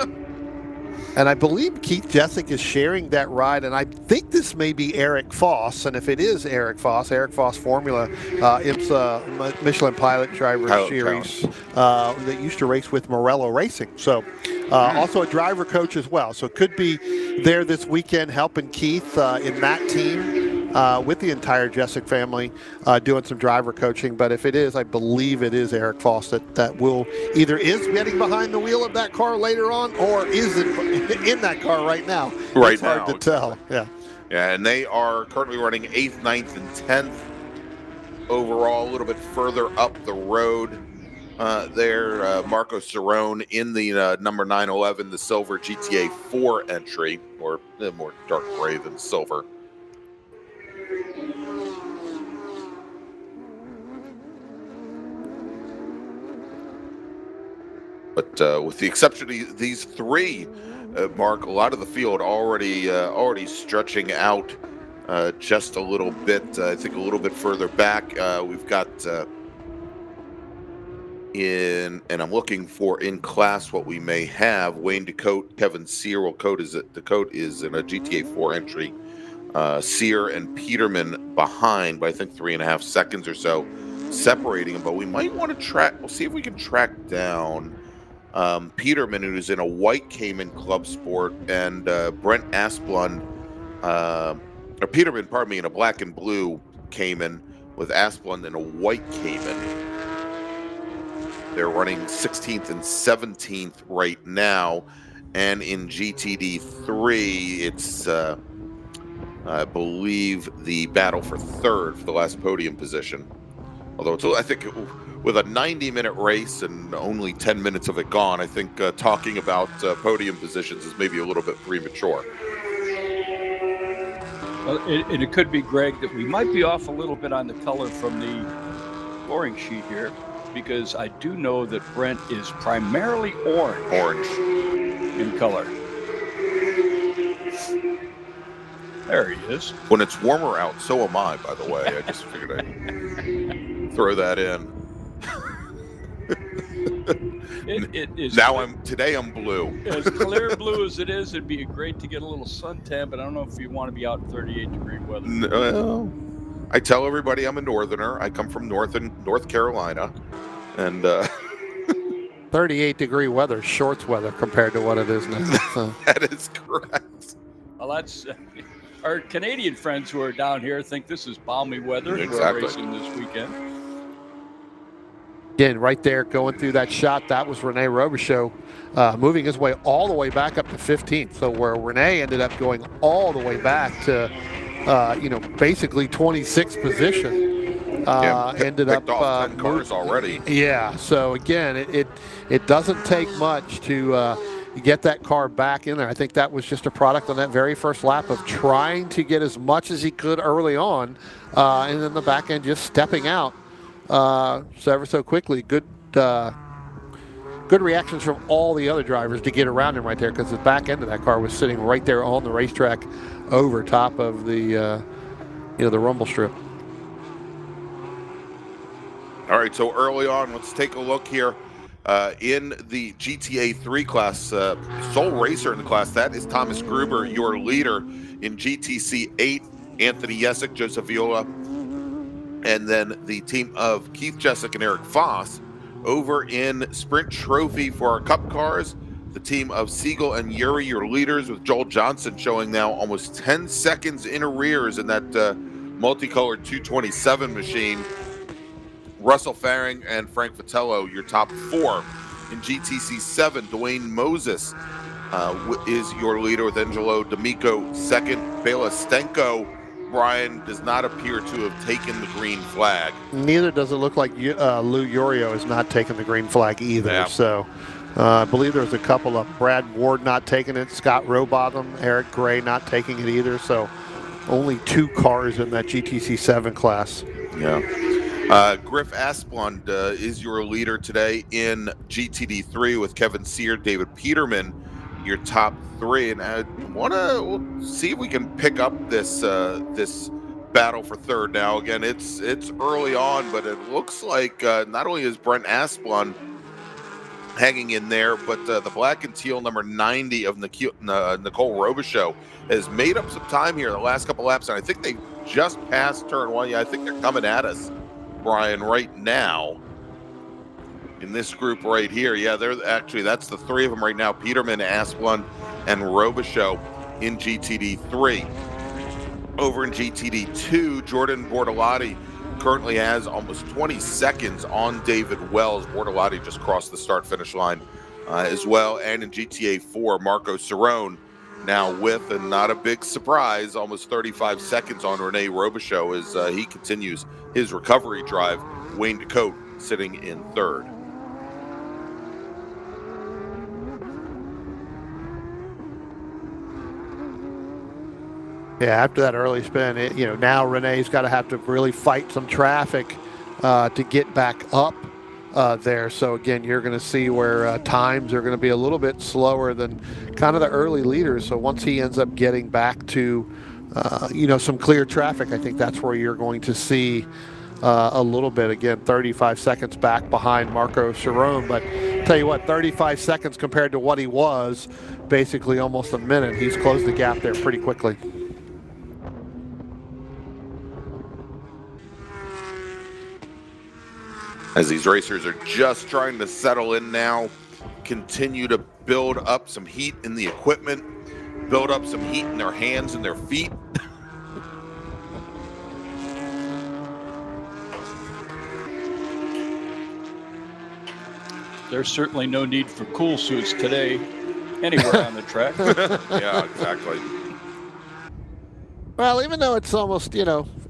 And I believe Keith Jessic is sharing that ride, and I think this may be Eric Foss. And if it is Eric Foss Formula, IMSA Michelin Pilot Driver Series that used to race with Morello Racing. So also a driver coach as well. So could be there this weekend helping Keith in that team with the entire Jessic family doing some driver coaching. But if it is, I believe it is Eric Foss that will either is getting behind the wheel of that car later on or is in that car right now. Right it's now. Hard to tell. Yeah, and they are currently running 8th, 9th, and 10th overall, a little bit further up the road. There, Marco Cerrone in the number 911, the silver GTA 4 entry, or more dark gray than silver. But with the exception of these three, Mark, a lot of the field already stretching out just a little bit. I think a little bit further back. We've got and I'm looking for in class what we may have. Wayne DeCote, Kevin Sear. Well, DeCote is in a GTA 4 entry. Sear and Peterman behind by I think 3.5 seconds or so, separating them. But we might want to track. We'll see if we can track down Peterman, who's in a white Cayman Club Sport, and Brent Asplund, or Peterman, pardon me, in a black and blue Cayman with Asplund in a white Cayman. They're running 16th and 17th right now, and in GTD3, it's I believe, the battle for third for the last podium position. Although it's, I think, with a 90-minute race and only 10 minutes of it gone, I think talking about podium positions is maybe a little bit premature. Well, it could be, Greg, that we might be off a little bit on the color from the scoring sheet here, because I do know that Brent is primarily orange in color. There he is. When it's warmer out, so am I, by the way. I just figured I'd throw that in. It is. Today I'm blue. As clear blue as it is, it'd be great to get a little suntan, but I don't know if you want to be out in 38-degree weather. No. I tell everybody I'm a northerner. I come from North Carolina, and 38-degree weather, shorts weather compared to what it is now. So. That is correct. Well, that's our Canadian friends who are down here think this is balmy weather. Exactly. We're racing this weekend. Again, right there, going through that shot, that was Rene Robichaud moving his way all the way back up to 15th. So where Rene ended up going all the way back to, basically 26th position. Ended up off 10 cars already. Yeah. So again, it doesn't take much to get that car back in there. I think that was just a product on that very first lap of trying to get as much as he could early on, and then the back end just stepping out. Ever so quickly. Good reactions from all the other drivers to get around him right there, because the back end of that car was sitting right there on the racetrack over top of the the rumble strip. All right, so early on, let's take a look here in the GTA 3 class. Sole racer in the class, that is Thomas Gruber, your leader. In GTC 8, Anthony Yesick, Joseph Viola, and then the team of Keith Jessick and Eric Foss. Over in Sprint Trophy for our Cup cars, the team of Siegel and Yuri, your leaders, with Joel Johnson showing now almost 10 seconds in arrears in that multicolored 227 machine. Russell Faring and Frank Vitello, your top four. In GTC 7, Dwayne Moses is your leader with Angelo D'Amico second. Bela Stenko, Brian, does not appear to have taken the green flag. Neither does it look like Lou Yorio is not taking the green flag either. Yeah. So I believe there's a couple of Brad Ward not taking it, Scott Rowbotham, Eric Gray not taking it either. So only two cars in that GTC 7 class. Yeah. Griff Asplund is your leader today in GTD 3 with Kevin Sear, David Peterman, your top three. And I want to see if we can pick up this this battle for third. Now, again, it's early on, but it looks like not only is Brent Asplund hanging in there, but the black and teal number 90 of Nicole Robichaud has made up some time here the last couple laps, and I think they just passed turn one. Yeah, I think they're coming at us, Brian, right now in this group right here. Yeah, they're actually, that's the three of them right now: Peterman, Asplund, and Robichaud in GTD 3. Over in GTD 2, Jordan Bortolotti currently has almost 20 seconds on David Wells. Bortolotti just crossed the start-finish line as well. And in GTA 4, Marco Cerrone now with, and not a big surprise, almost 35 seconds on Rene Robichaud as he continues his recovery drive. Wayne DeCote sitting in third. Yeah, after that early spin, now Rene's got to have to really fight some traffic to get back up there. So again, you're going to see where times are going to be a little bit slower than kind of the early leaders. So once he ends up getting back to, some clear traffic, I think that's where you're going to see a little bit. Again, 35 seconds back behind Marco Cerrone. But tell you what, 35 seconds compared to what he was, basically almost a minute. He's closed the gap there pretty quickly. As these racers are just trying to settle in now, continue to build up some heat in the equipment, build up some heat in their hands and their feet. There's certainly no need for cool suits today anywhere on the track. Yeah, exactly. Well, even though it's almost,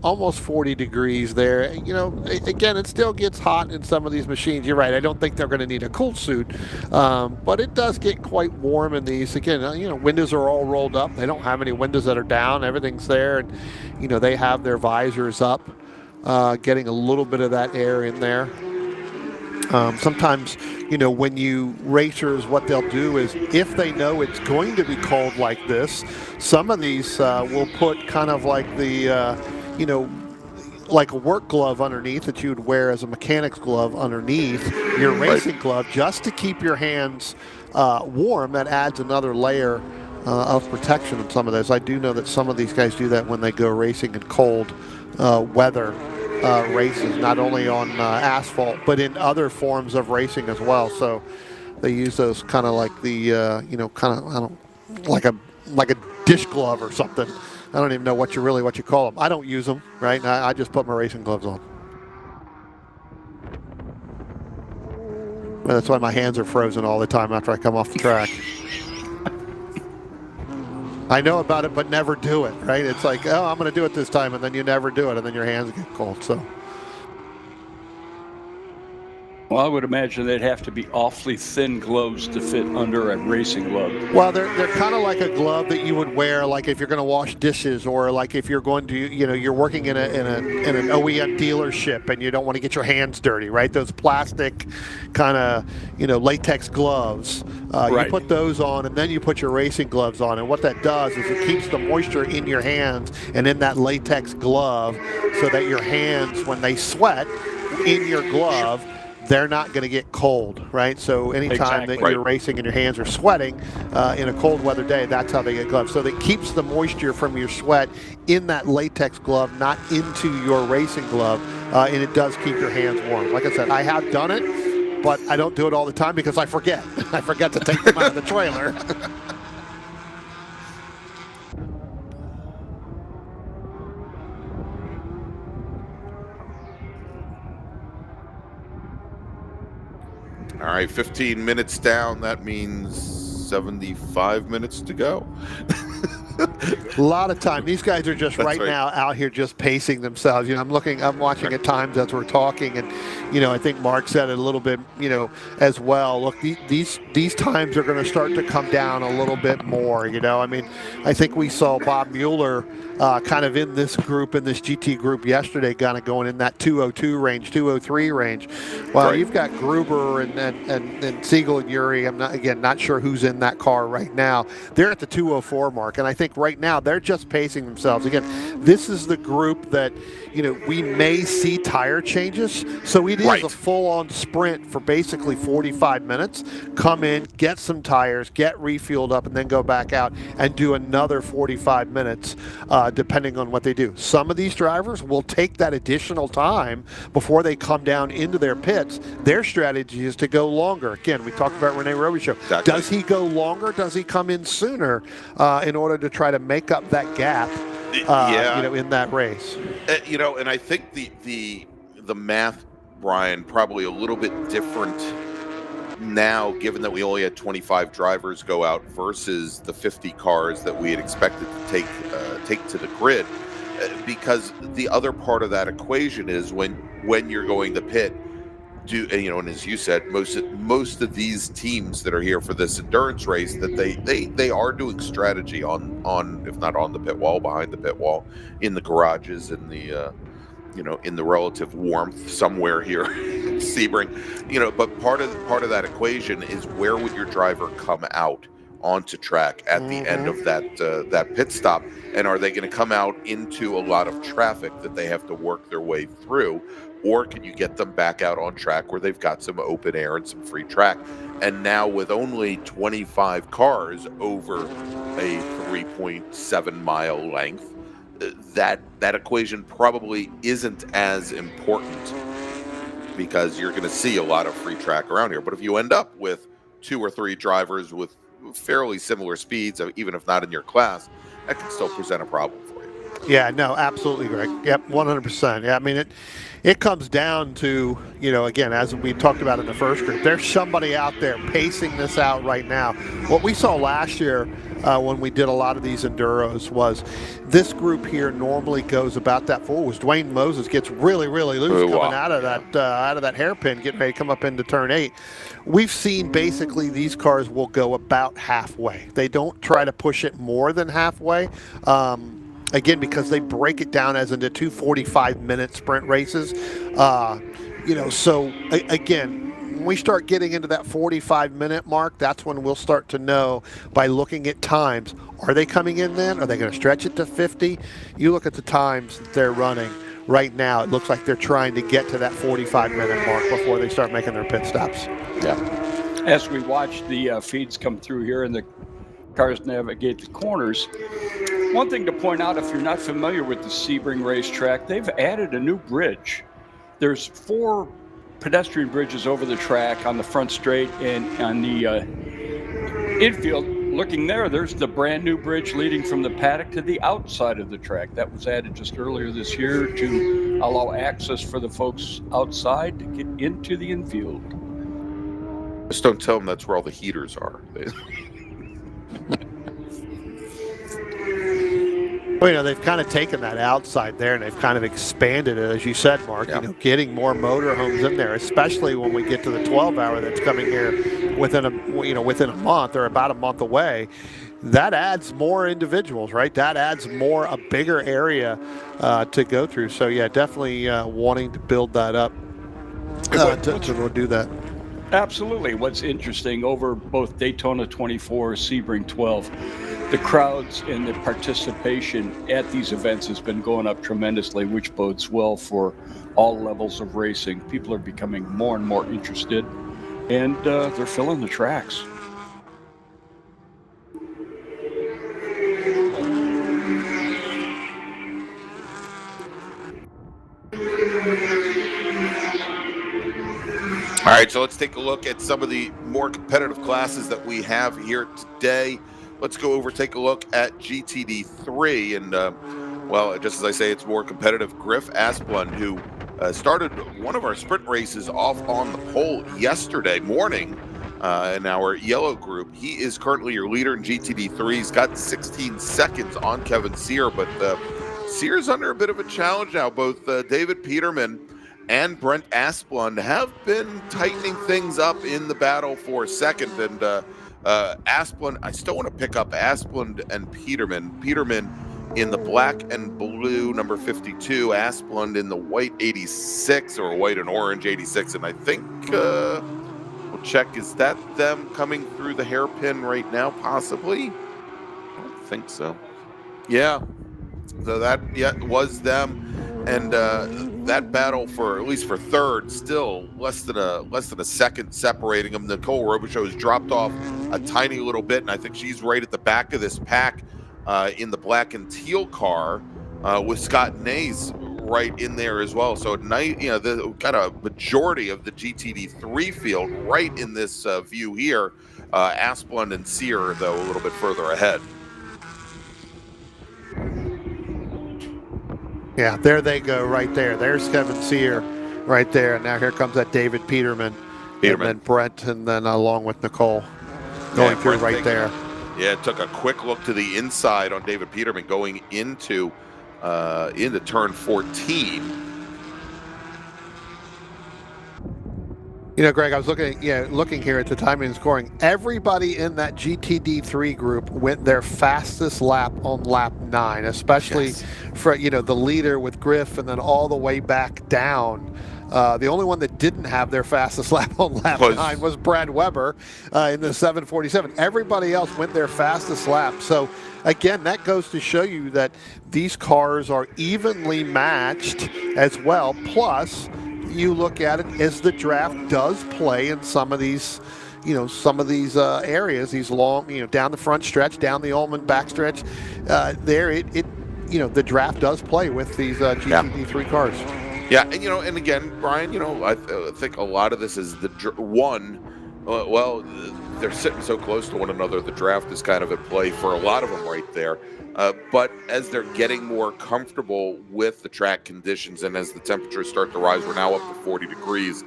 almost 40 degrees there, again, it still gets hot in some of these machines. You're right. I don't think they're going to need a cool suit, but it does get quite warm in these. Again, windows are all rolled up. They don't have any windows that are down. Everything's there, and they have their visors up, getting a little bit of that air in there. Sometimes, when you racers, what they'll do is if they know it's going to be cold like this, some of these will put kind of like the, like a work glove underneath that you would wear as a mechanic's glove underneath your racing glove just to keep your hands warm. That adds another layer of protection in some of those. I do know that some of these guys do that when they go racing in cold weather. Races, not only on asphalt, but in other forms of racing as well. So they use those kind of like the, like a dish glove or something. I don't even know what you call them. I don't use them, right? I just put my racing gloves on. That's why my hands are frozen all the time after I come off the track. I know about it, but never do it, right? It's like, oh, I'm going to do it this time, and then you never do it, and then your hands get cold. So, well, I would imagine they'd have to be awfully thin gloves to fit under a racing glove. Well, they're kind of like a glove that you would wear, like if you're going to wash dishes, or like if you're going to, you're working in an OEM dealership and you don't want to get your hands dirty, right? Those plastic kind of, latex gloves. Right. You put those on, and then you put your racing gloves on, and what that does is it keeps the moisture in your hands and in that latex glove, so that your hands, when they sweat in your glove, they're not going to get cold, right? So anytime that you're racing and your hands are sweating in a cold weather day, that's how they get gloves. So that keeps the moisture from your sweat in that latex glove, not into your racing glove, and it does keep your hands warm. Like I said, I have done it, but I don't do it all the time because I forget. I forget to take them out of the trailer. All right, 15 minutes down. That means 75 minutes to go. A lot of time. These guys are just right now out here just pacing themselves. I'm watching at times as we're talking, and I think Mark said it a little bit, as well. Look, these times are going to start to come down a little bit more. I think we saw Bob Mueller kind of in this group, in this GT group yesterday, kind of going in that 202 range, 203 range. Well, you've got Gruber and Siegel and Yuri. I'm not sure who's in that car right now. They're at the 204 mark, and I think right now they're just pacing themselves. Again, this is the group that we may see tire changes, so it is a full-on sprint for basically 45 minutes. Come in, get some tires, get refueled up, and then go back out and do another 45 minutes, depending on what they do. Some of these drivers will take that additional time before they come down into their pits. Their strategy is to go longer. Again, we talked about Rene Robichaud. Exactly. Does he go longer? Does he come in sooner in order to try to make up that gap? In that race. And I think the math, Brian, probably a little bit different now, given that we only had 25 drivers go out versus the 50 cars that we had expected to take to the grid, because the other part of that equation is when you're going to pit. And as you said, most of these teams that are here for this endurance race, that they are doing strategy on if not on the pit wall, behind the pit wall, in the garages, in the in the relative warmth somewhere here in Sebring, but part of that equation is where would your driver come out onto track at the end of that pit stop, and are they going to come out into a lot of traffic that they have to work their way through? Or can you get them back out on track where they've got some open air and some free track? And now with only 25 cars over a 3.7 mile length, that equation probably isn't as important, because you're going to see a lot of free track around here. But if you end up with 2 or 3 drivers with fairly similar speeds, even if not in your class, that can still present a problem for you. Yeah, no, absolutely, Greg. Yep, 100%. Yeah, I mean, it comes down to, again, as we talked about in the first group, there's somebody out there pacing this out right now. What we saw last year when we did a lot of these Enduros was this group here normally goes about that full. Was Dwayne Moses gets really, really loose coming out of that hairpin, getting ready to come up into turn 8. We've seen basically these cars will go about halfway. They don't try to push it more than halfway. Again, because they break it down as into 2 45-minute sprint races. So again, when we start getting into that 45-minute mark, that's when we'll start to know by looking at times. Are they coming in then? Are they going to stretch it to 50? You look at the times that they're running right now, it looks like they're trying to get to that 45-minute mark before they start making their pit stops. Yeah. As we watch the feeds come through here and the cars navigate the corners, one thing to point out, if you're not familiar with the Sebring racetrack, they've added a new bridge. There's 4 pedestrian bridges over the track on the front straight, and on the infield, looking there's the brand new bridge leading from the paddock to the outside of the track. That was added just earlier this year to allow access for the folks outside to get into the infield. Just don't tell them that's where all the heaters are. Well, they've kind of taken that outside there and they've kind of expanded it, as you said, Mark, getting more motorhomes in there, especially when we get to the 12-hour that's coming here within a month or about a month away. That adds more individuals, right? That adds a bigger area to go through. So, yeah, definitely wanting to build that up to do that. Absolutely. What's interesting, over both Daytona 24, Sebring 12, the crowds and the participation at these events has been going up tremendously, which bodes well for all levels of racing. People are becoming more and more interested, and they're filling the tracks. All right, so let's take a look at some of the more competitive classes that we have here today. Let's go over, take a look at GTD3. And, well, just as I say, it's more competitive. Griff Asplund, who started one of our sprint races off on the pole yesterday morning in our yellow group. He is currently your leader in GTD3. He's got 16 seconds on Kevin Sear, but Sear's under a bit of a challenge now. Both David Peterman and Brent Asplund have been tightening things up in the battle for second. And Asplund, I still want to pick up Asplund and Peterman. Peterman in the black and blue number 52, Asplund in the white 86 or white and orange 86. And I think we'll check, is that them coming through the hairpin right now? Possibly. I don't think so. Yeah. So that was them. And that battle for at least for third, still less than a second separating them. Nicole Robichaux has dropped off a tiny little bit, and I think she's right at the back of this pack in the black and teal car with Scott Nays right in there as well. So the kind of majority of the GTD3 field right in this view here. Asplund and Sear, though, a little bit further ahead. Yeah, there they go right there. There's Kevin Sear right there. And now here comes that David Peterman. And then Brent, and then along with Nicole going through right there. Yeah, took a quick look to the inside on David Peterman going into turn 14. Greg, I was looking here at the timing and scoring. Everybody in that GTD3 group went their fastest lap on lap 9, especially for the leader with Griff, and then all the way back down. The only one that didn't have their fastest lap on lap 9 was Brad Weber in the 747. Everybody else went their fastest lap. So again, that goes to show you that these cars are evenly matched as well. Plus, you look at it as the draft does play in some of these, areas, these long, down the front stretch, down the Ullman backstretch. The draft does play with these GTD3 cars. Yeah, and again, Brian, I think a lot of this is Well, they're sitting so close to one another. The draft is kind of at play for a lot of them right there. But as they're getting more comfortable with the track conditions and as the temperatures start to rise, we're now up to 40 degrees.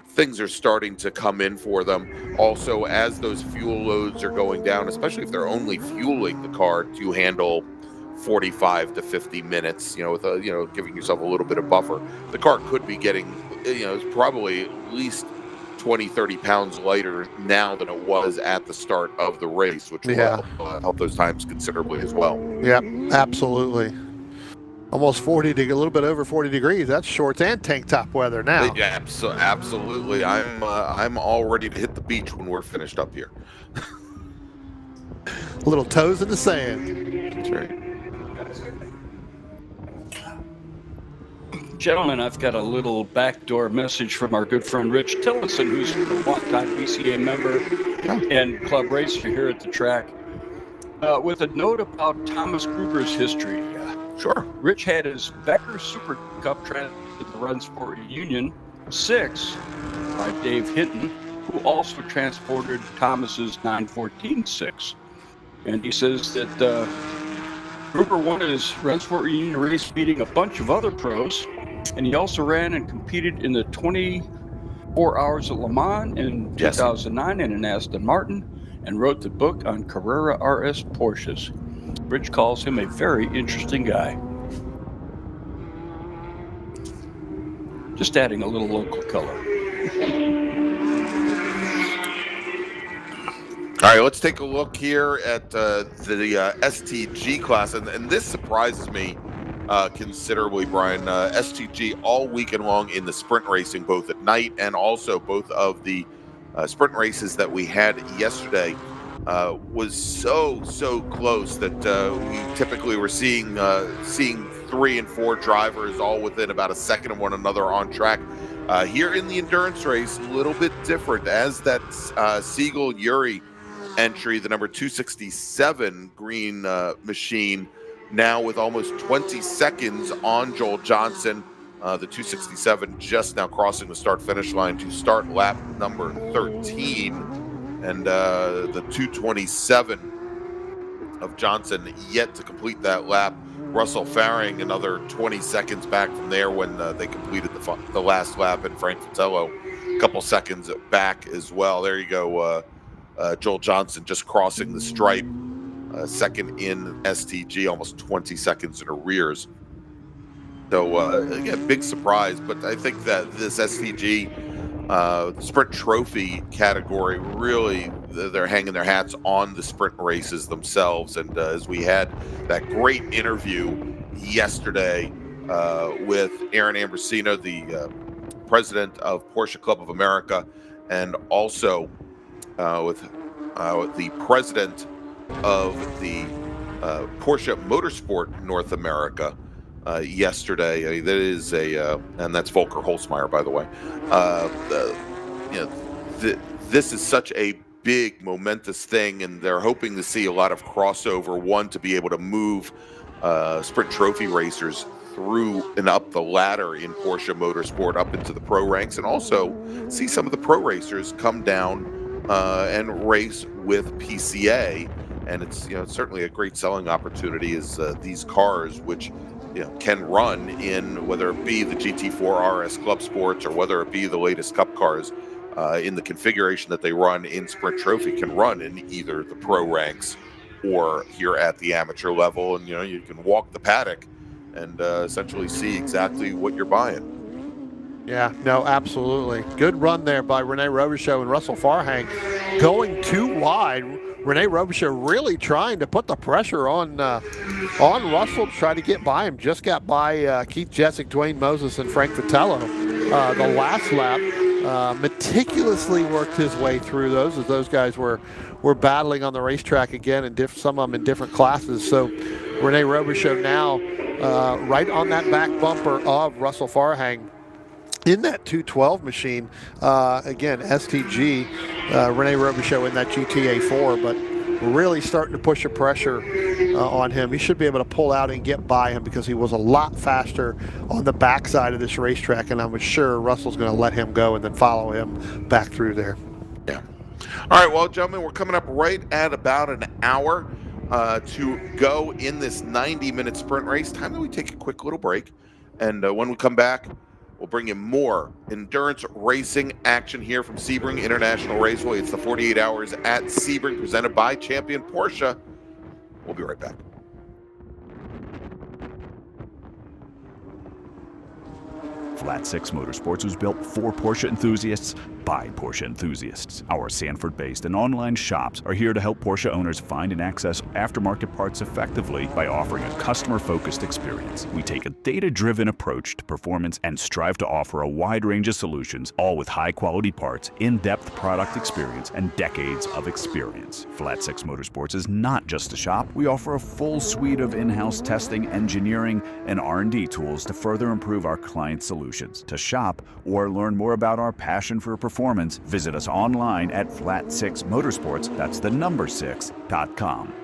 Things are starting to come in for them. Also, as those fuel loads are going down, especially if they're only fueling the car to handle 45 to 50 minutes, with giving yourself a little bit of buffer, the car could be getting, it's probably at least 20, 30 pounds lighter now than it was at the start of the race, which will help those times considerably as well. Yeah, absolutely. Almost 40, a little bit over 40 degrees. That's shorts and tank top weather now. Yeah, absolutely. I'm all ready to hit the beach when we're finished up here. Little toes in the sand. That's right. Gentlemen, I've got a little backdoor message from our good friend Rich Tillotson, who's a longtime PCA member and club racer here at the track, with a note about Thomas Gruber's history. Sure. Rich had his Becker Super Cup transit to the Run Sport Union 6 by Dave Hinton, who also transported Thomas's 914-6. And he says that Gruber won his Run Sport Union race beating a bunch of other pros, and he also ran and competed in the 24 Hours at Le Mans in 2009 in an Aston Martin, and wrote the book on Carrera RS Porsches. Rich calls him a very interesting guy. Just adding a little local color. All right, let's take a look here at the STG class, and this surprises me considerably, Brian. STG all weekend long in the sprint racing, both at night and also both of the sprint races that we had yesterday, was so close that we typically were seeing 3 and 4 drivers all within about a second of one another on track. Here in the endurance race, a little bit different, as that Siegel Uri entry, the number 267 green machine, now with almost 20 seconds on Joel Johnson. The 267 just now crossing the start-finish line to start lap number 13. And the 227 of Johnson yet to complete that lap. Russell Faring another 20 seconds back from there when they completed the last lap, and Frank Fratello a couple seconds back as well. There you go. Joel Johnson just crossing the stripe, second in STG, almost 20 seconds in arrears. So again, big surprise, but I think that this STG sprint trophy category, really, they're hanging their hats on the sprint races themselves. And as we had that great interview yesterday with Aaron Ambrosino, the president of Porsche Club of America, and also with the president of the Porsche Motorsport North America yesterday. I mean, that is and that's Volker Holzmeier, by the way. This is such a big, momentous thing, and they're hoping to see a lot of crossover. One, to be able to move sprint trophy racers through and up the ladder in Porsche Motorsport up into the pro ranks, and also see some of the pro racers come down and race with PCA. And it's certainly a great selling opportunity, is these cars, which can run in, whether it be the GT4 RS Club Sports or whether it be the latest Cup cars, in the configuration that they run in Sprint Trophy, can run in either the pro ranks or here at the amateur level. And you can walk the paddock and essentially see exactly what you're buying. Yeah, no, absolutely. Good run there by Rene Robichaux and Russell Farhang. Going too wide. Rene Robichaux really trying to put the pressure on Russell to try to get by him. Just got by Keith Jessick, Dwayne Moses, and Frank Fratello. The last lap, meticulously worked his way through those, as those guys were battling on the racetrack again, and some of them in different classes. So Rene Robichaux now right on that back bumper of Russell Farhang in that 212 machine. Again, STG, Rene Robichaux in that GTA 4, but really starting to push the pressure on him. He should be able to pull out and get by him because he was a lot faster on the backside of this racetrack, and I'm sure Russell's going to let him go and then follow him back through there. Yeah. All right, well, gentlemen, we're coming up right at about an hour to go in this 90-minute sprint race. Time that we take a quick little break, and when we come back, we'll bring you more endurance racing action here from Sebring International Raceway. It's the 48 Hours at Sebring, presented by Champion Porsche. We'll be right back. Flat Six Motorsports was built for Porsche enthusiasts by Porsche enthusiasts. Our Sanford-based and online shops are here to help Porsche owners find and access aftermarket parts effectively by offering a customer-focused experience. We take a data-driven approach to performance and strive to offer a wide range of solutions, all with high-quality parts, in-depth product experience, and decades of experience. Flat Six Motorsports is not just a shop. We offer a full suite of in-house testing, engineering, and R&D tools to further improve our client solutions. To shop or learn more about our passion for performance, visit us online at Flat Six Motorsports, that's the number 6.com.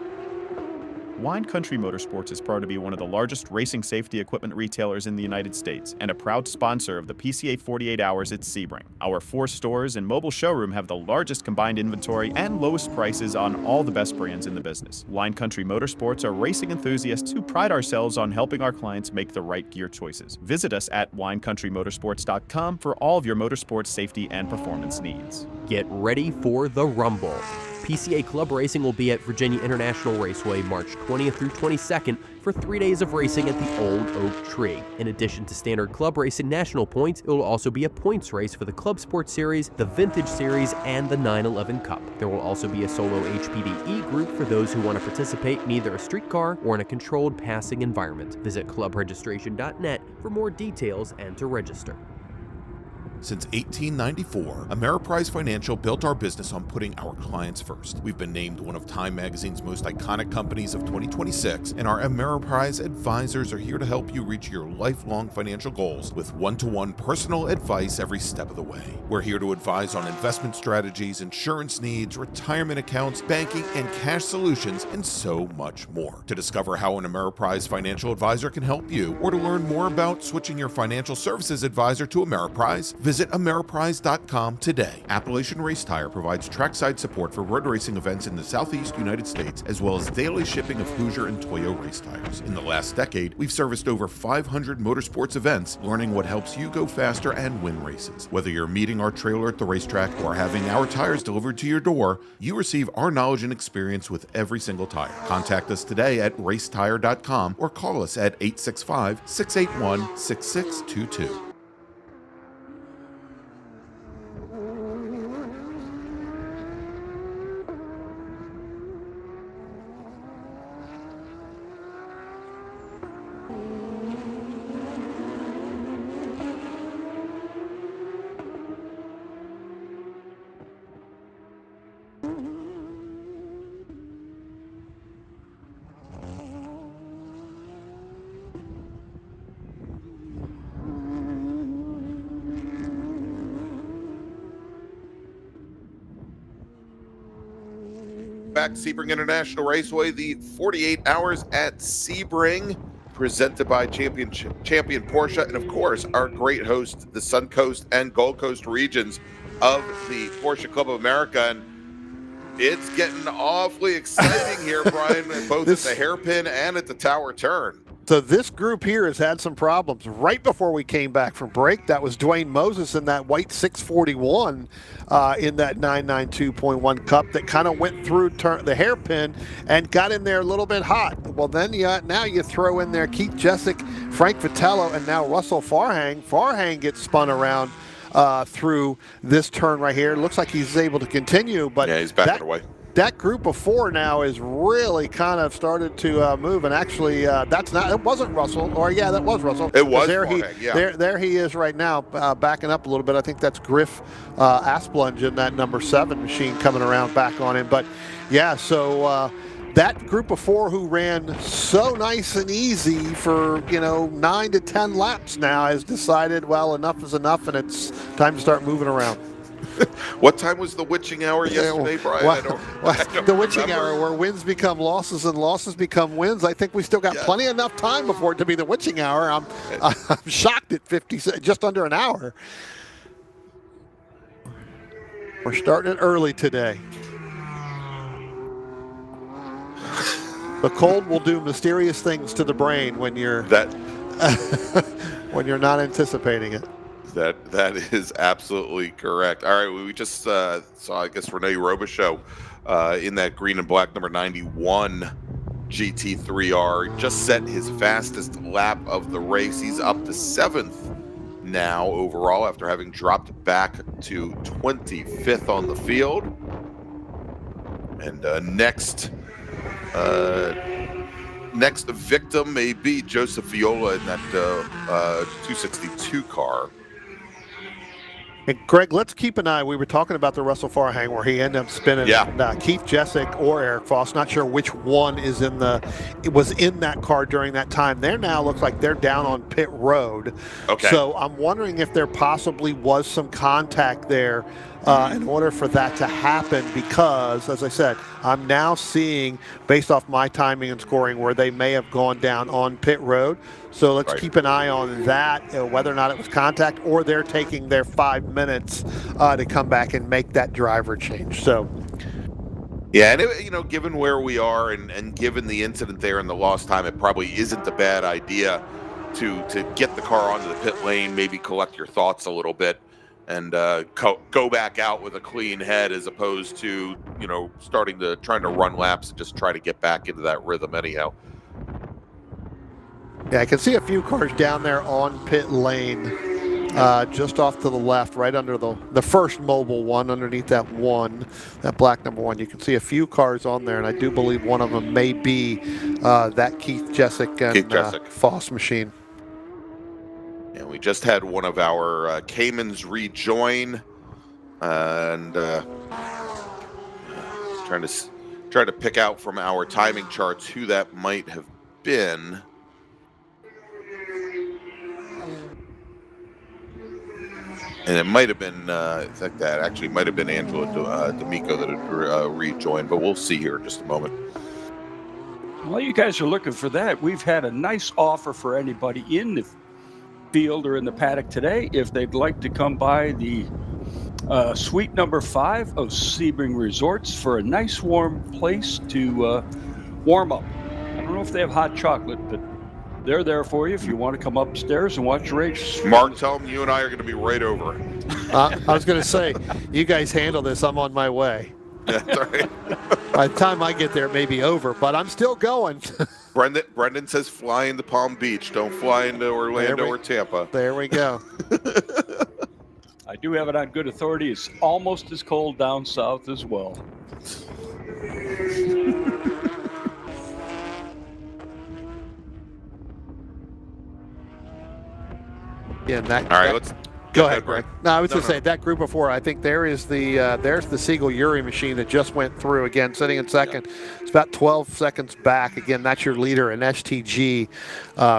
Wine Country Motorsports is proud to be one of the largest racing safety equipment retailers in the United States and a proud sponsor of the PCA 48 Hours at Sebring. Our 4 stores and mobile showroom have the largest combined inventory and lowest prices on all the best brands in the business. Wine Country Motorsports are racing enthusiasts who pride ourselves on helping our clients make the right gear choices. Visit us at winecountrymotorsports.com for all of your motorsports safety and performance needs. Get ready for the Rumble. PCA Club Racing will be at Virginia International Raceway March 20th through 22nd for 3 days of racing at the Old Oak Tree. In addition to standard club racing national points, it will also be a points race for the Club Sport Series, the Vintage Series, and the 911 Cup. There will also be a solo HPDE group for those who want to participate in either a street car or in a controlled passing environment. Visit clubregistration.net for more details and to register. Since 1894, Ameriprise Financial built our business on putting our clients first. We've been named one of Time Magazine's most iconic companies of 2026, and our Ameriprise advisors are here to help you reach your lifelong financial goals with one-to-one personal advice every step of the way. We're here to advise on investment strategies, insurance needs, retirement accounts, banking and cash solutions, and so much more. To discover how an Ameriprise financial advisor can help you, or to learn more about switching your financial services advisor to Ameriprise, visit Ameriprise.com today. Appalachian Race Tire provides trackside support for road racing events in the Southeast United States, as well as daily shipping of Hoosier and Toyo race tires. In the last decade, we've serviced over 500 motorsports events, learning what helps you go faster and win races. Whether you're meeting our trailer at the racetrack or having our tires delivered to your door, you receive our knowledge and experience with every single tire. Contact us today at racetire.com or call us at 865-681-6622. Back to Sebring International Raceway, the 48 Hours at Sebring, presented by Champion Porsche, and of course our great host, the Suncoast and Gold Coast regions of the Porsche Club of America. And it's getting awfully exciting here, Brian, both at the hairpin and at the tower turn. So this group here has had some problems. Right before we came back from break, that was Dwayne Moses in that white 641 in that 992.1 Cup that kind of went through the hairpin and got in there a little bit hot. Well, then now you throw in there Keith Jessic, Frank Vitello, and now Russell Farhang. Farhang gets spun around through this turn right here. It looks like he's able to continue, but yeah, he's backing away. That group of 4 now is really kind of started to move, and actually it wasn't Russell, or yeah, that was Russell. It was there. There he is right now, backing up a little bit. I think that's Griff Asplunge in that number 7 machine coming around back on him. But yeah, so that group of 4 who ran so nice and easy for 9 to 10 laps now has decided, well, enough is enough, and it's time to start moving around. What time was the witching hour yesterday, Brian? I don't the witching remember. hour where wins become losses and losses become wins. I think we still got plenty enough time before it to be the witching hour. I'm shocked at 50, just under an hour. We're starting it early today. The cold will do mysterious things to the brain when you're when you're not anticipating it. That is absolutely correct. All right, we just saw, I guess, Rene Robichaux in that green and black number 91 GT3R. Just set his fastest lap of the race. He's up to 7th now overall after having dropped back to 25th on the field. And next victim may be Joseph Viola in that 262 car. And Greg, let's keep an eye. We were talking about the Russell Farhang where he ended up spinning Keith Jessic or Eric Foss. Not sure which one is was in that car during that time. They're now looks like they're down on pit road. Okay. So I'm wondering if there possibly was some contact there in order for that to happen, because, as I said, I'm now seeing, based off my timing and scoring, where they may have gone down on pit road. So let's keep an eye on that, whether or not it was contact or they're taking their 5 minutes to come back and make that driver change. So, yeah, and given where we are and given the incident there and the lost time, it probably isn't a bad idea to get the car onto the pit lane, maybe collect your thoughts a little bit, and go back out with a clean head, as opposed to trying to run laps and just try to get back into that rhythm anyhow. yeah, I can see a few cars down there on pit lane, just off to the left, right under the first mobile one, underneath that black number 1. You can see a few cars on there, and I do believe one of them may be that Keith Jessic and Foss machine. And we just had one of our Caymans rejoin, and trying to pick out from our timing charts who that might have been. And it might have been, in fact, that actually might have been Angela D'Amico that had rejoined, but we'll see here in just a moment. While you guys are looking for that, we've had a nice offer for anybody in the field or in the paddock today if they'd like to come by the suite number 5 of Sebring Resorts for a nice warm place to warm up. I don't know if they have hot chocolate, but they're there for you if you want to come upstairs and watch the race. Mark, tell them you and I are going to be right over. I was going to say, you guys handle this. I'm on my way. That's right. By the time I get there, it may be over, but I'm still going. Brendan says fly into Palm Beach. Don't fly into Orlando or Tampa. There we go. I do have it on good authority. It's almost as cold down south as well. Yeah, all right, let's go ahead, Greg. No, I was going to say that group of 4. I think there's the Siegel Uri machine that just went through again, sitting in second. Yeah. It's about 12 seconds back. Again, that's your leader in STG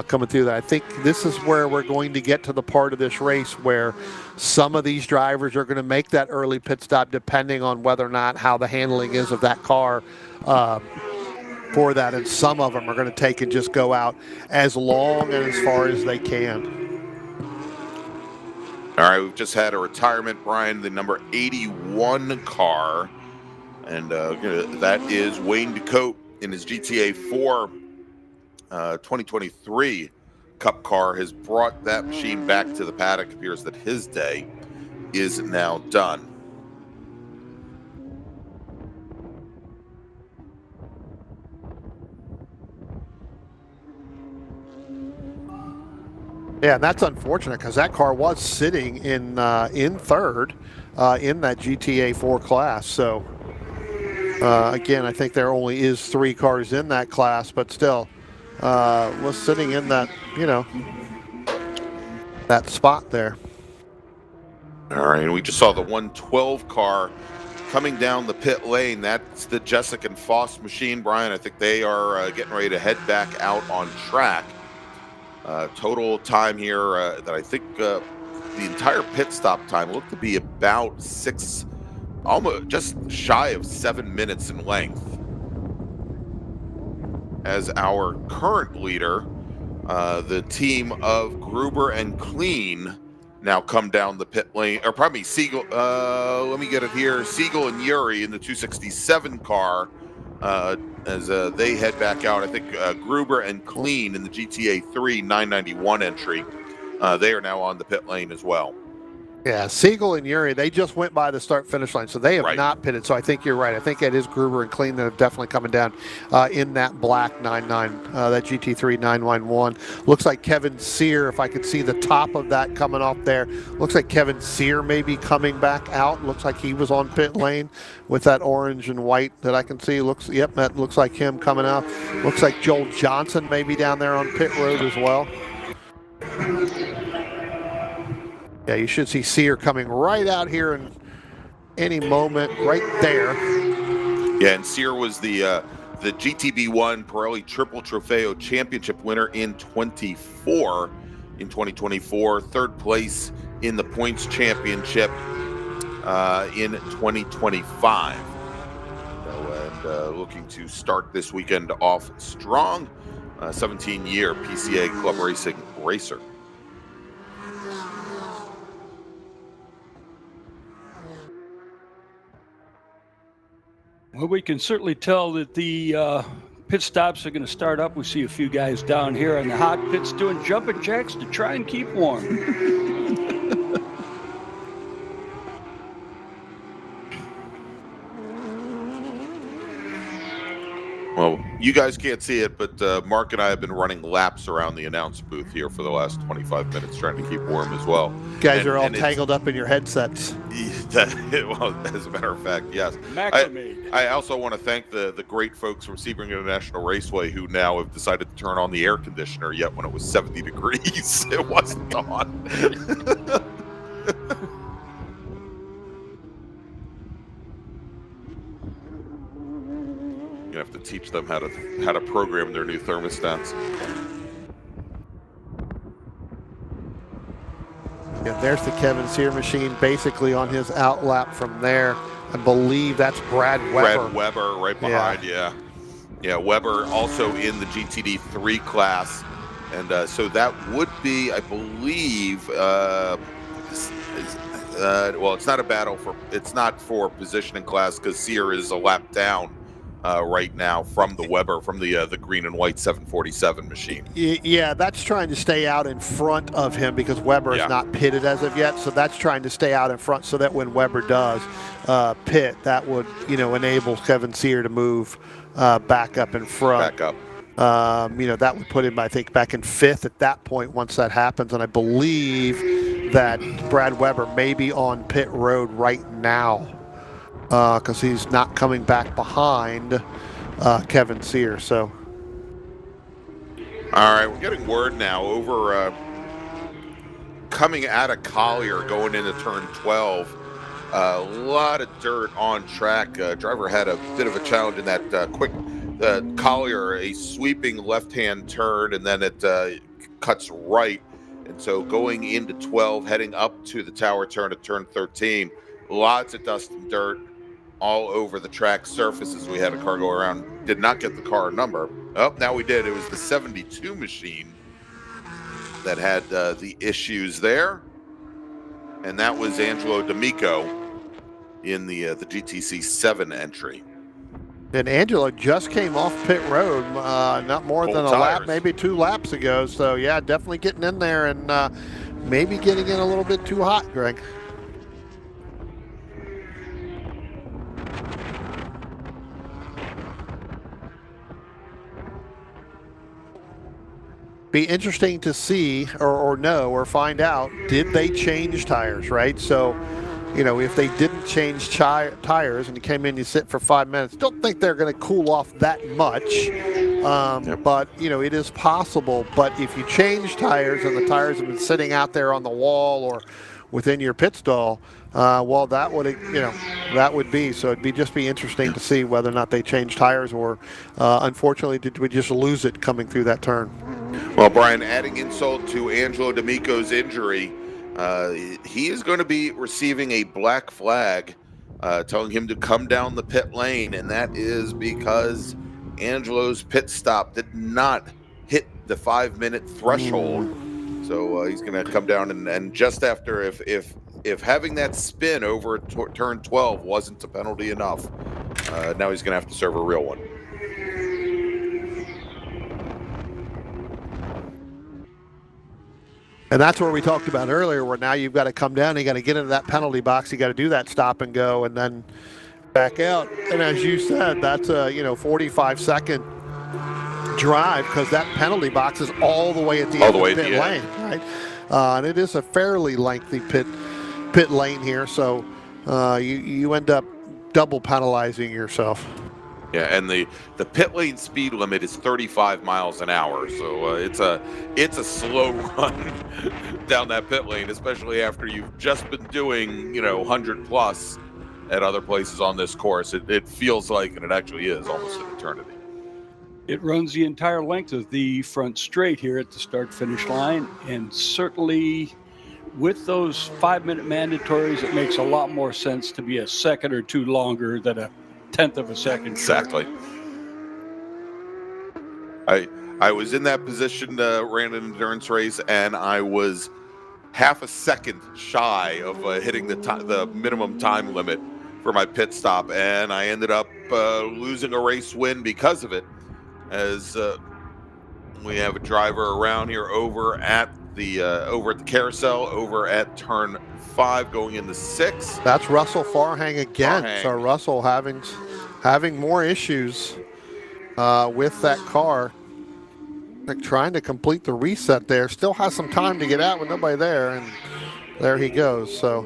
coming through that. I think this is where we're going to get to the part of this race where some of these drivers are going to make that early pit stop, depending on whether or not how the handling is of that car. For that, and some of them are going to take and just go out as long and as far as they can. All right, we've just had a retirement, Brian, the number 81 car, and that is Wayne DeCote in his GTA 4 2023 Cup car has brought that machine back to the paddock. It appears that his day is now done. Yeah, and that's unfortunate because that car was sitting in third in that GTA 4 class. So again, I think there only is 3 cars in that class, but still was sitting in that, that spot there. All right, and we just saw the 112 car coming down the pit lane. That's the Jessic and Foss machine, Brian. I think they are getting ready to head back out on track. Total time here that I think the entire pit stop time looked to be about almost just shy of 7 minutes in length. As our current leader, the team of Gruber and Clean, now come down the pit lane, or probably Siegel. Let me get it here. Siegel and Yuri in the 267 car as they head back out. I think Gruber and Clean in the GTA 3 991 entry. They are now on the pit lane as well. Yeah, Siegel and Yuri, they just went by the start-finish line, so they have not pitted. So I think you're right. I think it is Gruber and Clean that have definitely coming down in that black 99, that GT3 991. Looks like Kevin Sear, if I could see the top of that coming off there. Looks like Kevin Sear may be coming back out. Looks like he was on pit lane with that orange and white that I can see. Yep, that looks like him coming out. Looks like Joel Johnson may be down there on pit road as well. Yeah, you should see Sear coming right out here in any moment, right there. Yeah, and Sear was the GTB1 Pirelli Triple Trofeo Championship winner in 2024, third place in the points championship in 2025. And looking to start this weekend off strong, 17-year PCA Club Racing racer. Well, we can certainly tell that the pit stops are going to start up. We see a few guys down here in the hot pits doing jumping jacks to try and keep warm. Well, you guys can't see it, but Mark and I have been running laps around the announce booth here for the last 25 minutes trying to keep warm as well. You guys are all tangled up in your headsets. Well, as a matter of fact, yes. I also want to thank the great folks from Sebring International Raceway who now have decided to turn on the air conditioner, yet when it was 70 degrees, it wasn't on. You have to teach them how to program their new thermostats. Yeah, there's the Kevin Sear machine, basically on his outlap from there. I believe that's Brad Weber. Brad Weber right behind, yeah. Yeah, Weber also in the GTD 3 class. And so that would be, I believe, well, it's not a battle it's not for positioning class because Sear is a lap down right now from the Weber, from the green and white 747 machine. Yeah, that's trying to stay out in front of him because Weber is not pitted as of yet. So that's trying to stay out in front so that when Weber does pit, that would, enable Kevin Sear to move back up in front. Back up. That would put him, I think, back in fifth at that point once that happens. And I believe that Brad Weber may be on pit road right now, because he's not coming back behind Kevin Sear. So, all right, we're getting word now over coming out of Collier, going into turn 12. A lot of dirt on track. Driver had a bit of a challenge in that quick Collier, a sweeping left-hand turn, and then it cuts right. And so going into 12, heading up to the tower turn at turn 13, lots of dust and dirt all over the track surfaces. We had a car go around, did not get the car number. Oh, now we did. It was the 72 machine that had the issues there. And that was Angelo D'Amico in the GTC 7 entry. And Angelo just came off pit road not more than a lap, maybe 2 laps ago. So, yeah, definitely getting in there and maybe getting in a little bit too hot, Greg. Be interesting to see or know or find out, did they change tires, right? So, if they didn't change tires and you came in, you sit for 5 minutes, don't think they're going to cool off that much. But, it is possible. But if you change tires and the tires have been sitting out there on the wall or within your pit stall, well, that would be. So it'd just be interesting to see whether or not they changed tires or, unfortunately, did we just lose it coming through that turn? Well, Brian, adding insult to Angelo D'Amico's injury, He is going to be receiving a black flag telling him to come down the pit lane, and that is because Angelo's pit stop did not hit the 5-minute threshold. So he's going to come down, and just after, if having that spin over turn 12 wasn't a penalty enough, now he's going to have to serve a real one. And that's where we talked about earlier, where now you've got to come down, you got to get into that penalty box, you got to do that stop and go, and then back out. And as you said, that's a 45-second drive, because that penalty box is all the way at the end of the pit lane, right? And it is a fairly lengthy pit lane here, so you end up double penalizing yourself. Yeah, and the pit lane speed limit is 35 miles an hour, so it's a slow run down that pit lane, especially after you've just been doing 100 plus at other places on this course. It feels like, and it actually is, almost an eternity. It runs the entire length of the front straight here at the start-finish line, and certainly with those 5-minute mandatories, it makes a lot more sense to be a second or two longer than a tenth of a second. Exactly. I was in that position, ran an endurance race, and I was half a second shy of hitting the minimum time limit for my pit stop, and I ended up losing a race win because of it, as we have a driver around here over at the carousel, over at turn 5, going into 6. That's Russell Farhang again. So Russell having more issues with that car. Like trying to complete the reset there. Still has some time to get out with nobody there, and there he goes. So,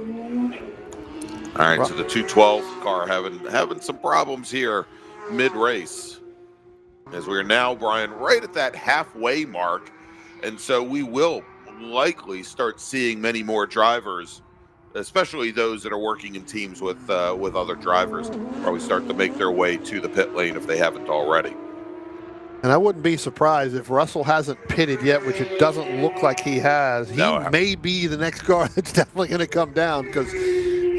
all right. So the 212 car having some problems here mid-race, as we are now, Brian, right at that halfway mark, and so we will likely start seeing many more drivers, especially those that are working in teams with other drivers, probably start to make their way to the pit lane if they haven't already. And I wouldn't be surprised if Russell hasn't pitted yet, which it doesn't look like he has. He may be the next car that's definitely going to come down, because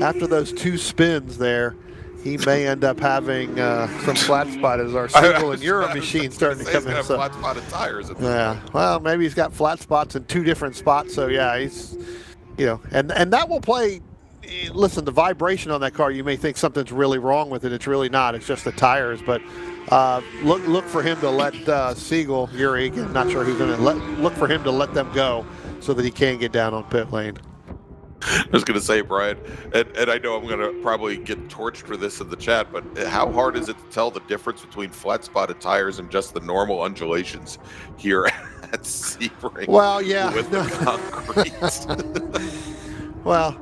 after those 2 spins there, he may end up having some flat spot as our single and Euro machine starting to come in. So flat spotted tires. Yeah, well, maybe he's got flat spots in 2 different spots. So yeah, he's, and that will play. Listen, the vibration on that car, you may think something's really wrong with it. It's really not. It's just the tires. But look for him to let Siegel, Yuri, I'm not sure who's going to look for him to let them go so that he can get down on pit lane. I was going to say, Brian, and I know I'm going to probably get torched for this in the chat, but how hard is it to tell the difference between flat spotted tires and just the normal undulations here at Sebring? Well, yeah. With the concrete. Well,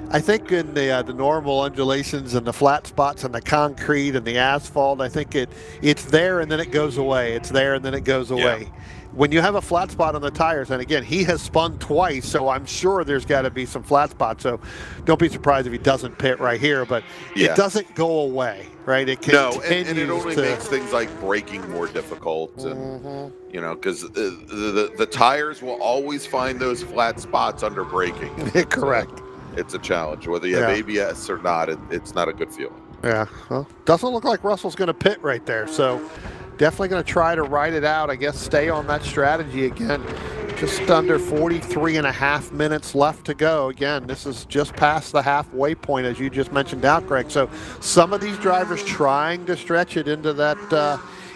I think in the normal undulations and the flat spots and the concrete and the asphalt, I think it's there and then it goes away. It's there and then it goes away. Yeah. When you have a flat spot on the tires, and again, he has spun twice, so I'm sure there's got to be some flat spots. So don't be surprised if he doesn't pit right here, but it doesn't go away, right? It continues and it only makes things like braking more difficult, and because the tires will always find those flat spots under braking. Correct. So it's a challenge, whether you have ABS or not. It's not a good feeling. Yeah, well, doesn't look like Russell's going to pit right there, so definitely going to try to ride it out. I guess stay on that strategy again. Just under 43.5 minutes left to go. Again, this is just past the halfway point, as you just mentioned out, Greg. So some of these drivers trying to stretch it into that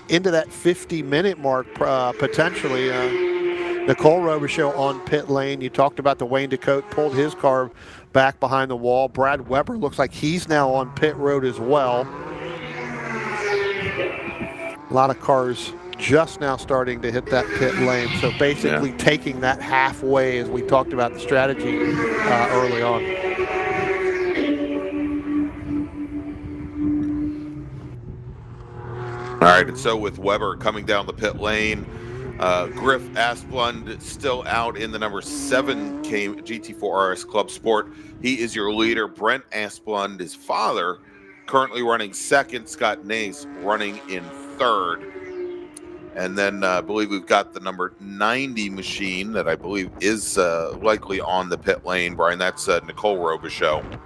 50-minute mark potentially. Nicole Robichaux on pit lane. You talked about the Wayne DeCote pulled his car back behind the wall. Brad Weber looks like he's now on pit road as well. A lot of cars just now starting to hit that pit lane. So basically taking that halfway, as we talked about the strategy early on. All right, and so with Weber coming down the pit lane, Griff Asplund still out in the number 7 GT4 RS Club Sport. He is your leader. Brent Asplund, his father, currently running second. Scott Nace running in third. And then I believe we've got the number 90 machine that I believe is likely on the pit lane, Brian. That's Nicole Robichaux.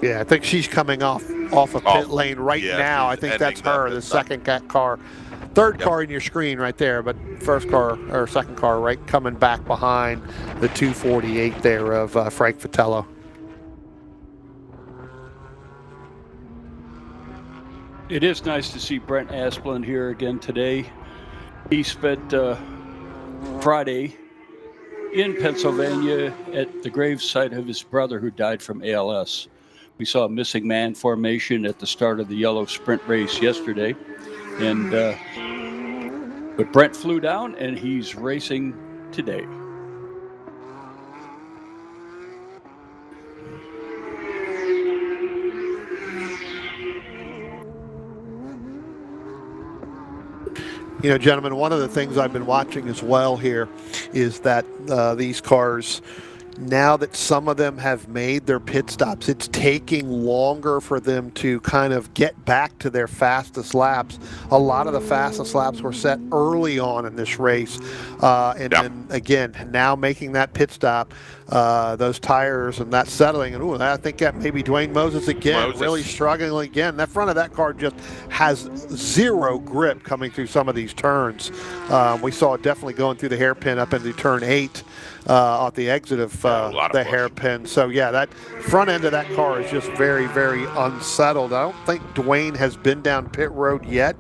Yeah, I think she's coming off of pit lane right now. I think that's her, the second car. Third car in your screen right there, but first car or second car right coming back behind the 248 there of Frank Vitello. It is nice to see Brent Asplund here again today. He spent Friday in Pennsylvania at the gravesite of his brother who died from ALS. We saw a missing man formation at the start of the yellow sprint race yesterday. And but Brent flew down and he's racing today. You know, gentlemen, one of the things I've been watching as well here is that these cars, now that some of them have made their pit stops, it's taking longer for them to kind of get back to their fastest laps. A lot of the fastest laps were set early on in this race. Then, again, now making that pit stop, those tires and that settling. And I think that maybe Dwayne Moses again, really struggling again. That front of that car just has zero grip coming through some of these turns. We saw it definitely going through the hairpin up into turn 8. At the exit of the hairpin. So, yeah, that front end of that car is just very, very unsettled. I don't think Dwayne has been down pit road yet,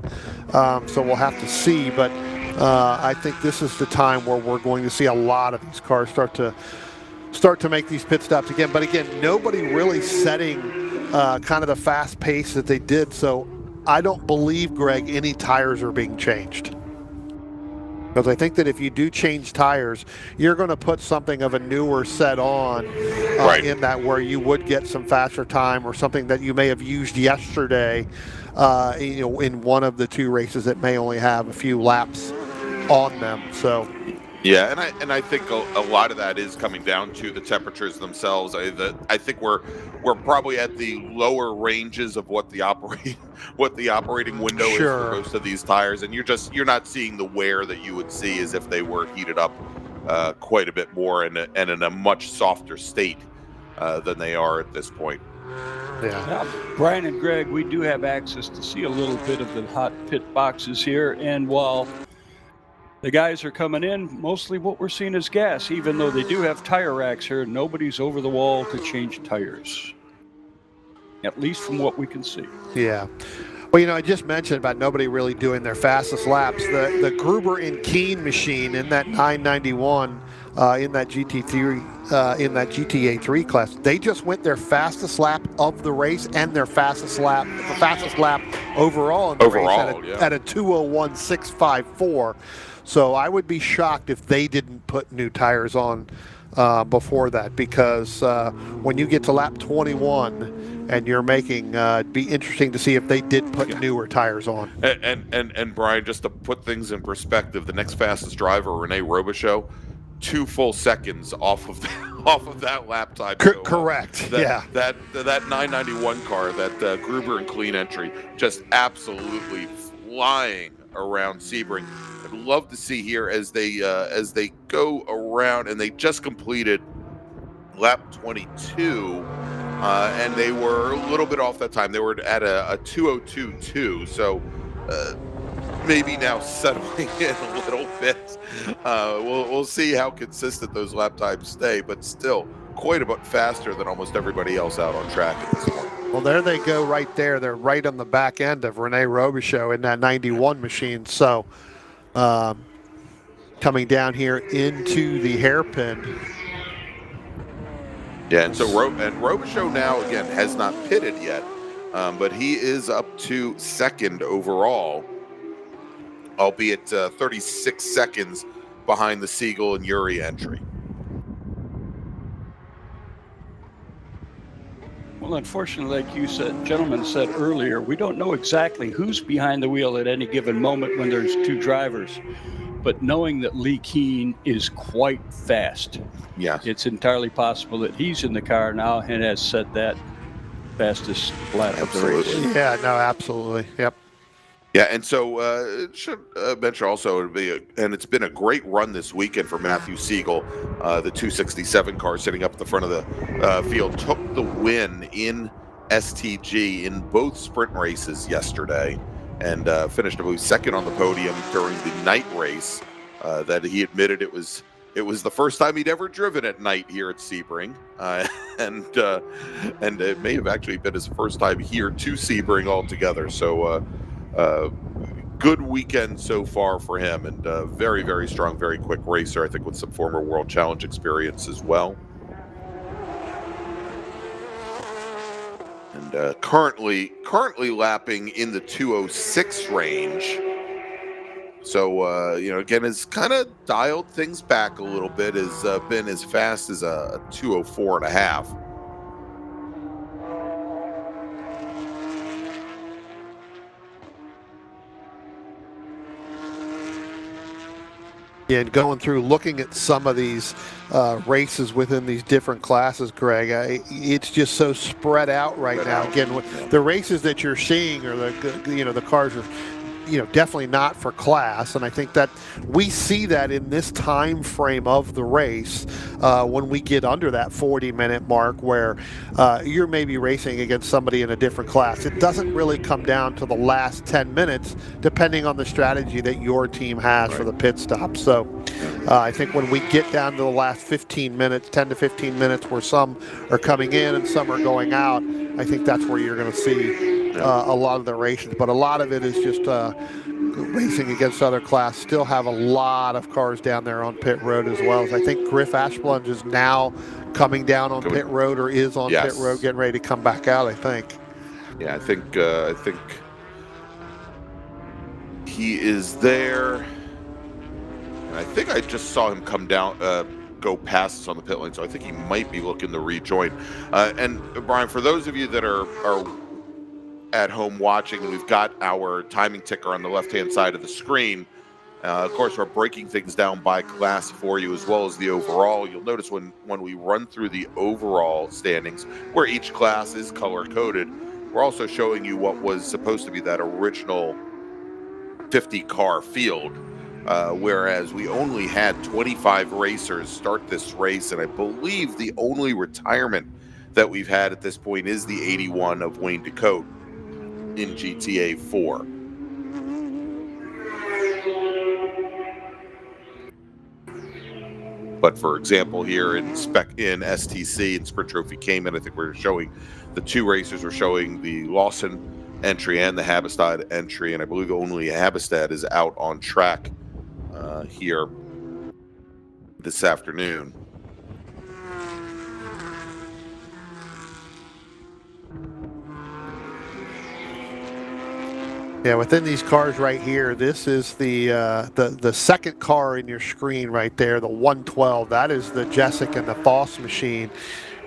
so we'll have to see. But I think this is the time where we're going to see a lot of these cars start to make these pit stops again. But, again, nobody really setting kind of the fast pace that they did. So I don't believe, Greg, any tires are being changed. Because I think that if you do change tires, you're going to put something of a newer set on in that where you would get some faster time or something that you may have used yesterday, in one of the two races that may only have a few laps on them. So. Yeah, and I think a lot of that is coming down to the temperatures themselves. I think we're probably at the lower ranges of what the operating window is for most of these tires, and you're not seeing the wear that you would see as if they were heated up quite a bit more and in a much softer state than they are at this point. Yeah. Now, Brian and Greg, we do have access to see a little bit of the hot pit boxes here, and while the guys are coming in, mostly what we're seeing is gas. Even though they do have tire racks here, nobody's over the wall to change tires, at least from what we can see. Yeah. Well, I just mentioned about nobody really doing their fastest laps. The Gruber and Keen machine in that 991, in that GT3, in that GTA3 class, they just went their fastest lap of the race and their fastest lap overall in the race at a 2:01.654. So I would be shocked if they didn't put new tires on before that, because when you get to lap 21 and you're making, it'd be interesting to see if they did put newer tires on. And Brian, just to put things in perspective, the next fastest driver, Rene Robichaux, 2 full seconds off of that lap time. Correct. That 991 car, that Gruber and Clean entry, just absolutely flying around Sebring. I'd love to see here as they go around, and they just completed lap 22, and they were a little bit off that time. They were at a 2:02.2, so maybe now settling in a little bit. We'll see how consistent those lap times stay, but still quite a bit faster than almost everybody else out on track at this point. Well, there they go right there. They're right on the back end of Rene Robichaux in that 91 machine. So coming down here into the hairpin. Yeah, and so Robichaux now, again, has not pitted yet, but he is up to second overall, albeit 36 seconds behind the Siegel and Uri entry. Well, unfortunately, like you said, gentlemen said earlier, we don't know exactly who's behind the wheel at any given moment when there's two drivers. But knowing that Lee Keen is quite fast, it's entirely possible that he's in the car now and has set that fastest lap of the race. Yeah, no, absolutely. Yep. Yeah, and so should mention also, it's been a great run this weekend for Matthew Siegel. The 267 car sitting up at the front of the field took the win in STG in both sprint races yesterday, and finished, I believe, second on the podium during the night race. That he admitted it was the first time he'd ever driven at night here at Sebring, and it may have actually been his first time here to Sebring altogether. So. Good weekend so far for him, and very, very strong, very quick racer, I think, with some former World Challenge experience as well. And currently lapping in the 206 range. So, again, has kind of dialed things back a little bit, has been as fast as a 204 and a half. And going through, looking at some of these races within these different classes, Greg, it's just so spread out right now. Again, the races that you're seeing are the cars are, definitely not for class, and I think that we see that in this time frame of the race when we get under that 40-minute mark, where you're maybe racing against somebody in a different class. It doesn't really come down to the last 10 minutes, depending on the strategy that your team has for the pit stop. So I think when we get down to the last 15 minutes, 10 to 15 minutes, where some are coming in and some are going out, I think that's where you're going to see a lot of the races. But a lot of it is just racing against other class. Still have a lot of cars down there on pit road, as well as I think Griff Ashplunge is now coming down on pit road, or is on pit road, getting ready to come back out, I think. Yeah, I think he is there. And I think I just saw him come down, go past us on the pit lane, so I think he might be looking to rejoin. And Brian, for those of you that are at home watching, we've got our timing ticker on the left-hand side of the screen. Of course, we're breaking things down by class for you, as well as the overall. You'll notice when we run through the overall standings, where each class is color-coded, we're also showing you what was supposed to be that original 50-car field, whereas we only had 25 racers start this race, and I believe the only retirement that we've had at this point is the 81 of Wayne DeCote in GTA 4. But for example, here in STC and Sprint Trophy Cayman, I think we're showing the two racers. We're showing the Lawson entry and the Habestad entry, and I believe only Habestad is out on track here this afternoon. Yeah, within these cars right here, this is the second car in your screen right there, the 112. That is the Jessic and the Foss machine.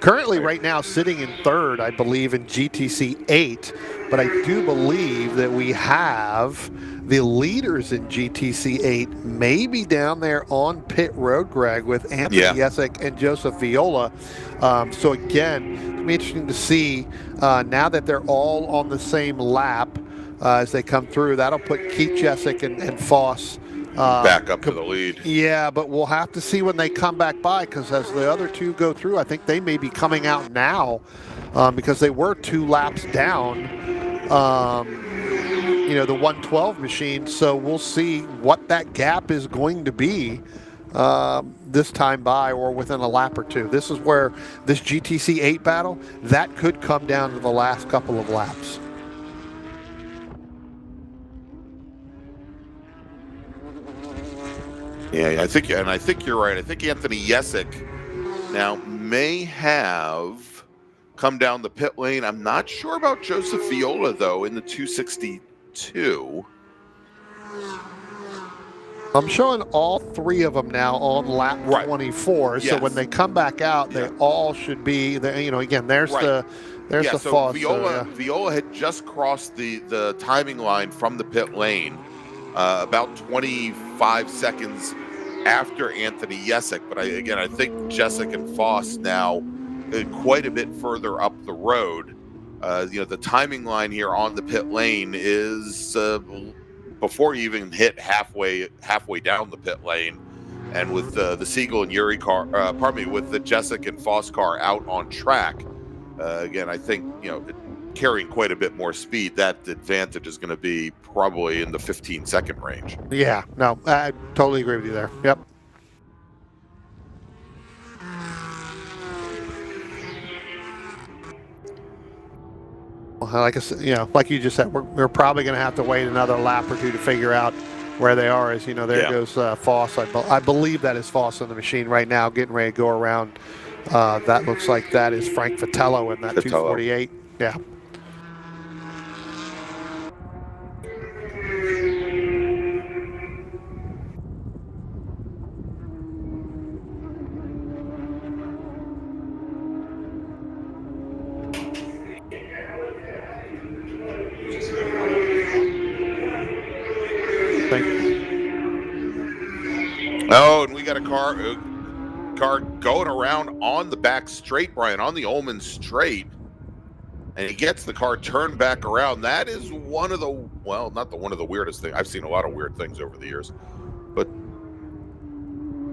Currently, right now, sitting in third, I believe, in GTC 8. But I do believe that we have the leaders in GTC 8 maybe down there on pit road, Greg, with Anthony Jessic and Joseph Viola. So again, it'll be interesting to see now that they're all on the same lap. As they come through, that'll put Keith Jessic and Foss back up to the lead. Yeah, but we'll have to see when they come back by, because as the other two go through, I think they may be coming out now because they were 2 laps down, the 112 machine. So we'll see what that gap is going to be this time by, or within a lap or two. This is where this GTC 8 battle, that could come down to the last couple of laps. Yeah, I think you're right. I think Anthony Jessic now may have come down the pit lane. I'm not sure about Joseph Viola, though, in the 262. I'm showing all 3 of them now on lap 24. So when they come back out, they all should be, again, there's the Foss. Viola had just crossed the timing line from the pit lane about 25 seconds after Anthony Jessic. But I think Jessic and Foss now quite a bit further up the road. The timing line here on the pit lane is before you even hit halfway down the pit lane. And with the Siegel and Yuri car, with the Jessic and Foss car out on track, again, I think, carrying quite a bit more speed, that advantage is going to be probably in the 15-second range. Yeah, no, I totally agree with you there. Yep. Well, like I said, like you just said, we're probably going to have to wait another lap or two to figure out where they are. As there goes Foss. I believe that is Foss on the machine right now, getting ready to go around. That looks like that is Frank Vitello in that 248. Yeah. Oh, and we got a car going around on the back straight, Brian, on the Ullman straight. And he gets the car turned back around. That is one of the, well, not the one of the weirdest things. I've seen a lot of weird things over the years.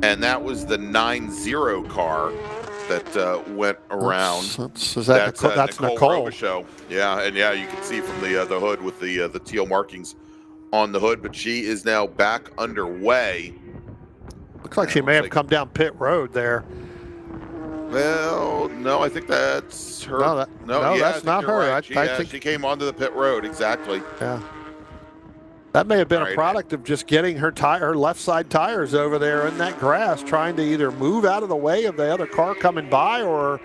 And that was the 9-0 car that went around. That's Nicole. Show. Yeah, and you can see from the hood with the teal markings on the hood, but she is now back underway. Looks like she may have come down pit road there. Well, no, I think that's her. No, that's not her. Right. I think she came onto the pit road, exactly. Yeah. That may have been a product of just getting her left side tires over there in that grass, trying to either move out of the way of the other car coming by or,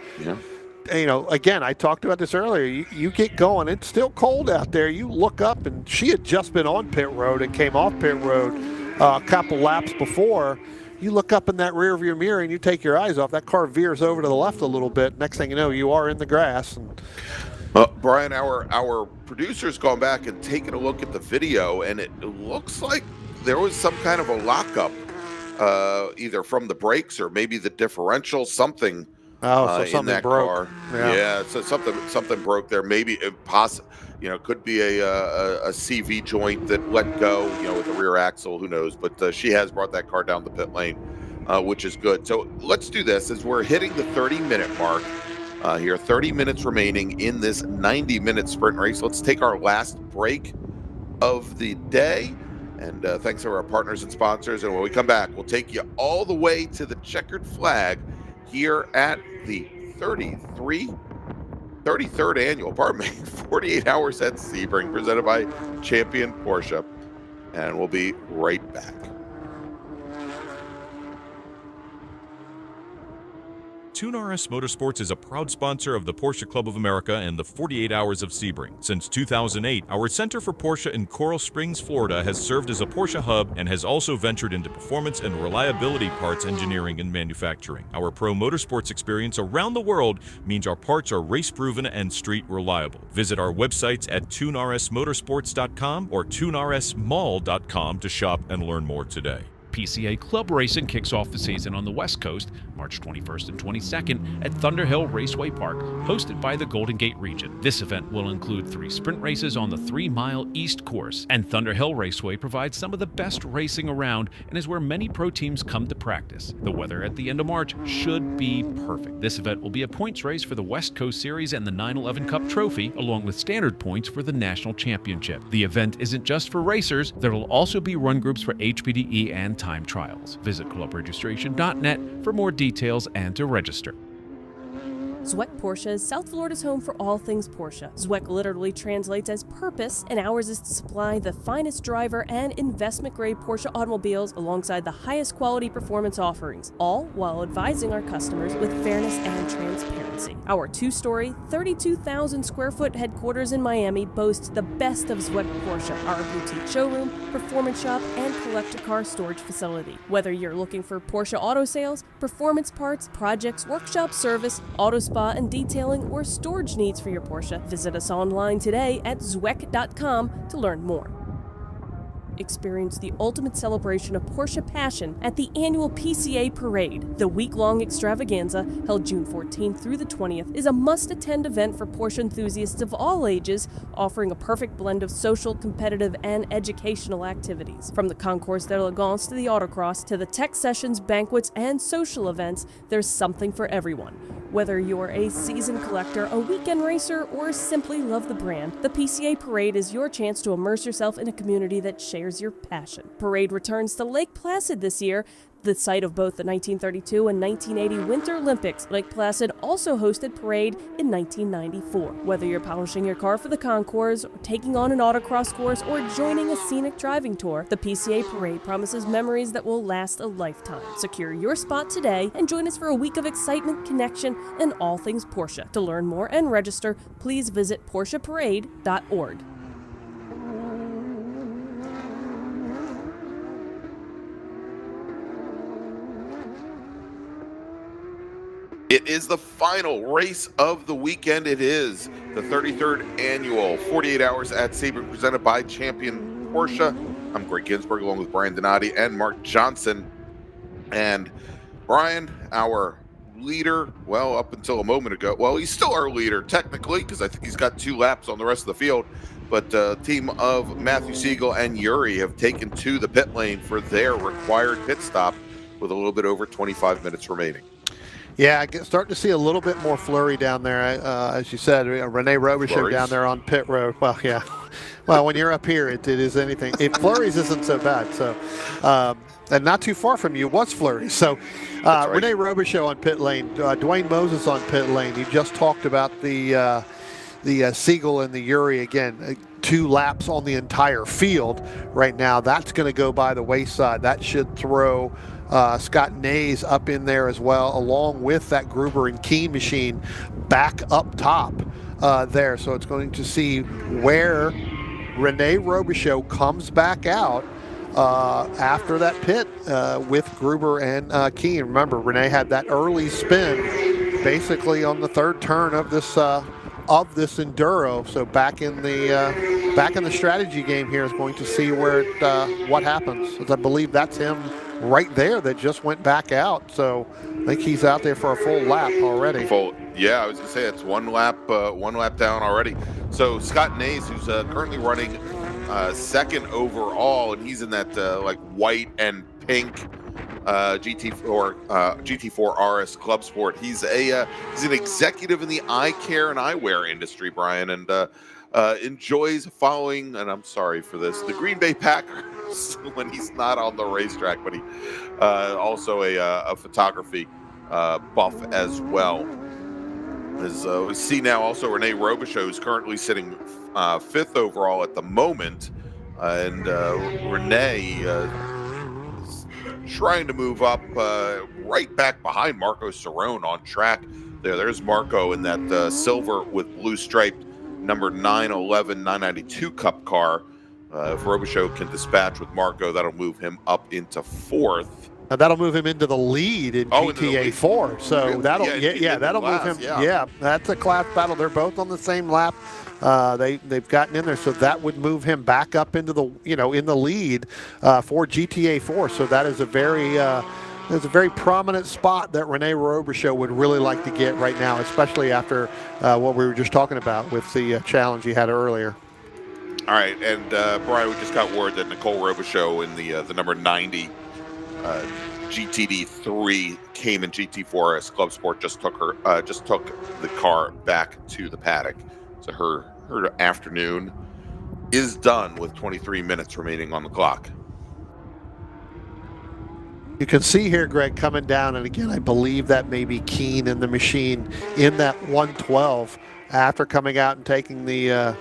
again, I talked about this earlier. You get going. It's still cold out there. You look up, and she had just been on pit road and came off pit road a couple laps before. You look up in that rear view mirror and you take your eyes off. That car veers over to the left a little bit. Next thing you know, you are in the grass. And Brian, our producer's gone back and taken a look at the video, and it looks like there was some kind of a lockup, either from the brakes or maybe the differential, something. So something in that broke. car. Yeah, so something broke there. Maybe could be a CV joint that let go, with the rear axle. Who knows? But she has brought that car down the pit lane, which is good. So let's do this as we're hitting the 30-minute mark here. 30 minutes remaining in this 90-minute sprint race. Let's take our last break of the day. And thanks to our partners and sponsors. And when we come back, we'll take you all the way to the checkered flag here at the 33rd annual, 48 Hours at Sebring, presented by Champion Porsche. And we'll be right back. Tune RS Motorsports is a proud sponsor of the Porsche Club of America and the 48 Hours of Sebring. Since 2008, our Center for Porsche in Coral Springs, Florida has served as a Porsche hub and has also ventured into performance and reliability parts engineering and manufacturing. Our pro motorsports experience around the world means our parts are race-proven and street reliable. Visit our websites at tunersmotorsports.com or tunersmall.com to shop and learn more today. PCA Club Racing kicks off the season on the West Coast, March 21st and 22nd at Thunderhill Raceway Park, hosted by the Golden Gate region. This event will include 3 sprint races on the 3-mile East course, and Thunderhill Raceway provides some of the best racing around and is where many pro teams come to practice. The weather at the end of March should be perfect. This event will be a points race for the West Coast Series and the 911 Cup Trophy, along with standard points for the National Championship. The event isn't just for racers. There will also be run groups for HPDE and time trials. Visit clubregistration.net for more details and to register. Zweck Porsche is South Florida's home for all things Porsche. Zweck literally translates as purpose, and ours is to supply the finest driver and investment-grade Porsche automobiles alongside the highest quality performance offerings, all while advising our customers with fairness and transparency. Our 2-story, 32,000 square foot headquarters in Miami boasts the best of Zweck Porsche, our boutique showroom, performance shop, and collector car storage facility. Whether you're looking for Porsche auto sales, performance parts, projects, workshop service, auto spa and detailing, or storage needs for your Porsche, visit us online today at zweck.com to learn more. Experience the ultimate celebration of Porsche passion at the annual PCA Parade. The week-long extravaganza, held June 14th through the 20th, is a must-attend event for Porsche enthusiasts of all ages, offering a perfect blend of social, competitive, and educational activities. From the Concours d'Elegance to the autocross to the tech sessions, banquets, and social events, there's something for everyone. Whether you're a seasoned collector, a weekend racer, or simply love the brand, the PCA Parade is your chance to immerse yourself in a community that shares your passion. Parade returns to Lake Placid this year, the site of both the 1932 and 1980 Winter Olympics. Lake Placid also hosted Parade in 1994. Whether you're polishing your car for the concours, taking on an autocross course, or joining a scenic driving tour, the PCA Parade promises memories that will last a lifetime. Secure your spot today and join us for a week of excitement, connection, and all things Porsche. To learn more and register, please visit PorscheParade.org. It is the final race of the weekend. It is the 33rd annual 48 Hours at Sebring presented by Champion Porsche. I'm Greg Ginsburg along with Brian Donati and Mark Johnson. And Brian, our leader, well, up until a moment ago, well, he's still our leader technically because I think he's got 2 laps on the rest of the field. But team of Matthew Siegel and Yuri have taken to the pit lane for their required pit stop with a little bit over 25 minutes remaining. Yeah, starting to see a little bit more flurry down there. As you said, Rene Robichaux down there on pit road. Well, yeah. Well, when you're up here, it is anything. Flurries isn't so bad. So, and not too far from you was flurries. So, right. Rene Robichaux on pit lane. Dwayne Moses on pit lane. You just talked about the Siegel and the Yuri again. 2 laps on the entire field right now. That's going to go by the wayside. That should throw Scott Nays up in there as well, along with that Gruber and Keen machine back up top there. So it's going to see where Rene Robichaux comes back out after that pit with Gruber and Keen. Remember, Rene had that early spin basically on the 3rd turn of this Enduro. So back in the strategy game here is going to see where what happens. As I believe that's him right there that just went back out. So I think he's out there for a full lap already. Yeah, I was gonna say it's one lap down already. So Scott Nays, who's currently running 2nd overall, and he's in that like white and pink GT4 RS Club Sport. He's an executive in the eye care and eyewear industry, Brian, and enjoys following, and I'm sorry for this, the Green Bay Packers when he's not on the racetrack, but he also a photography buff as well. As we see now, also Rene Robichaux is currently sitting 5th overall at the moment, and Rene is trying to move up right back behind Marco Cerrone on track. There's Marco in that silver with blue striped number 992 Cup car. If Robichaux can dispatch with Marco, that'll move him up into 4th. Now that'll move him into the lead in GTA 4. So that'll move him. Yeah, that's a class battle. They're both on the same lap. They've gotten in there, so that would move him back up into the in the lead for GTA 4. So that is a very prominent spot that Rene Robichaux would really like to get right now, especially after what we were just talking about with the challenge he had earlier. All right, and Brian, we just got word that Nicole Robichaux in the number 90 GTD3 Cayman GT4 RS Club Sport just took the car back to the paddock. So her afternoon is done with 23 minutes remaining on the clock. You can see here, Greg, coming down, and again, I believe that may be Keen in the machine in that 112 after coming out and taking the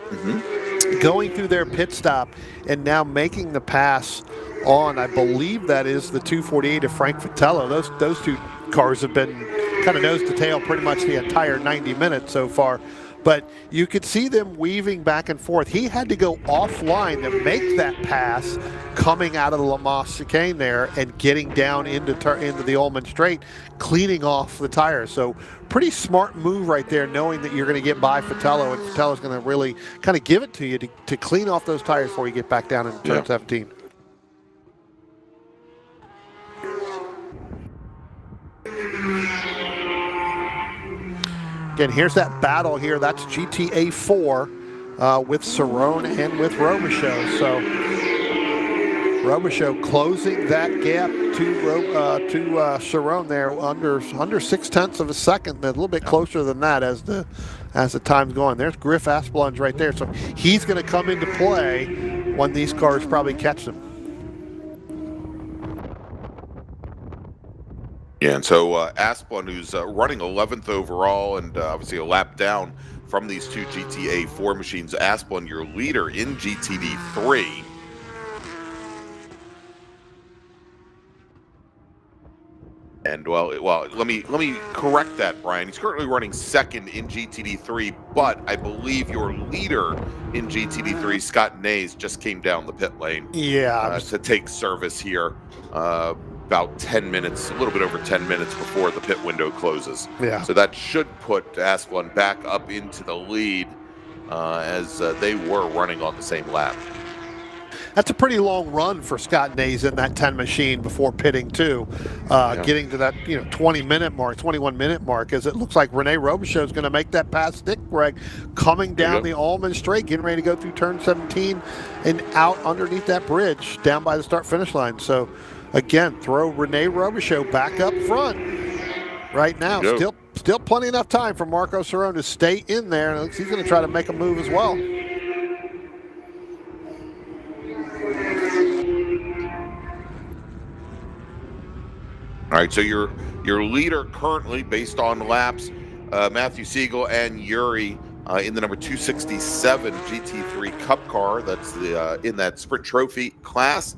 going through their pit stop and now making the pass on, I believe that is the 248 of Frank Vitello. Those 2 cars have been kind of nose to tail pretty much the entire 90 minutes so far. But you could see them weaving back and forth. He had to go offline to make that pass coming out of the La Mas chicane there and getting down into the Ullman Straight, cleaning off the tires. So pretty smart move right there, knowing that you're going to get by Vitello, and Vitello's going to really kind of give it to you to clean off those tires before you get back down in turn 17. Again, here's that battle here. That's GTA 4 with Cerrone and with Robichaux. So Robichaux closing that gap to Cerrone there under 0.6 of a second. A little bit closer than that as the time's going. There's Griff Asplund right there. So he's going to come into play when these cars probably catch them. Yeah, and so Asplund, who's running 11th overall and obviously a lap down from these two GTA 4 machines. Asplund, your leader in GTD 3. And well, let me correct that, Brian. He's currently running second in GTD 3, but I believe your leader in GTD 3, Scott Nays, just came down the pit lane. Yeah, to take service here. About 10 minutes, a little bit over 10 minutes before the pit window closes. Yeah. So that should put Asplund back up into the lead as they were running on the same lap. That's a pretty long run for Scott Nays in that 10 machine before pitting too, getting to that 20-minute mark, 21-minute mark, as it looks like Rene Robichaux is going to make that pass stick, Greg, coming down the Allman Straight, getting ready to go through turn 17 and out underneath that bridge down by the start-finish line. So again, throw Rene Robichaux back up front right now. Still plenty enough time for Marco Cerrone to stay in there. And he's going to try to make a move as well. All right, so your leader currently, based on laps, Matthew Siegel and Yuri in the number 267 GT3 Cup car. That's the in that Sprint Trophy class.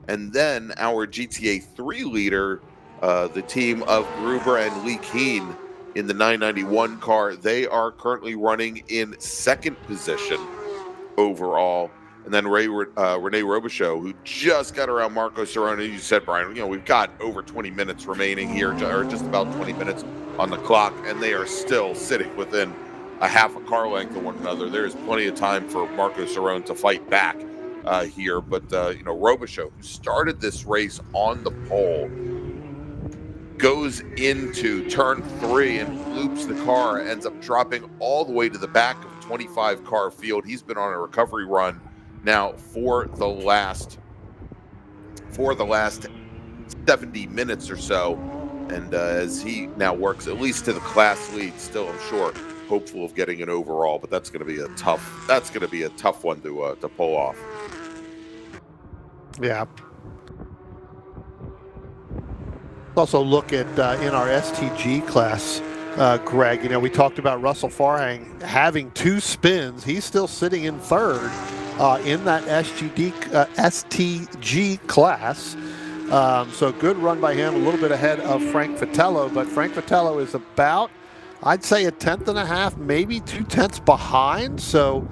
And then our GTA 3 leader, the team of Gruber and Lee Keen in the 991 car. They are currently running in second position overall. And then Rene Robichaux, who just got around Marco Cerrone. You said, Brian, we've got over 20 minutes remaining here, or just about 20 minutes on the clock, and they are still sitting within a half a car length of one another. There's plenty of time for Marco Cerrone to fight back here. But, Robichaux, who started this race on the pole, goes into turn 3 and loops the car, ends up dropping all the way to the back of a 25-car field. He's been on a recovery run now for the last 70 minutes or so, and as he now works at least to the class lead, still I'm sure hopeful of getting an overall, but that's going to be a tough one to pull off. Yeah. Also look at in our STG class, Greg. We talked about Russell Farhang having 2 spins. He's still sitting in third in that STG class. So good run by him, a little bit ahead of Frank Vitello, but Frank Vitello is about, I'd say, 1.5, maybe 2/10 behind. So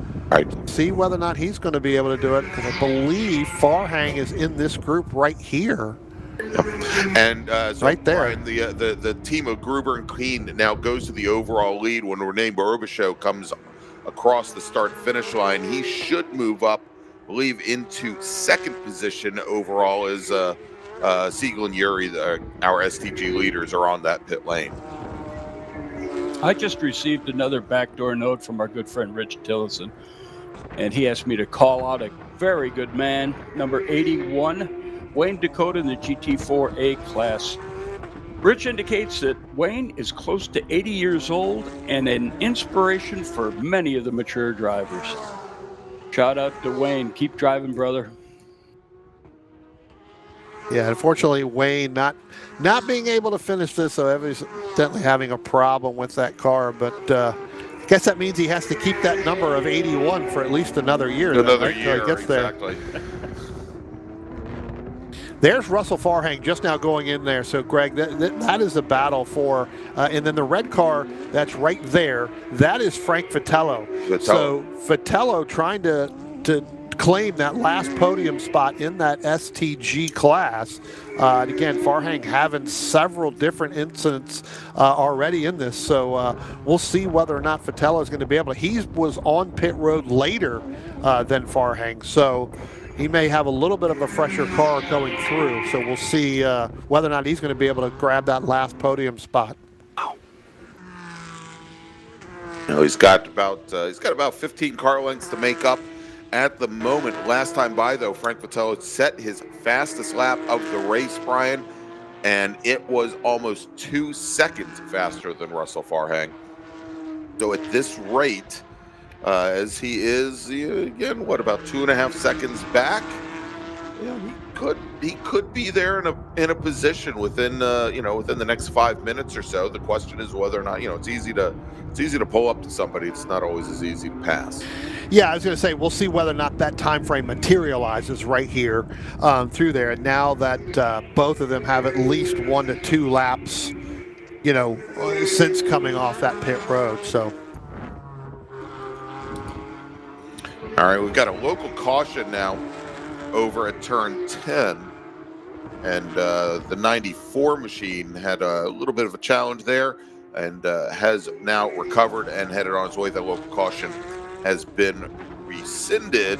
see whether or not he's going to be able to do it, because I believe Farhang is in this group right here. And so right there, Brian, the team of Gruber and Keen now goes to the overall lead when Rene Robichaux comes across the start-finish line. He should move up, I believe, into second position overall as Siegel and Yuri, our STG leaders, are on that pit lane. I just received another backdoor note from our good friend Rich Tillotson, and he asked me to call out a very good man, number 81, Wayne Dakota in the GT4A class. Rich indicates that Wayne is close to 80 years old and an inspiration for many of the mature drivers. Shout out to Wayne. Keep driving, brother. Yeah, unfortunately, Wayne not being able to finish this, so evidently having a problem with that car. But I guess that means he has to keep that number of 81 for at least another year. Another right? year, So he gets exactly. There's Russell Farhang just now going in there. So, Greg, that is the battle for, and then the red car that's right there, that is Frank Vitello. So Vitello trying to claim that last podium spot in that STG class. And again, Farhang having several different incidents already in this. So we'll see whether or not Vitello is going to be able to. He was on pit road later than Farhang. So he may have a little bit of a fresher car going through. So we'll see whether or not he's going to be able to grab that last podium spot. know, he's got about 15 car lengths to make up at the moment. Last time by, though, Frank Vitello set his fastest lap of the race, Brian, and it was almost 2 seconds faster than Russell Farhang. So at this rate, as he is again, what, about 2.5 seconds back? Yeah, he could be there in a position within within the next 5 minutes or so. The question is whether or not, it's easy to pull up to somebody. It's not always as easy to pass. Yeah, I was going to say, we'll see whether or not that time frame materializes right here through there. And now that both of them have at least 1 to 2 laps, since coming off that pit road. So, all right, we've got a local caution now over at turn 10, and the 94 machine had a little bit of a challenge there, and has now recovered and headed on its way. The local caution has been rescinded.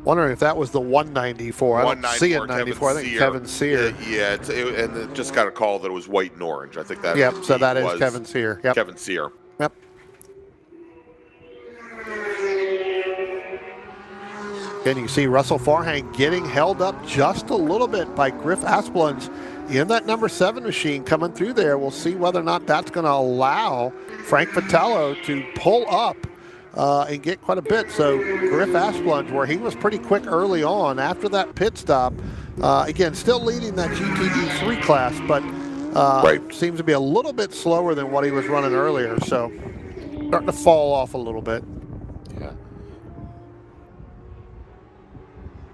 Wondering if that was the 194. I don't see it 94. I think Kevin Sear. Yeah, and it just got a call that it was white and orange. I think that. Yep. So that is Kevin Sear. Yep. Kevin Sear. Yep. And you can see Russell Farhang getting held up just a little bit by Griff Asplund in that number 7 machine coming through there. We'll see whether or not that's going to allow Frank Vitello to pull up and get quite a bit. So Griff Asplund, where he was pretty quick early on after that pit stop, again, still leading that GTD 3 class, but seems to be a little bit slower than what he was running earlier. So starting to fall off a little bit.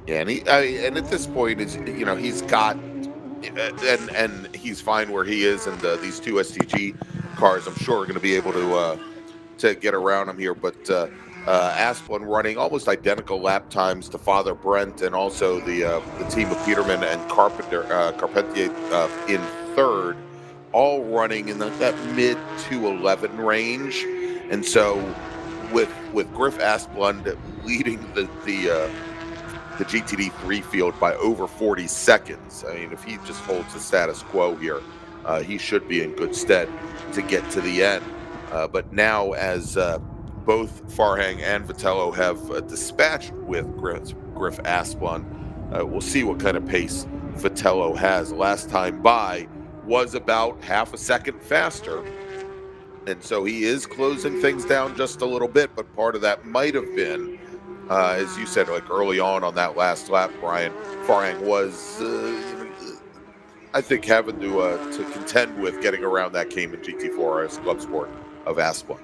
Yeah, and at this point, he's got, and he's fine where he is, and these 2 STG cars, I'm sure, are going to be able to get around him here. But Asplund running almost identical lap times to Father Brent, and also the team of Peterman and Carpentier in third, all running in that mid 2:11 range. And so with Griff Asplund leading the GTD 3 field by over 40 seconds. I mean, if he just holds the status quo here, he should be in good stead to get to the end. But now, as both Farhang and Vitello have dispatched with Griff Asplund, we'll see what kind of pace Vitello has. Last time by was about half a second faster. And so he is closing things down just a little bit, but part of that might have been, as you said, like early on that last lap, Brian, Farhang was, I think, having to contend with getting around that Cayman GT4 RS Club Sport of Asplund.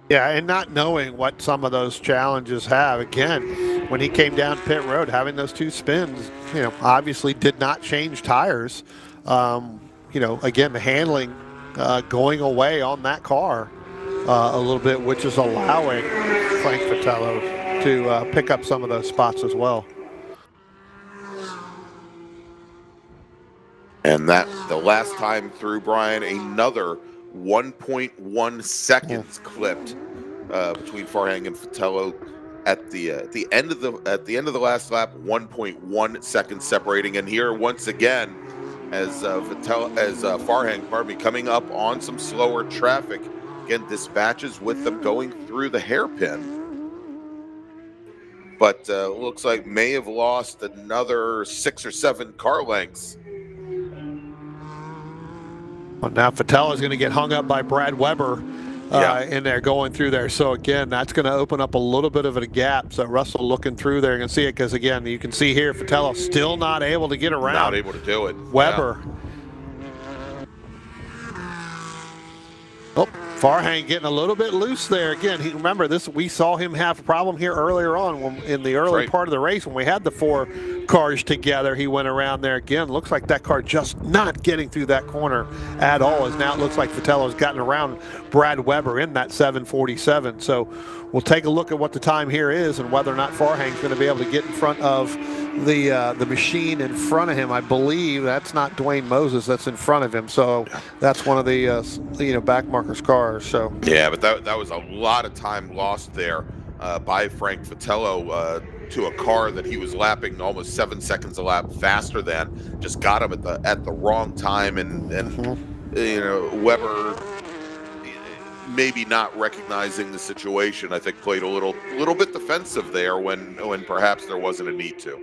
Yeah, and not knowing what some of those challenges have. Again, when he came down pit road, having those 2 spins, obviously did not change tires. Again, the handling going away on that car a little bit, which is allowing Frank Vitello to pick up some of those spots as well. And that the last time through, Brian, another 1.1 seconds clipped between Farhang and Vitello at the end of the last lap. 1.1 seconds separating, and here once again, as Farhang, coming up on some slower traffic, again dispatches with them going through the hairpin, but looks like may have lost another 6 or 7 car lengths. Well, now Vitello is going to get hung up by Brad Weber in there going through there. So again, that's going to open up a little bit of a gap. So Russell looking through there, you can see it, because again, you can see here Vitello still not able to get around. Not able to do it. Weber. Yeah. Oh, Farhang getting a little bit loose there. Again, remember this. We saw him have a problem here earlier on in the early part of the race when we had the 4 cars together. He went around there again. Looks like that car just not getting through that corner at all. As now it looks like Vitello's gotten around Brad Weber in that 747. So we'll take a look at what the time here is and whether or not Farhang's going to be able to get in front of the machine in front of him. I believe that's not Dwayne Moses that's in front of him. So that's one of the back markers cars. So yeah, but that was a lot of time lost there by Frank Vitello to a car that he was lapping almost 7 seconds a lap faster than. Just got him at the wrong time, and Weber maybe not recognizing the situation, I think played a little bit defensive there when perhaps there wasn't a need to.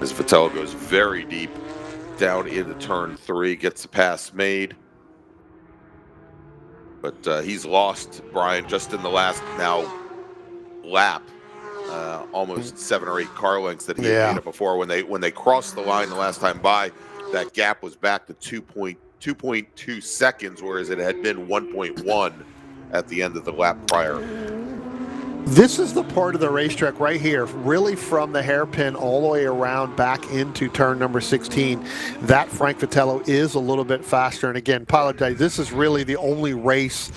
As Vitello goes very deep down into turn 3, gets the pass made. But he's lost, Brian, just in the last lap, almost 7 or 8 car lengths that he had made up before. When they crossed the line the last time by, that gap was back to 2.2 seconds, whereas it had been 1.1 at the end of the lap prior. This is the part of the racetrack right here, really from the hairpin all the way around back into turn number 16. That Frank Vitello is a little bit faster. And again, apologize, this is really the only race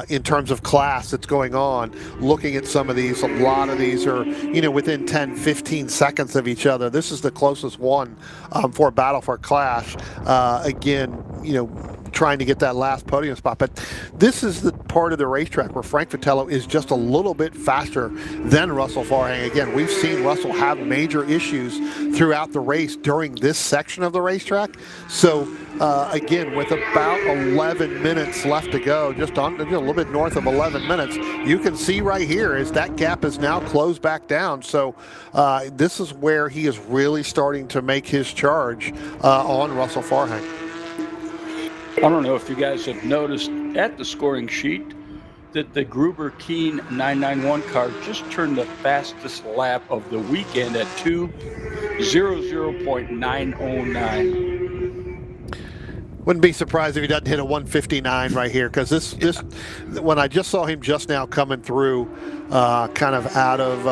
in terms of class that's going on. Looking at some of these, a lot of these are, within 10, 15 seconds of each other. This is the closest one for a battle for class. Again, trying to get that last podium spot. But this is the part of the racetrack where Frank Vitello is just a little bit faster than Russell Farhang. Again, we've seen Russell have major issues throughout the race during this section of the racetrack. So again, with about 11 minutes left to go, just a little bit north of 11 minutes, you can see right here is that gap is now closed back down. So this is where he is really starting to make his charge on Russell Farhang. I don't know if you guys have noticed at the scoring sheet that the Gruber Keen 991 car just turned the fastest lap of the weekend at 2:00.909. Wouldn't be surprised if he doesn't hit a 1:59 right here, because this when I just saw him just now coming through kind of out of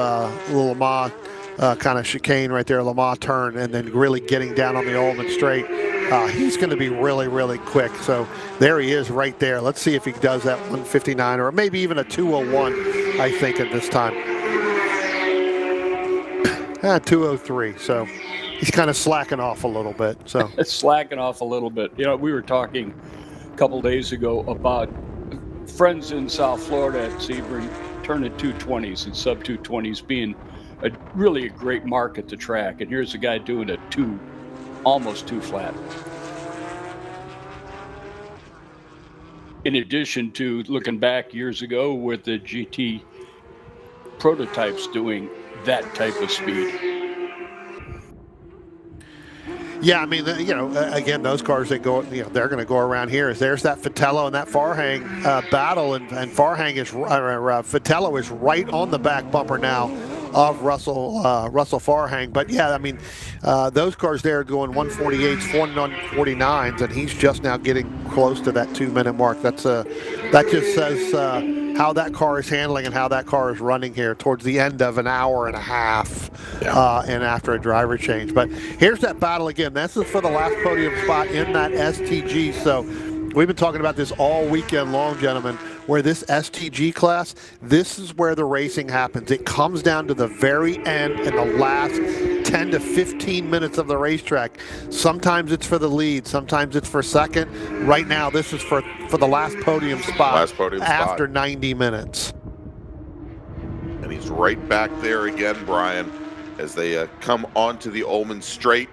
Le Mans kind of chicane right there, Le Mans turn, and then really getting down on the Ullman straight. He's going to be really, really quick. So there he is right there. Let's see if he does that 1:59 or maybe even a 2:01, I think, at this time. 2:03. So he's kind of slacking off a little bit. So slacking off a little bit. We were talking a couple days ago about friends in South Florida at Sebring turning 220s and sub 220s being really a great mark at the track. And here's a guy doing a almost 2 flat. In addition to looking back years ago with the GT prototypes doing that type of speed. Yeah, I mean, again, those cars that go, they're going to go around here. There's that Vitello and that Farhang battle, and Farhang Vitello is right on the back bumper now of Russell Farhang. But yeah, I mean, those cars there are going 148s, 149s, and he's just now getting close to that 2-minute mark. That just says how that car is handling and how that car is running here towards the end of an hour and a half, and after a driver change. But here's that battle again. This is for the last podium spot in that STG. So we've been talking about this all weekend long, gentlemen, where this STG class, this is where the racing happens. It comes down to the very end in the last 10 to 15 minutes of the racetrack. Sometimes it's for the lead, sometimes it's for second. Right now, this is for the last podium spot after 90 minutes. And he's right back there again, Brian, as they come onto the Ullman straight.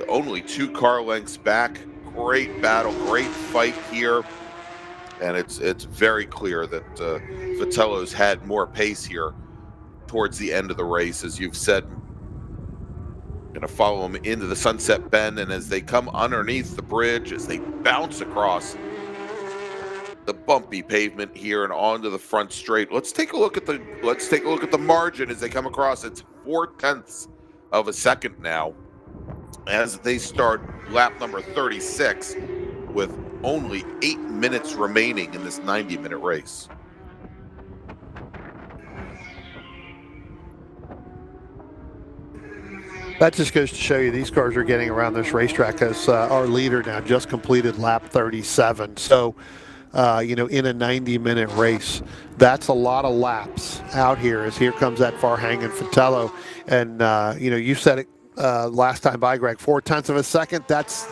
Only 2 car lengths back. Great battle, great fight here. And it's very clear that Vitello's had more pace here towards the end of the race. As you've said, going to follow him into the Sunset Bend, and as they come underneath the bridge, as they bounce across the bumpy pavement here and onto the front straight. Let's take a look at the margin as they come across. It's 0.4 of a second now as they start lap number 36 with only 8 minutes remaining in this 90-minute race. That just goes to show you these cars are getting around this racetrack, as our leader now just completed lap 37. So, in a 90-minute race, that's a lot of laps out here, as here comes that Farhang and Vitello. And, you said it last time by, Greg. 0.4 of a second. That's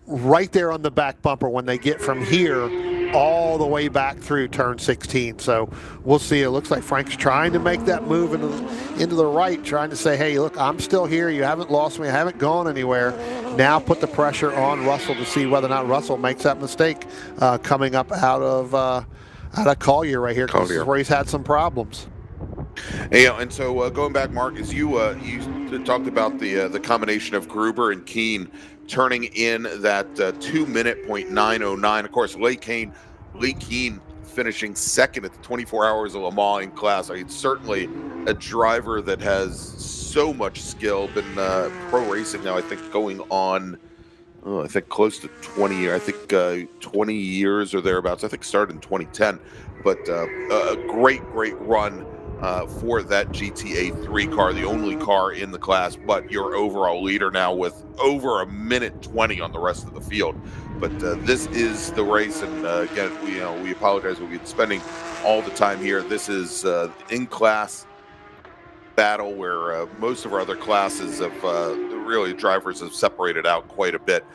right there on the back bumper when they get from here all the way back through turn 16. So we'll see. It looks like Frank's trying to make that move into the right, trying to say, hey, look, I'm still here. You haven't lost me. I haven't gone anywhere. Now put the pressure on Russell to see whether or not Russell makes that mistake coming up out of Collier right here. This is where he's had some problems. And so going back, Marcus, you talked about the combination of Gruber and Keene turning in that 2-minute .909. Of course, Lee Keene finishing second at the 24 Hours of Le Mans in class. I mean, certainly a driver that has so much skill. Been pro racing now, I think, going on, I think close to 20. I think 20 years or thereabouts. I think started in 2010, but a great run. For that GTA 3 car, the only car in the class, but your overall leader now with over 1:20 on the rest of the field. But this is the race, and again, we apologize. We've been spending all the time here. This is in-class battle where most of our other classes of really drivers have separated out quite a bit.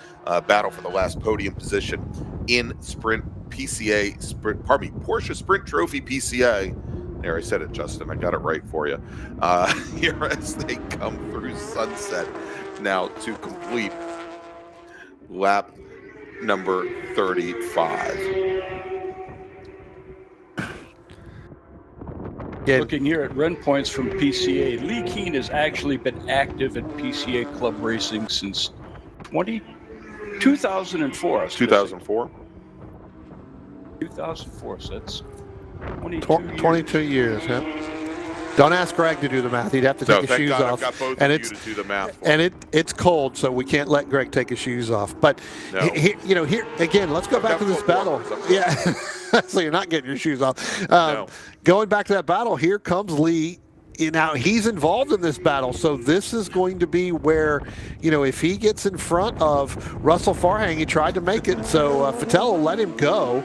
Battle for the last podium position in Sprint PCA, Porsche Sprint Trophy PCA. There, I said it, Justin. I got it right for you. Here as they come through Sunset now to complete lap number 35. Looking here at run points from PCA, Lee Keene has actually been active in PCA Club Racing since 2004. 2004? 2004, so that's 22 years, huh? Don't ask Greg to do the math. He'd have to take his shoes off. I've got both and of you to do the math for and it's cold, so we can't let Greg take his shoes off. But here again, let's go back to this battle. Yeah, so you're not getting your shoes off. Going back to that battle, here comes Lee. Now he's involved in this battle, so this is going to be where, if he gets in front of Russell Farhang, he tried to make it, so Fatello let him go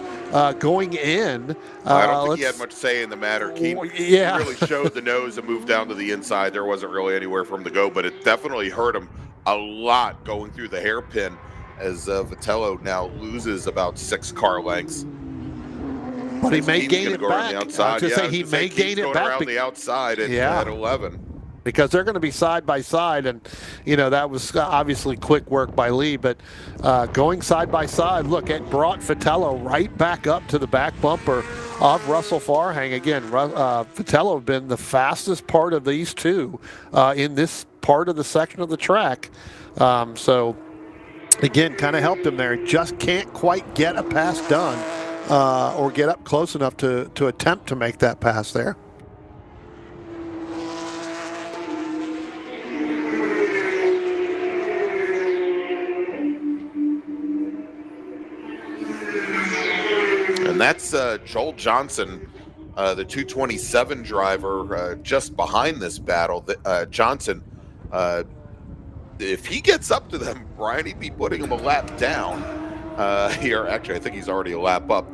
going in. I don't think he had much say in the matter. He really showed the nose and moved down to the inside. There wasn't really anywhere for him to go, but it definitely hurt him a lot going through the hairpin as Fatello now loses about 6 car lengths. But he may gain it back. I was going to say he may gain it back around the outside at 11. Because they're going to be side by side, and that was obviously quick work by Lee. But going side by side, look, it brought Fatello right back up to the back bumper of Russell Farhang. Again, Fatello has been the fastest part of these two in this part of the section of the track. So again, kind of helped him there. Just can't quite get a pass done. Or get up close enough to attempt to make that pass there. And that's Joel Johnson, the 227 driver, just behind this battle. Johnson, if he gets up to them, Brian, he'd be putting him a lap down. Here, actually, I think he's already a lap up.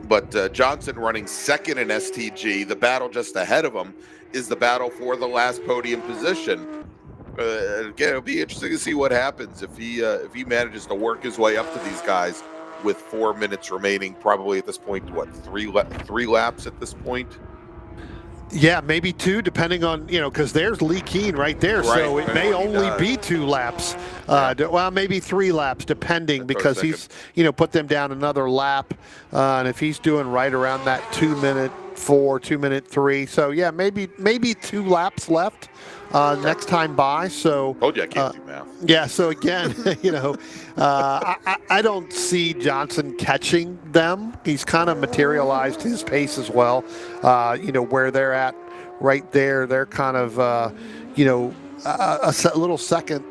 But Johnson running second in STG. The battle just ahead of him is the battle for the last podium position. Again, it'll be interesting to see what happens if he manages to work his way up to these guys with 4 minutes remaining. Probably at this point, what, three laps at this point? Yeah, maybe 2, depending on, because there's Lee Keene right there. Right, so it may only be 2 laps. Well, maybe 3 laps, depending, because he's, put them down another lap. And if he's doing right around that 2-minute 4, 2-minute 3. So, yeah, maybe 2 laps left next time by. So told you I can't do math. Yeah, so again, I don't see Johnson catching them. He's kind of materialized his pace as well. Where they're at right there, they're kind of, a little second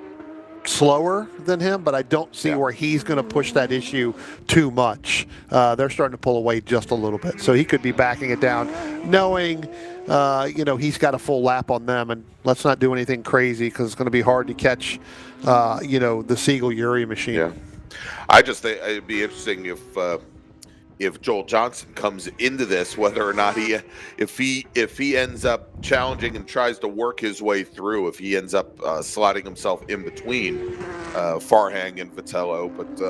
slower than him, but I don't see where he's going to push that issue too much. They're starting to pull away just a little bit. So he could be backing it down, knowing, he's got a full lap on them. And let's not do anything crazy because it's going to be hard to catch, the Siegel Uri machine. Yeah. I just think it'd be interesting if if Joel Johnson comes into this, whether or not if he ends up challenging and tries to work his way through, if he ends up sliding himself in between Farhang and Vitello. But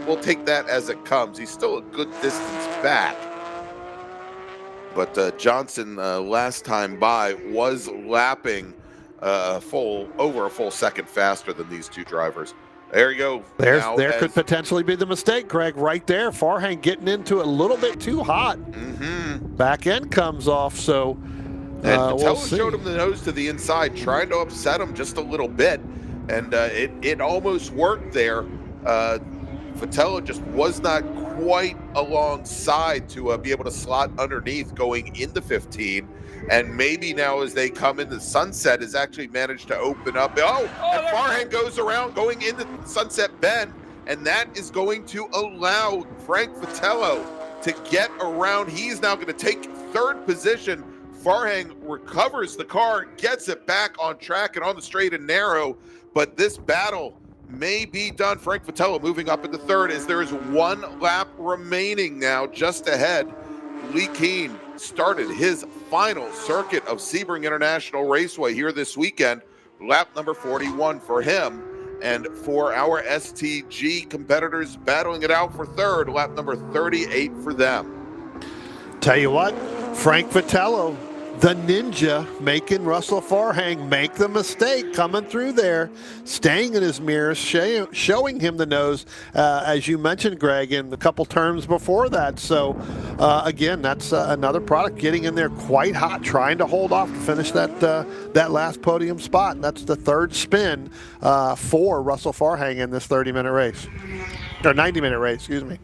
we'll take that as it comes. He's still a good distance back. But Johnson last time by was lapping over a full second faster than these two drivers. There you go. There could potentially be the mistake, Greg, right there. Farhang getting into it a little bit too hot. Back end comes off, so Vitello showed him the nose to the inside, trying to upset him just a little bit, and it almost worked there. Vitello just was not quite alongside to be able to slot underneath going into 15. And maybe now as they come into Sunset has actually managed to open up. And Farhang goes around going into Sunset Bend, and that is going to allow Frank Vitello to get around. He's now going to take third position. Farhang recovers the car, gets it back on track and on the straight and narrow, but this battle may be done. Frank Vitello moving up into third as there is one lap remaining now just ahead. Lee Keene started his final circuit of Sebring International Raceway here this weekend. Lap number 41 for him. And for our STG competitors battling it out for third, lap number 38 for them. Tell you what, Frank Vitello, the ninja, making Russell Farhang make the mistake, coming through there, staying in his mirrors, showing him the nose, as you mentioned, Greg, in a couple turns before that. So, again, that's another product getting in there quite hot, trying to hold off to finish that last podium spot. And that's the third spin for Russell Farhang in this 30-minute race, or 90-minute race, excuse me.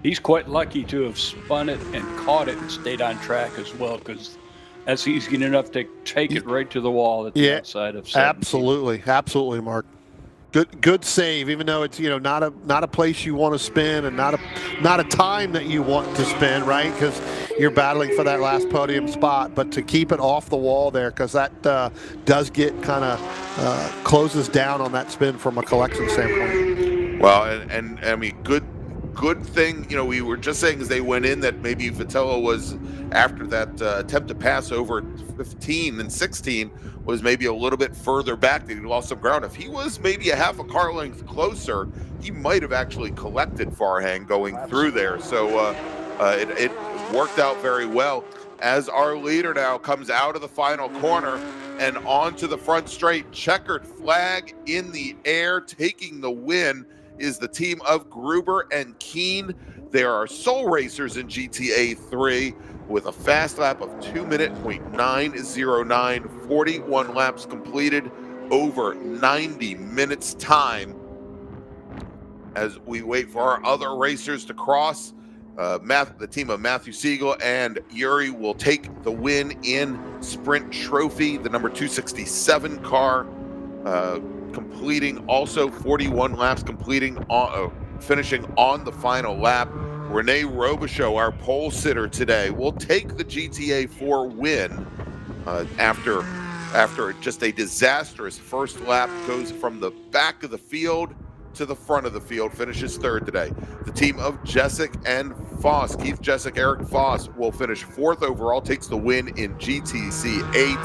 He's quite lucky to have spun it and caught it and stayed on track as well, because that's easy enough to take it right to the wall at the outside of 17. Absolutely, Mark. Good save, even though it's not a place you want to spin and not a time that you want to spin, right? Because you're battling for that last podium spot, but to keep it off the wall there, because that does get kind of closes down on that spin from a collection standpoint. Well, and I mean, good thing, we were just saying as they went in that maybe Vitello was, after that attempt to pass over 15 and 16, was maybe a little bit further back, that he lost some ground. If he was maybe a half a car length closer, he might have actually collected Farhang going through there. So it worked out very well. As our leader now comes out of the final corner and onto the front straight, checkered flag in the air, taking the win is the team of Gruber and Keene. There are sole racers in GTA 3 with a fast lap of 2:09.09, 41 laps completed, over 90 minutes time. As we wait for our other racers to cross, the team of Matthew Siegel and Yuri will take the win in Sprint Trophy, the number 267 car, completing also 41 laps, finishing on the final lap. Renee Robichaux, our pole sitter today, will take the GTA 4 win after just a disastrous first lap. Goes from the back of the field to the front of the field, finishes third today. The team of Jessic and Foss, Keith Jessic, Eric Foss, will finish fourth overall, takes the win in GTC 8.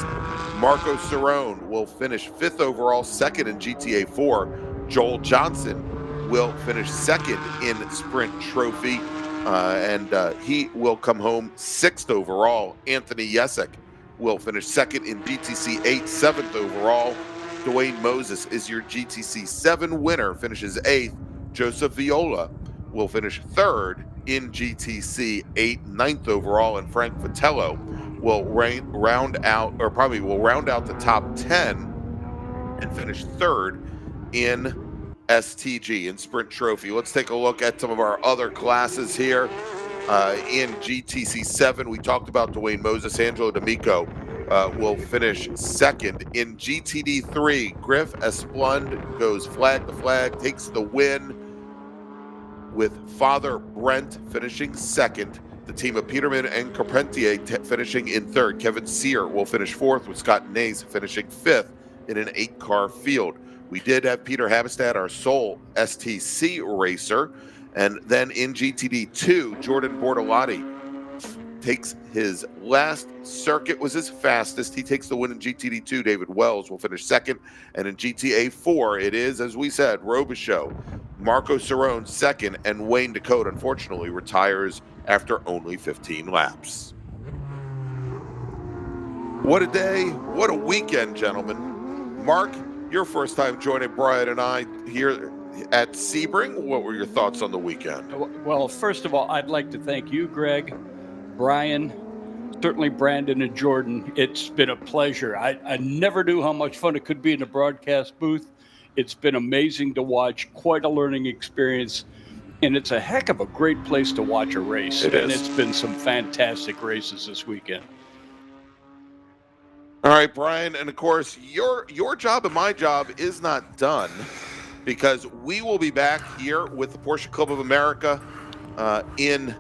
Marco Cerrone will finish fifth overall, second in GTA 4. Joel Johnson will finish second in Sprint Trophy, and he will come home sixth overall. Anthony Yesick will finish second in GTC 8, seventh overall. Dwayne Moses is your GTC 7 winner, finishes eighth. Joseph Viola will finish third in GTC 8, ninth overall, and Frank Vitello will round out the top 10 and finish third in STG, in Sprint Trophy. Let's take a look at some of our other classes here. In GTC 7, we talked about Dwayne Moses. Angelo D'Amico will finish second. In GTD 3, Griff Esplund goes flag to flag, takes the win, with Father Brent finishing second. The team of Peterman and Carpentier finishing in third. Kevin Sear will finish fourth, with Scott Nace finishing fifth in an 8-car field. We did have Peter Habestad, our sole STC racer. And then in GTD2, Jordan Bortolotti takes his last circuit, was his fastest. He takes the win in GTD2. David Wells will finish second. And in GTA4, it is, as we said, Robichaux, Marco Cerrone second, and Wayne Decote, unfortunately, retires after only 15 laps. What a day, what a weekend, gentlemen. Mark, your first time joining Brian and I here at Sebring. What were your thoughts on the weekend? Well, first of all, I'd like to thank you, Greg, Brian, certainly Brandon and Jordan. It's been a pleasure. I never knew how much fun it could be in the broadcast booth. It's been amazing to watch, quite a learning experience, and it's a heck of a great place to watch a race. It's been some fantastic races this weekend. All right, Brian, and of course, your job and my job is not done, because we will be back here with the Porsche Club of America in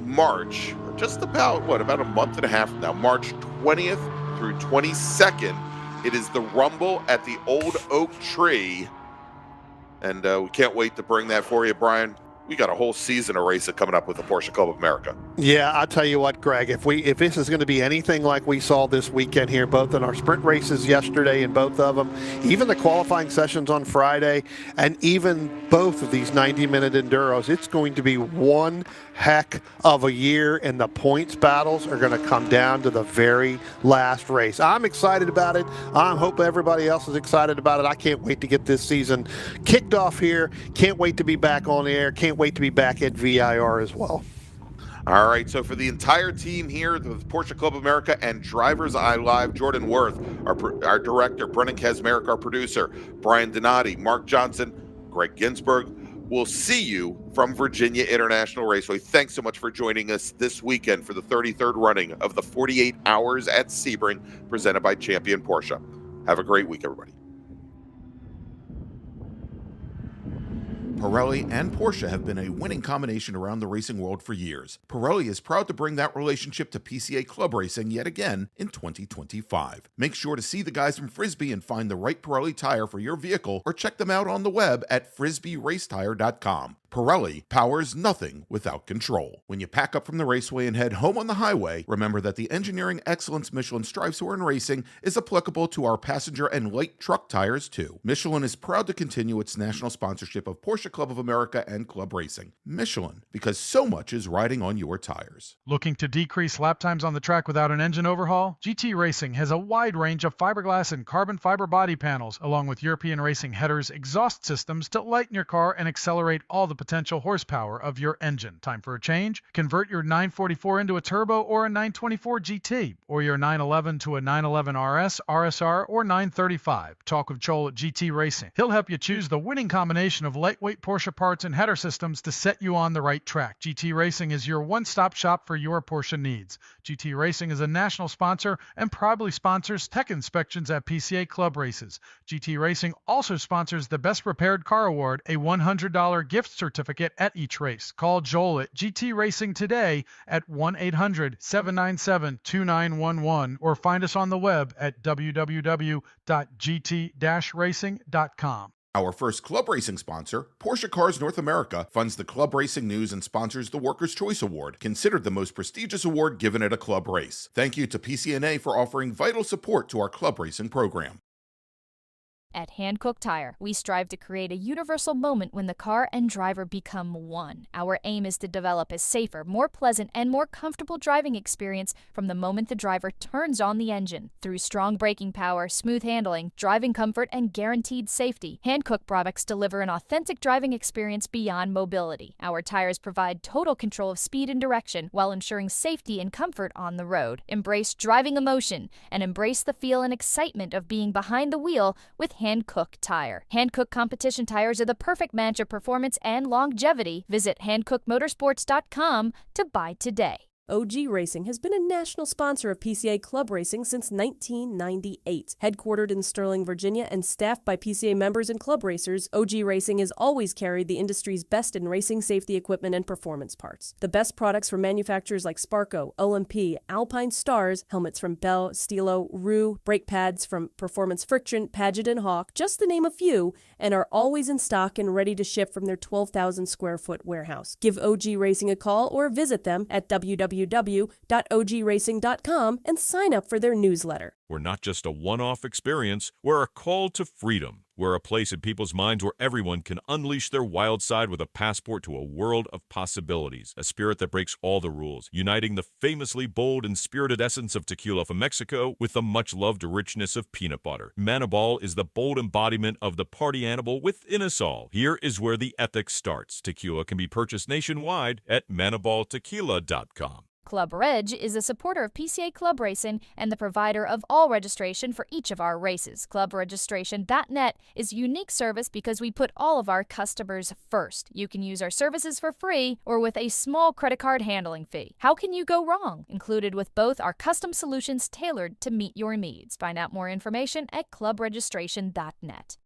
March, just about a month and a half from now, March 20th through 22nd. It is the Rumble at the Old Oak Tree, and we can't wait to bring that for you, Brian. We got a whole season of racing coming up with the Porsche Club of America. Yeah, I'll tell you what, Greg, if this is going to be anything like we saw this weekend here, both in our sprint races yesterday and both of them, even the qualifying sessions on Friday, and even both of these 90-minute Enduros, it's going to be one heck of a year, and the points battles are going to come down to the very last race. I'm excited about it. I hope everybody else is excited about it. I can't wait to get this season kicked off here. Can't wait to be back on the air. Can't wait to be back at VIR as well. All right, so for the entire team here, the Porsche Club of America and Driver's Eye Live, Jordan Worth, our director, Brennan Kazmarek, our producer, Brian Donati, Mark Johnson, Greg Ginsburg. We'll see you from Virginia International Raceway. Thanks so much for joining us this weekend for the 33rd running of the 48 Hours at Sebring, presented by Champion Porsche. Have a great week, everybody. Pirelli and Porsche have been a winning combination around the racing world for years. Pirelli is proud to bring that relationship to PCA Club Racing yet again in 2025. Make sure to see the guys from Frisbee and find the right Pirelli tire for your vehicle, or check them out on the web at frisbeeracetire.com. Pirelli powers nothing without control. When you pack up from the raceway and head home on the highway, remember that the engineering excellence Michelin strives for in racing is applicable to our passenger and light truck tires too. Michelin is proud to continue its national sponsorship of Porsche Club of America and Club Racing. Michelin, because so much is riding on your tires. Looking to decrease lap times on the track without an engine overhaul? GT Racing has a wide range of fiberglass and carbon fiber body panels, along with European Racing headers, exhaust systems to lighten your car and accelerate all the potential horsepower of your engine. Time for a change? Convert your 944 into a turbo or a 924 GT, or your 911 to a 911 RS, RSR, or 935. Talk with Joel at GT Racing. He'll help you choose the winning combination of lightweight Porsche parts and header systems to set you on the right track. GT Racing is your one-stop shop for your Porsche needs. GT Racing is a national sponsor and proudly sponsors tech inspections at PCA Club Races. GT Racing also sponsors the Best Repaired Car Award, a $100 gift certificate at each race. Call Joel at GT Racing today at 1-800-797-2911 or find us on the web at www.gt-racing.com. Our first club racing sponsor, Porsche Cars North America, funds the club racing news and sponsors the Workers' Choice Award, considered the most prestigious award given at a club race. Thank you to PCNA for offering vital support to our club racing program. At Hankook Tire, we strive to create a universal moment when the car and driver become one. Our aim is to develop a safer, more pleasant, and more comfortable driving experience from the moment the driver turns on the engine. Through strong braking power, smooth handling, driving comfort, and guaranteed safety, Hankook products deliver an authentic driving experience beyond mobility. Our tires provide total control of speed and direction while ensuring safety and comfort on the road. Embrace driving emotion and embrace the feel and excitement of being behind the wheel with Hankook Tire. Hankook competition tires are the perfect match of performance and longevity. Visit HankookMotorsports.com to buy today. OG Racing has been a national sponsor of PCA Club Racing since 1998. Headquartered in Sterling, Virginia, and staffed by PCA members and club racers, OG Racing has always carried the industry's best in racing safety equipment and performance parts. The best products from manufacturers like Sparco, OMP, Alpine Stars, helmets from Bell, Stilo, Rue, brake pads from Performance Friction, Paget and Hawk, just to name a few, and are always in stock and ready to ship from their 12,000 square foot warehouse. Give OG Racing a call or visit them at www.ogracing.com and sign up for their newsletter. We're not just a one-off experience, we're a call to freedom. We're a place in people's minds where everyone can unleash their wild side with a passport to a world of possibilities, a spirit that breaks all the rules, uniting the famously bold and spirited essence of tequila from Mexico with the much-loved richness of peanut butter. Manibal is the bold embodiment of the party animal within us all. Here is where the ethics starts. Tequila can be purchased nationwide at manibaltequila.com. Club Reg is a supporter of PCA Club Racing and the provider of all registration for each of our races. ClubRegistration.net is a unique service because we put all of our customers first. You can use our services for free or with a small credit card handling fee. How can you go wrong? Included with both are custom solutions tailored to meet your needs. Find out more information at ClubRegistration.net.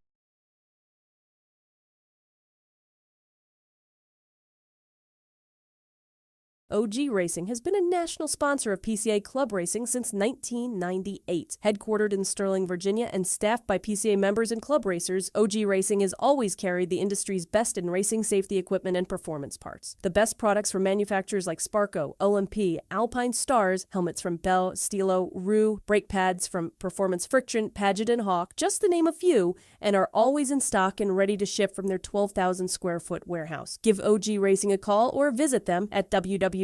OG Racing has been a national sponsor of PCA Club Racing since 1998. Headquartered in Sterling, Virginia, and staffed by PCA members and club racers, OG Racing has always carried the industry's best in racing safety equipment and performance parts. The best products from manufacturers like Sparco, OMP, Alpine Stars, helmets from Bell, Stilo, Rue, brake pads from Performance Friction, Paget and Hawk, just to name a few, and are always in stock and ready to ship from their 12,000 square foot warehouse. Give OG Racing a call or visit them at www.ogracing.com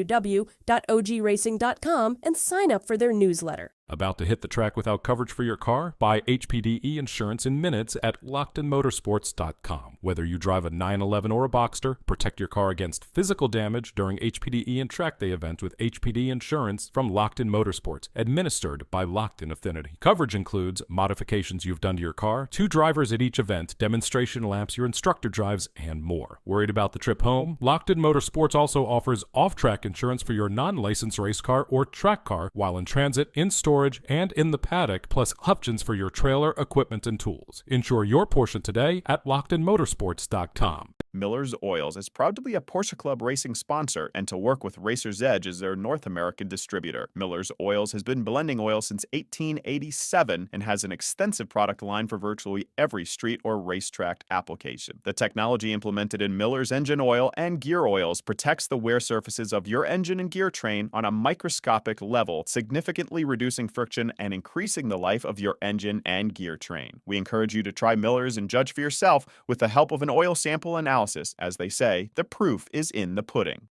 and sign up for their newsletter. About to hit the track without coverage for your car? Buy HPDE insurance in minutes at LockedInMotorsports.com. Whether you drive a 911 or a Boxster, protect your car against physical damage during HPDE and track day events with HPD insurance from Locked In Motorsports, administered by Locked In Affinity. Coverage includes modifications you've done to your car, 2 drivers at each event, demonstration laps your instructor drives, and more. Worried about the trip home? Locked In Motorsports also offers off-track insurance for your non-licensed race car or track car while in transit, in storage, and in the paddock, plus options for your trailer, equipment, and tools. Insure your portion today at LockedInMotorsports.com. Miller's Oils is proud to be a Porsche Club Racing sponsor and to work with Racer's Edge as their North American distributor. Miller's Oils has been blending oil since 1887 and has an extensive product line for virtually every street or racetrack application. The technology implemented in Miller's engine oil and gear oils protects the wear surfaces of your engine and gear train on a microscopic level, significantly reducing friction and increasing the life of your engine and gear train. We encourage you to try Miller's and judge for yourself with the help of an oil sample analysis. As they say, the proof is in the pudding.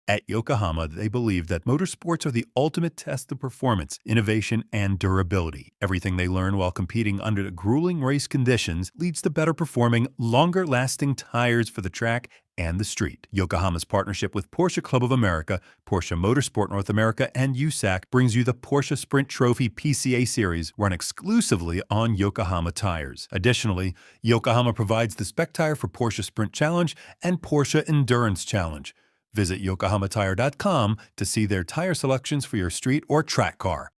At Yokohama, they believe that motorsports are the ultimate test of performance, innovation, and durability. Everything they learn while competing under the grueling race conditions leads to better performing, longer-lasting tires for the track and the street. Yokohama's partnership with Porsche Club of America, Porsche Motorsport North America, and USAC brings you the Porsche Sprint Trophy PCA Series, run exclusively on Yokohama tires. Additionally, Yokohama provides the spec tire for Porsche Sprint Challenge and Porsche Endurance Challenge. Visit yokohamatire.com to see their tire selections for your street or track car.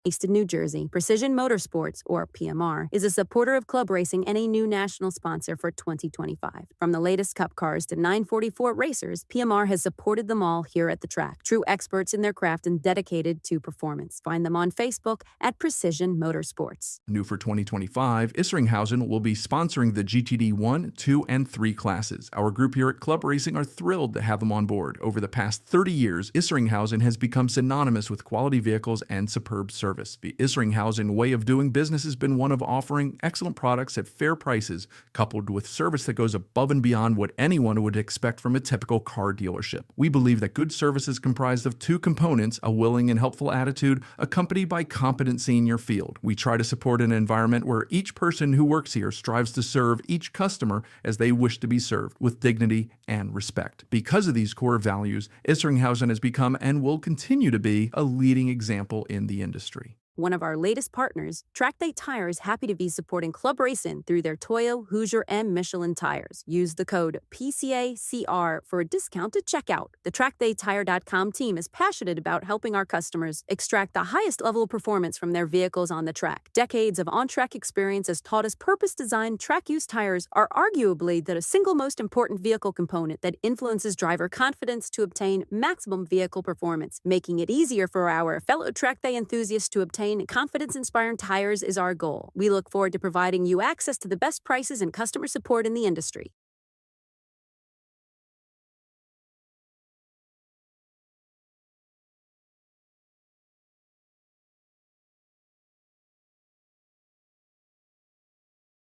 Based in New Jersey, Precision Motorsports, or PMR, is a supporter of club racing and a new national sponsor for 2025. From the latest Cup cars to 944 racers, PMR has supported them all here at the track. True experts in their craft and dedicated to performance. Find them on Facebook at Precision Motorsports. New for 2025, Isringhausen will be sponsoring the GTD 1, 2, and 3 classes. Our group here at Club Racing are thrilled to have them on board. Over the past 30 years, Isringhausen has become synonymous with quality vehicles and superb service. The Isringhausen way of doing business has been one of offering excellent products at fair prices, coupled with service that goes above and beyond what anyone would expect from a typical car dealership. We believe that good service is comprised of 2 components, a willing and helpful attitude, accompanied by competency in your field. We try to support an environment where each person who works here strives to serve each customer as they wish to be served, with dignity and respect. Because of these core values, Isringhausen has become and will continue to be a leading example in the industry. One of our latest partners, Track Day Tire, is happy to be supporting Club Racing through their Toyo, Hoosier, and Michelin tires. Use the code PCACR for a discount at checkout. The TrackDayTire.com team is passionate about helping our customers extract the highest level of performance from their vehicles on the track. Decades of on-track experience has taught us purpose-designed track-use tires are arguably the single most important vehicle component that influences driver confidence to obtain maximum vehicle performance. Making it easier for our fellow Track Day enthusiasts to obtain confidence-inspiring tires is our goal. We look forward to providing you access to the best prices and customer support in the industry.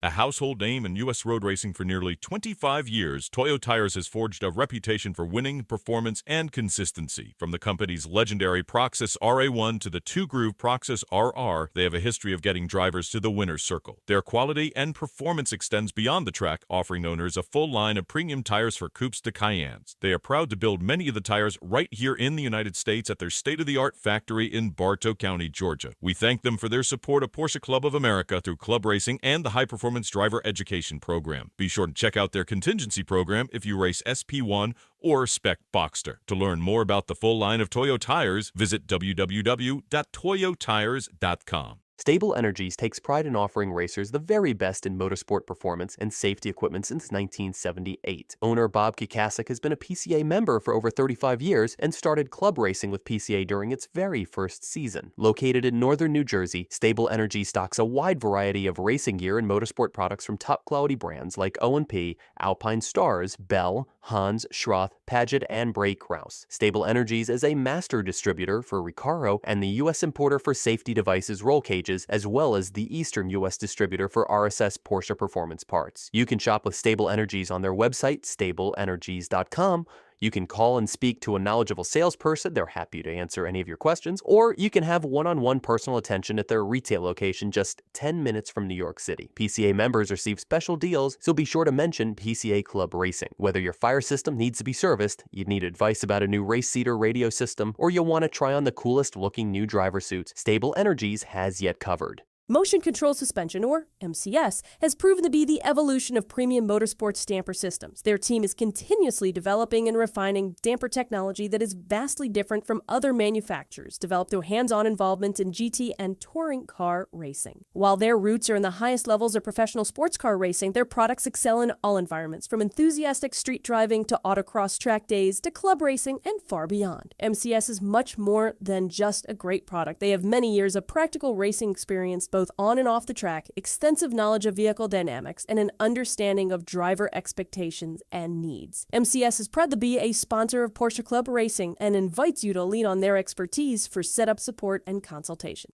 A household name in U.S. road racing for nearly 25 years, Toyo Tires has forged a reputation for winning, performance, and consistency. From the company's legendary Proxys RA1 to the two-groove Proxys RR, they have a history of getting drivers to the winner's circle. Their quality and performance extends beyond the track, offering owners a full line of premium tires for coupes to Cayennes. They are proud to build many of the tires right here in the United States at their state-of-the-art factory in Bartow County, Georgia. We thank them for their support of Porsche Club of America through Club Racing and the high-performance driver education program. Be sure to check out their contingency program if you race SP1 or Spec Boxster. To learn more about the full line of Toyo tires, visit www.toyotires.com. Stable Energies takes pride in offering racers the very best in motorsport performance and safety equipment since 1978. Owner Bob Kikasik has been a PCA member for over 35 years and started club racing with PCA during its very first season. Located in northern New Jersey, Stable Energy stocks a wide variety of racing gear and motorsport products from top-quality brands like O&P, Alpine Stars, Bell, Hans, Schroth, Paget, and Bray Kraus. Stable Energies is a master distributor for Recaro and the U.S. importer for safety devices roll cages, as well as the Eastern U.S. distributor for RSS Porsche Performance parts. You can shop with Stable Energies on their website, stableenergies.com. You can call and speak to a knowledgeable salesperson. They're happy to answer any of your questions. Or you can have one-on-one personal attention at their retail location just 10 minutes from New York City. PCA members receive special deals, so be sure to mention PCA Club Racing. Whether your fire system needs to be serviced, you need advice about a new race seater radio system, or you want to try on the coolest looking new driver suits, Stable Energies has yet covered. Motion Control Suspension, or MCS, has proven to be the evolution of premium motorsports damper systems. Their team is continuously developing and refining damper technology that is vastly different from other manufacturers, developed through hands-on involvement in GT and touring car racing. While their roots are in the highest levels of professional sports car racing, their products excel in all environments, from enthusiastic street driving to autocross track days to club racing and far beyond. MCS is much more than just a great product. They have many years of practical racing experience, both on and off the track, extensive knowledge of vehicle dynamics, and an understanding of driver expectations and needs. MCS is proud to be a sponsor of Porsche Club Racing and invites you to lean on their expertise for setup support and consultation.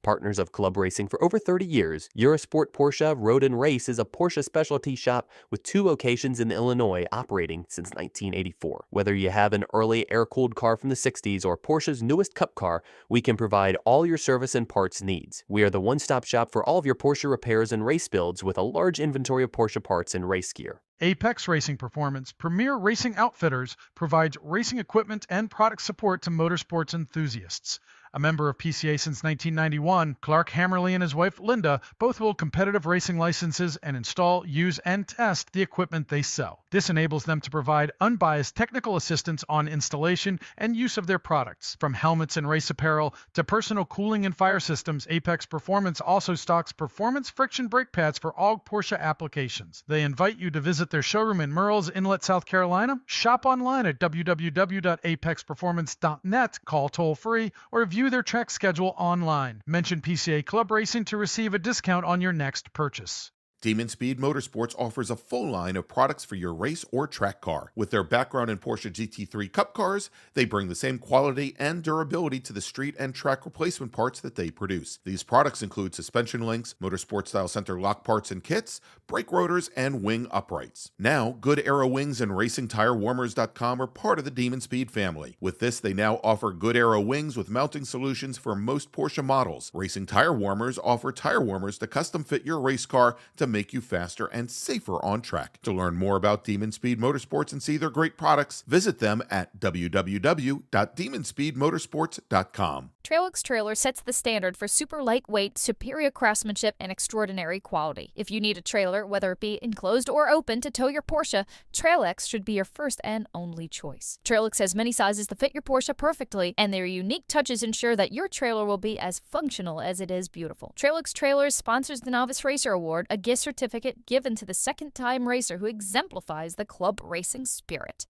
Partners of Club Racing for over 30 years, Eurosport Porsche Road and Race is a Porsche specialty shop with 2 locations in Illinois operating since 1984. Whether you have an early air-cooled car from the 60s or Porsche's newest cup car, we can provide all your service and parts needs. We are the one-stop shop for all of your Porsche repairs and race builds with a large inventory of Porsche parts and race gear. Apex Racing Performance, premier racing outfitters, provides racing equipment and product support to motorsports enthusiasts. A member of PCA since 1991, Clark Hammerly and his wife Linda both hold competitive racing licenses and install, use, and test the equipment they sell. This enables them to provide unbiased technical assistance on installation and use of their products. From helmets and race apparel to personal cooling and fire systems, Apex Performance also stocks performance friction brake pads for all Porsche applications. They invite you to visit their showroom in Merle's Inlet, South Carolina, shop online at www.apexperformance.net, call toll-free, or view their track schedule online. Mention PCA Club Racing to receive a discount on your next purchase. Demon Speed Motorsports offers a full line of products for your race or track car. With their background in Porsche GT3 Cup cars, they bring the same quality and durability to the street and track replacement parts that they produce. These products include suspension links, motorsport-style center lock parts and kits, brake rotors, and wing uprights. Now, Good Arrow Wings and RacingTireWarmers.com are part of the Demon Speed family. With this, they now offer Good Arrow Wings with mounting solutions for most Porsche models. Racing Tire Warmers offer tire warmers to custom fit your race car to to make you faster and safer on track. To learn more about Demon Speed Motorsports and see their great products, visit them at www.demonspeedmotorsports.com. Trailix Trailer sets the standard for super lightweight, superior craftsmanship, and extraordinary quality. If you need a trailer, whether it be enclosed or open, to tow your Porsche, Trailix should be your first and only choice. Trailix has many sizes to fit your Porsche perfectly, and their unique touches ensure that your trailer will be as functional as it is beautiful. Trailix Trailers sponsors the Novice Racer Award, a gift certificate given to the second-time racer who exemplifies the club racing spirit.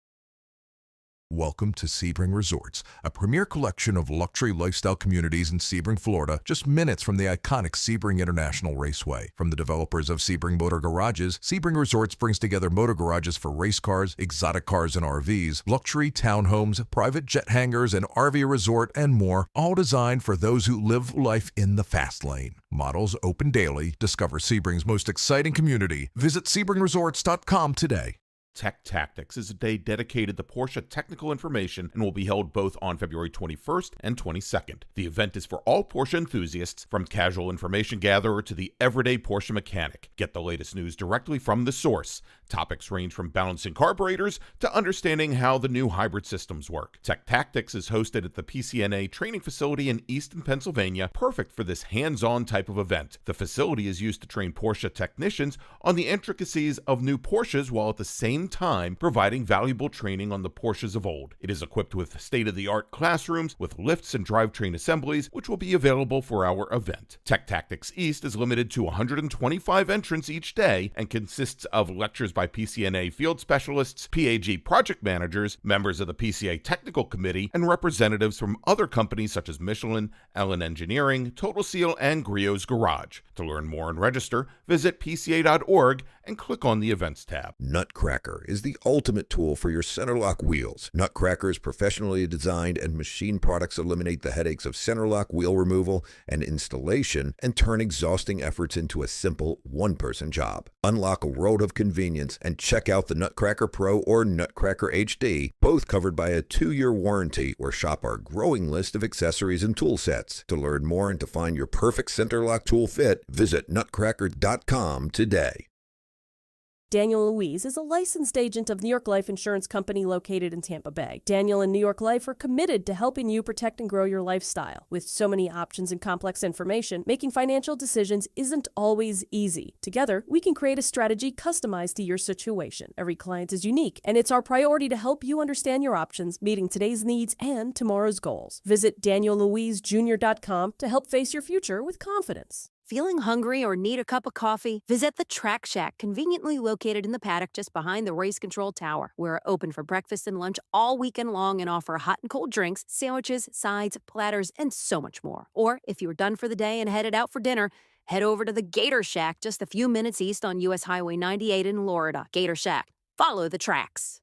Welcome to Sebring Resorts, a premier collection of luxury lifestyle communities in Sebring, Florida, just minutes from the iconic Sebring International Raceway. From the developers of Sebring Motor Garages, Sebring Resorts brings together motor garages for race cars, exotic cars and RVs, luxury townhomes, private jet hangars, an RV resort, and more, all designed for those who live life in the fast lane. Models open daily. Discover Sebring's most exciting community. Visit SebringResorts.com today. Tech Tactics is a day dedicated to Porsche technical information and will be held both on February 21st and 22nd. The event is for all Porsche enthusiasts, from casual information gatherer to the everyday Porsche mechanic. Get the latest news directly from the source. Topics range from balancing carburetors to understanding how the new hybrid systems work. Tech Tactics is hosted at the PCA training facility in Easton, Pennsylvania, perfect for this hands-on type of event. The facility is used to train Porsche technicians on the intricacies of new Porsches while at the same time providing valuable training on the Porsches of old. It is equipped with state-of-the-art classrooms with lifts and drivetrain assemblies, which will be available for our event. Tech Tactics East is limited to 125 entrants each day and consists of lectures by PCA field specialists, PAG project managers, members of the PCA technical committee, and representatives from other companies such as Michelin, Ellen Engineering, Total Seal, and Griot's Garage. To learn more and register, visit pca.org and click on the Events tab. Nutcracker is the ultimate tool for your center lock wheels. Nutcracker's professionally designed and machined products eliminate the headaches of center lock wheel removal and installation and turn exhausting efforts into a simple one-person job. Unlock a world of convenience and check out the Nutcracker Pro or Nutcracker HD, both covered by a 2-year warranty, or shop our growing list of accessories and tool sets. To learn more and to find your perfect center lock tool fit, visit nutcracker.com today. Daniel Louise is a licensed agent of New York Life Insurance Company located in Tampa Bay. Daniel and New York Life are committed to helping you protect and grow your lifestyle. With so many options and complex information, making financial decisions isn't always easy. Together, we can create a strategy customized to your situation. Every client is unique, and it's our priority to help you understand your options, meeting today's needs and tomorrow's goals. Visit DanielLouiseJr.com to help face your future with confidence. Feeling hungry or need a cup of coffee? Visit the Track Shack, conveniently located in the paddock just behind the race control tower. We're open for breakfast and lunch all weekend long and offer hot and cold drinks, sandwiches, sides, platters, and so much more. Or if you were done for the day and headed out for dinner, head over to the Gator Shack just a few minutes east on US Highway 98 in Florida. Gator Shack. Follow the tracks.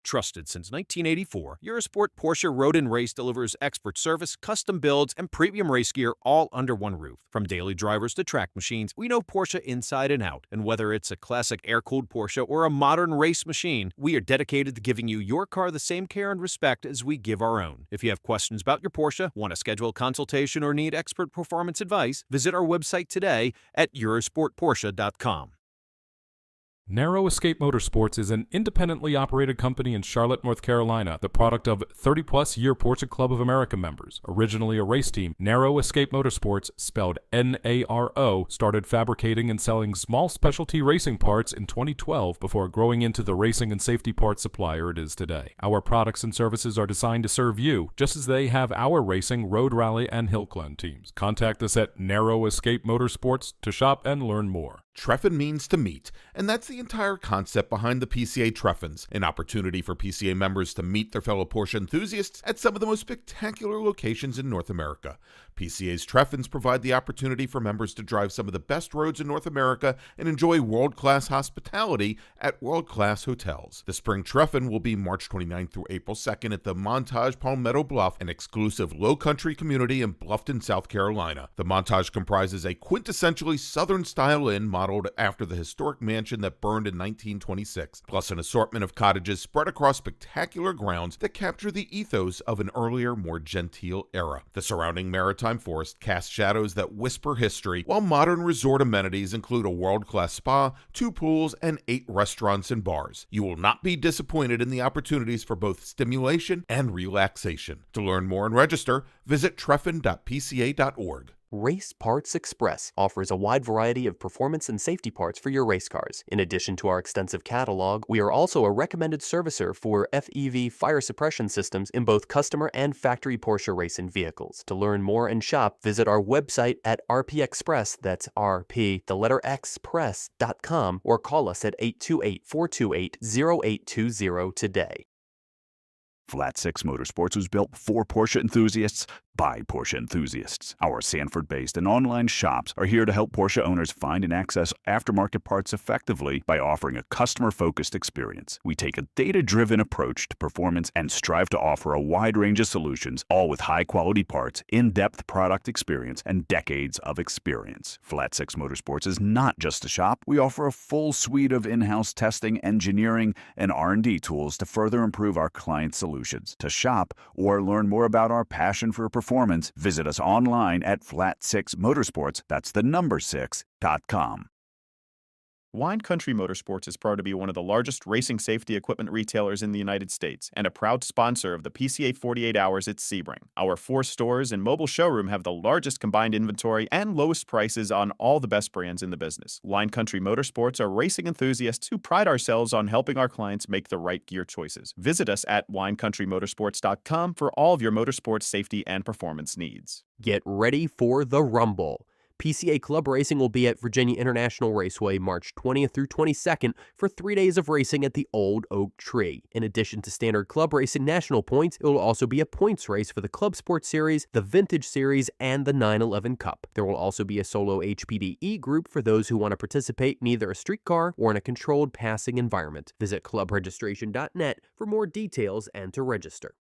Trusted since 1984, Eurosport Porsche Road and Race delivers expert service, custom builds, and premium race gear all under one roof. From daily drivers to track machines, we know Porsche inside and out. And whether it's a classic air-cooled Porsche or a modern race machine, we are dedicated to giving you your car the same care and respect as we give our own. If you have questions about your Porsche, want to schedule a consultation, or need expert performance advice, visit our website today at eurosportporsche.com. Narrow Escape Motorsports is an independently operated company in Charlotte, North Carolina, the product of 30-plus year Porsche Club of America members. Originally a race team, Narrow Escape Motorsports, spelled N-A-R-O, started fabricating and selling small specialty racing parts in 2012 before growing into the racing and safety parts supplier it is today. Our products and services are designed to serve you, just as they have our racing, road rally, and hill climb teams. Contact us at Narrow Escape Motorsports to shop and learn more. Treffin means to meet, and that's the entire concept behind the PCA Treffins, an opportunity for PCA members to meet their fellow Porsche enthusiasts at some of the most spectacular locations in North America. PCA's Treffins provide the opportunity for members to drive some of the best roads in North America and enjoy world-class hospitality at world-class hotels. The Spring Treffin will be March 29th through April 2nd at the Montage Palmetto Bluff, an exclusive low-country community in Bluffton, South Carolina. The Montage comprises a quintessentially Southern-style inn modeled modeled after the historic mansion that burned in 1926, plus an assortment of cottages spread across spectacular grounds that capture the ethos of an earlier, more genteel era. The surrounding maritime forest casts shadows that whisper history, while modern resort amenities include a world-class spa, 2 pools, and 8 restaurants and bars. You will not be disappointed in the opportunities for both stimulation and relaxation. To learn more and register, visit treffin.pca.org. Race Parts Express offers a wide variety of performance and safety parts for your race cars. In addition to our extensive catalog, we are also a recommended servicer for FEV fire suppression systems in both customer and factory Porsche racing vehicles. To learn more and shop, visit our website at rpexpress, that's RP, the letter X, press.com, or call us at 828-428-0820 today. Flat 6 Motorsports was built for Porsche enthusiasts by Porsche enthusiasts. Our Sanford-based and online shops are here to help Porsche owners find and access aftermarket parts effectively by offering a customer-focused experience. We take a data-driven approach to performance and strive to offer a wide range of solutions, all with high-quality parts, in-depth product experience, and decades of experience. Flat 6 Motorsports is not just a shop. We offer a full suite of in-house testing, engineering, and R&D tools to further improve our client solutions. To shop or learn more about our passion for performance, visit us online at Flat6Motorsports, that's the number 6.com. Wine Country Motorsports is proud to be one of the largest racing safety equipment retailers in the United States and a proud sponsor of the PCA 48 Hours at Sebring. Our 4 stores and mobile showroom have the largest combined inventory and lowest prices on all the best brands in the business. Wine Country Motorsports are racing enthusiasts who pride ourselves on helping our clients make the right gear choices. Visit us at winecountrymotorsports.com for all of your motorsports safety and performance needs. Get ready for the Rumble. PCA Club Racing will be at Virginia International Raceway March 20th through 22nd for 3 days of racing at the Old Oak Tree. In addition to standard club racing national points, it will also be a points race for the Club Sports Series, the Vintage Series, and the 911 Cup. There will also be a solo HPDE group for those who want to participate in either a street car or in a controlled passing environment. Visit clubregistration.net for more details and to register.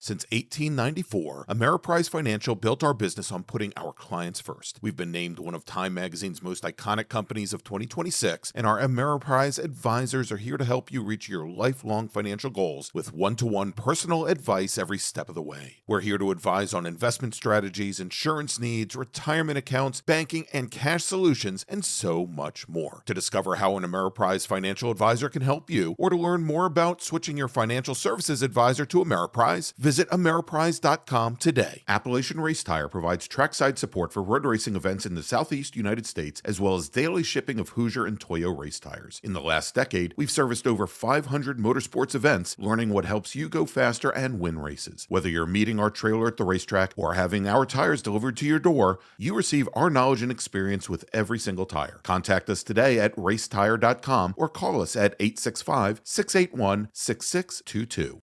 Since 1894, Ameriprise Financial built our business on putting our clients first. We've been named one of Time Magazine's most iconic companies of 2026, and our Ameriprise advisors are here to help you reach your lifelong financial goals with one-to-one personal advice every step of the way. We're here to advise on investment strategies, insurance needs, retirement accounts, banking and cash solutions, and so much more. To discover how an Ameriprise Financial advisor can help you, or to learn more about switching your financial services advisor to Ameriprise, visit Ameriprise.com today. Appalachian Race Tire provides trackside support for road racing events in the Southeast United States, as well as daily shipping of Hoosier and Toyo race tires. In the last decade, we've serviced over 500 motorsports events, learning what helps you go faster and win races. Whether you're meeting our trailer at the racetrack or having our tires delivered to your door, you receive our knowledge and experience with every single tire. Contact us today at racetire.com or call us at 865-681-6622.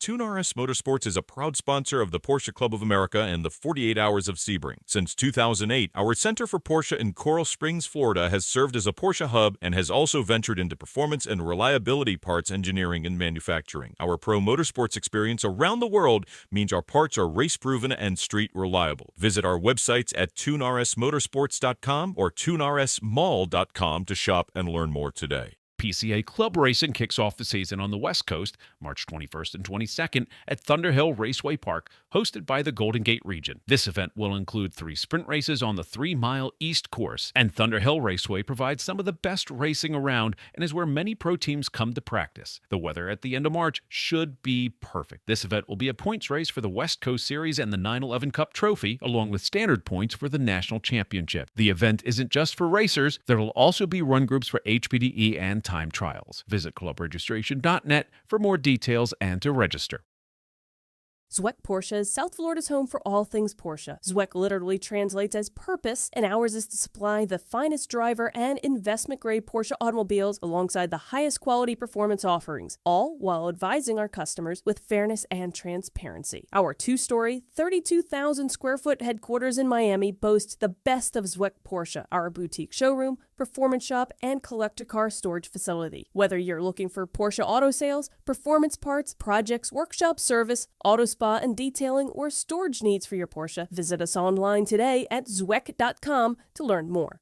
Tune RS Motorsports is a proud sponsor of the Porsche Club of America and the 48 Hours of Sebring. Since 2008, our Center for Porsche in Coral Springs, Florida has served as a Porsche hub and has also ventured into performance and reliability parts engineering and manufacturing. Our pro motorsports experience around the world means our parts are race-proven and street reliable. Visit our websites at tunersmotorsports.com or tunersmall.com to shop and learn more today. PCA Club Racing kicks off the season on the West Coast, March 21st and 22nd at Thunderhill Raceway Park, hosted by the Golden Gate region. This event will include 3 sprint races on the 3-mile East course, and Thunderhill Raceway provides some of the best racing around and is where many pro teams come to practice. The weather at the end of March should be perfect. This event will be a points race for the West Coast Series and the 911 Cup Trophy, along with standard points for the National Championship. The event isn't just for racers. There will also be run groups for HPDE and time trials. Visit clubregistration.net for more details and to register. Zweck Porsche is South Florida's home for all things Porsche. Zweck literally translates as purpose, and ours is to supply the finest driver and investment-grade Porsche automobiles alongside the highest quality performance offerings, all while advising our customers with fairness and transparency. Our 2-story, 32,000-square-foot headquarters in Miami boasts the best of Zweck Porsche, our boutique showroom, performance shop, and collector car storage facility. Whether you're looking for Porsche auto sales, performance parts, projects, workshop service, auto spa and detailing, or storage needs for your Porsche, visit us online today at zweck.com to learn more.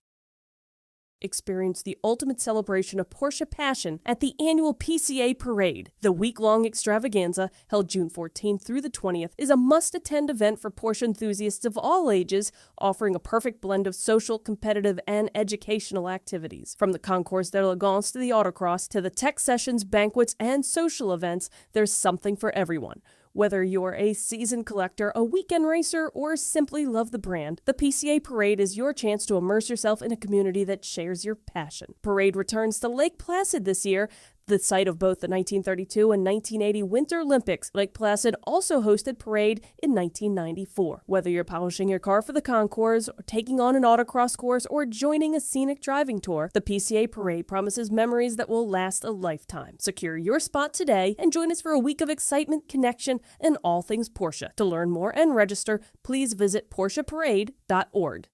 Experience the ultimate celebration of Porsche passion at the annual PCA Parade. The week-long extravaganza, held June 14th through the 20th, is a must-attend event for Porsche enthusiasts of all ages, offering a perfect blend of social, competitive, and educational activities. From the Concours d'Elegance to the autocross to the tech sessions, banquets, and social events, there's something for everyone. Whether you're a seasoned collector, a weekend racer, or simply love the brand, the PCA Parade is your chance to immerse yourself in a community that shares your passion. Parade returns to Lake Placid this year, the site of both the 1932 and 1980 Winter Olympics. Lake Placid also hosted Parade in 1994. Whether you're polishing your car for the concours, or taking on an autocross course, or joining a scenic driving tour, the PCA Parade promises memories that will last a lifetime. Secure your spot today and join us for a week of excitement, connection, and all things Porsche. To learn more and register, please visit PorscheParade.org.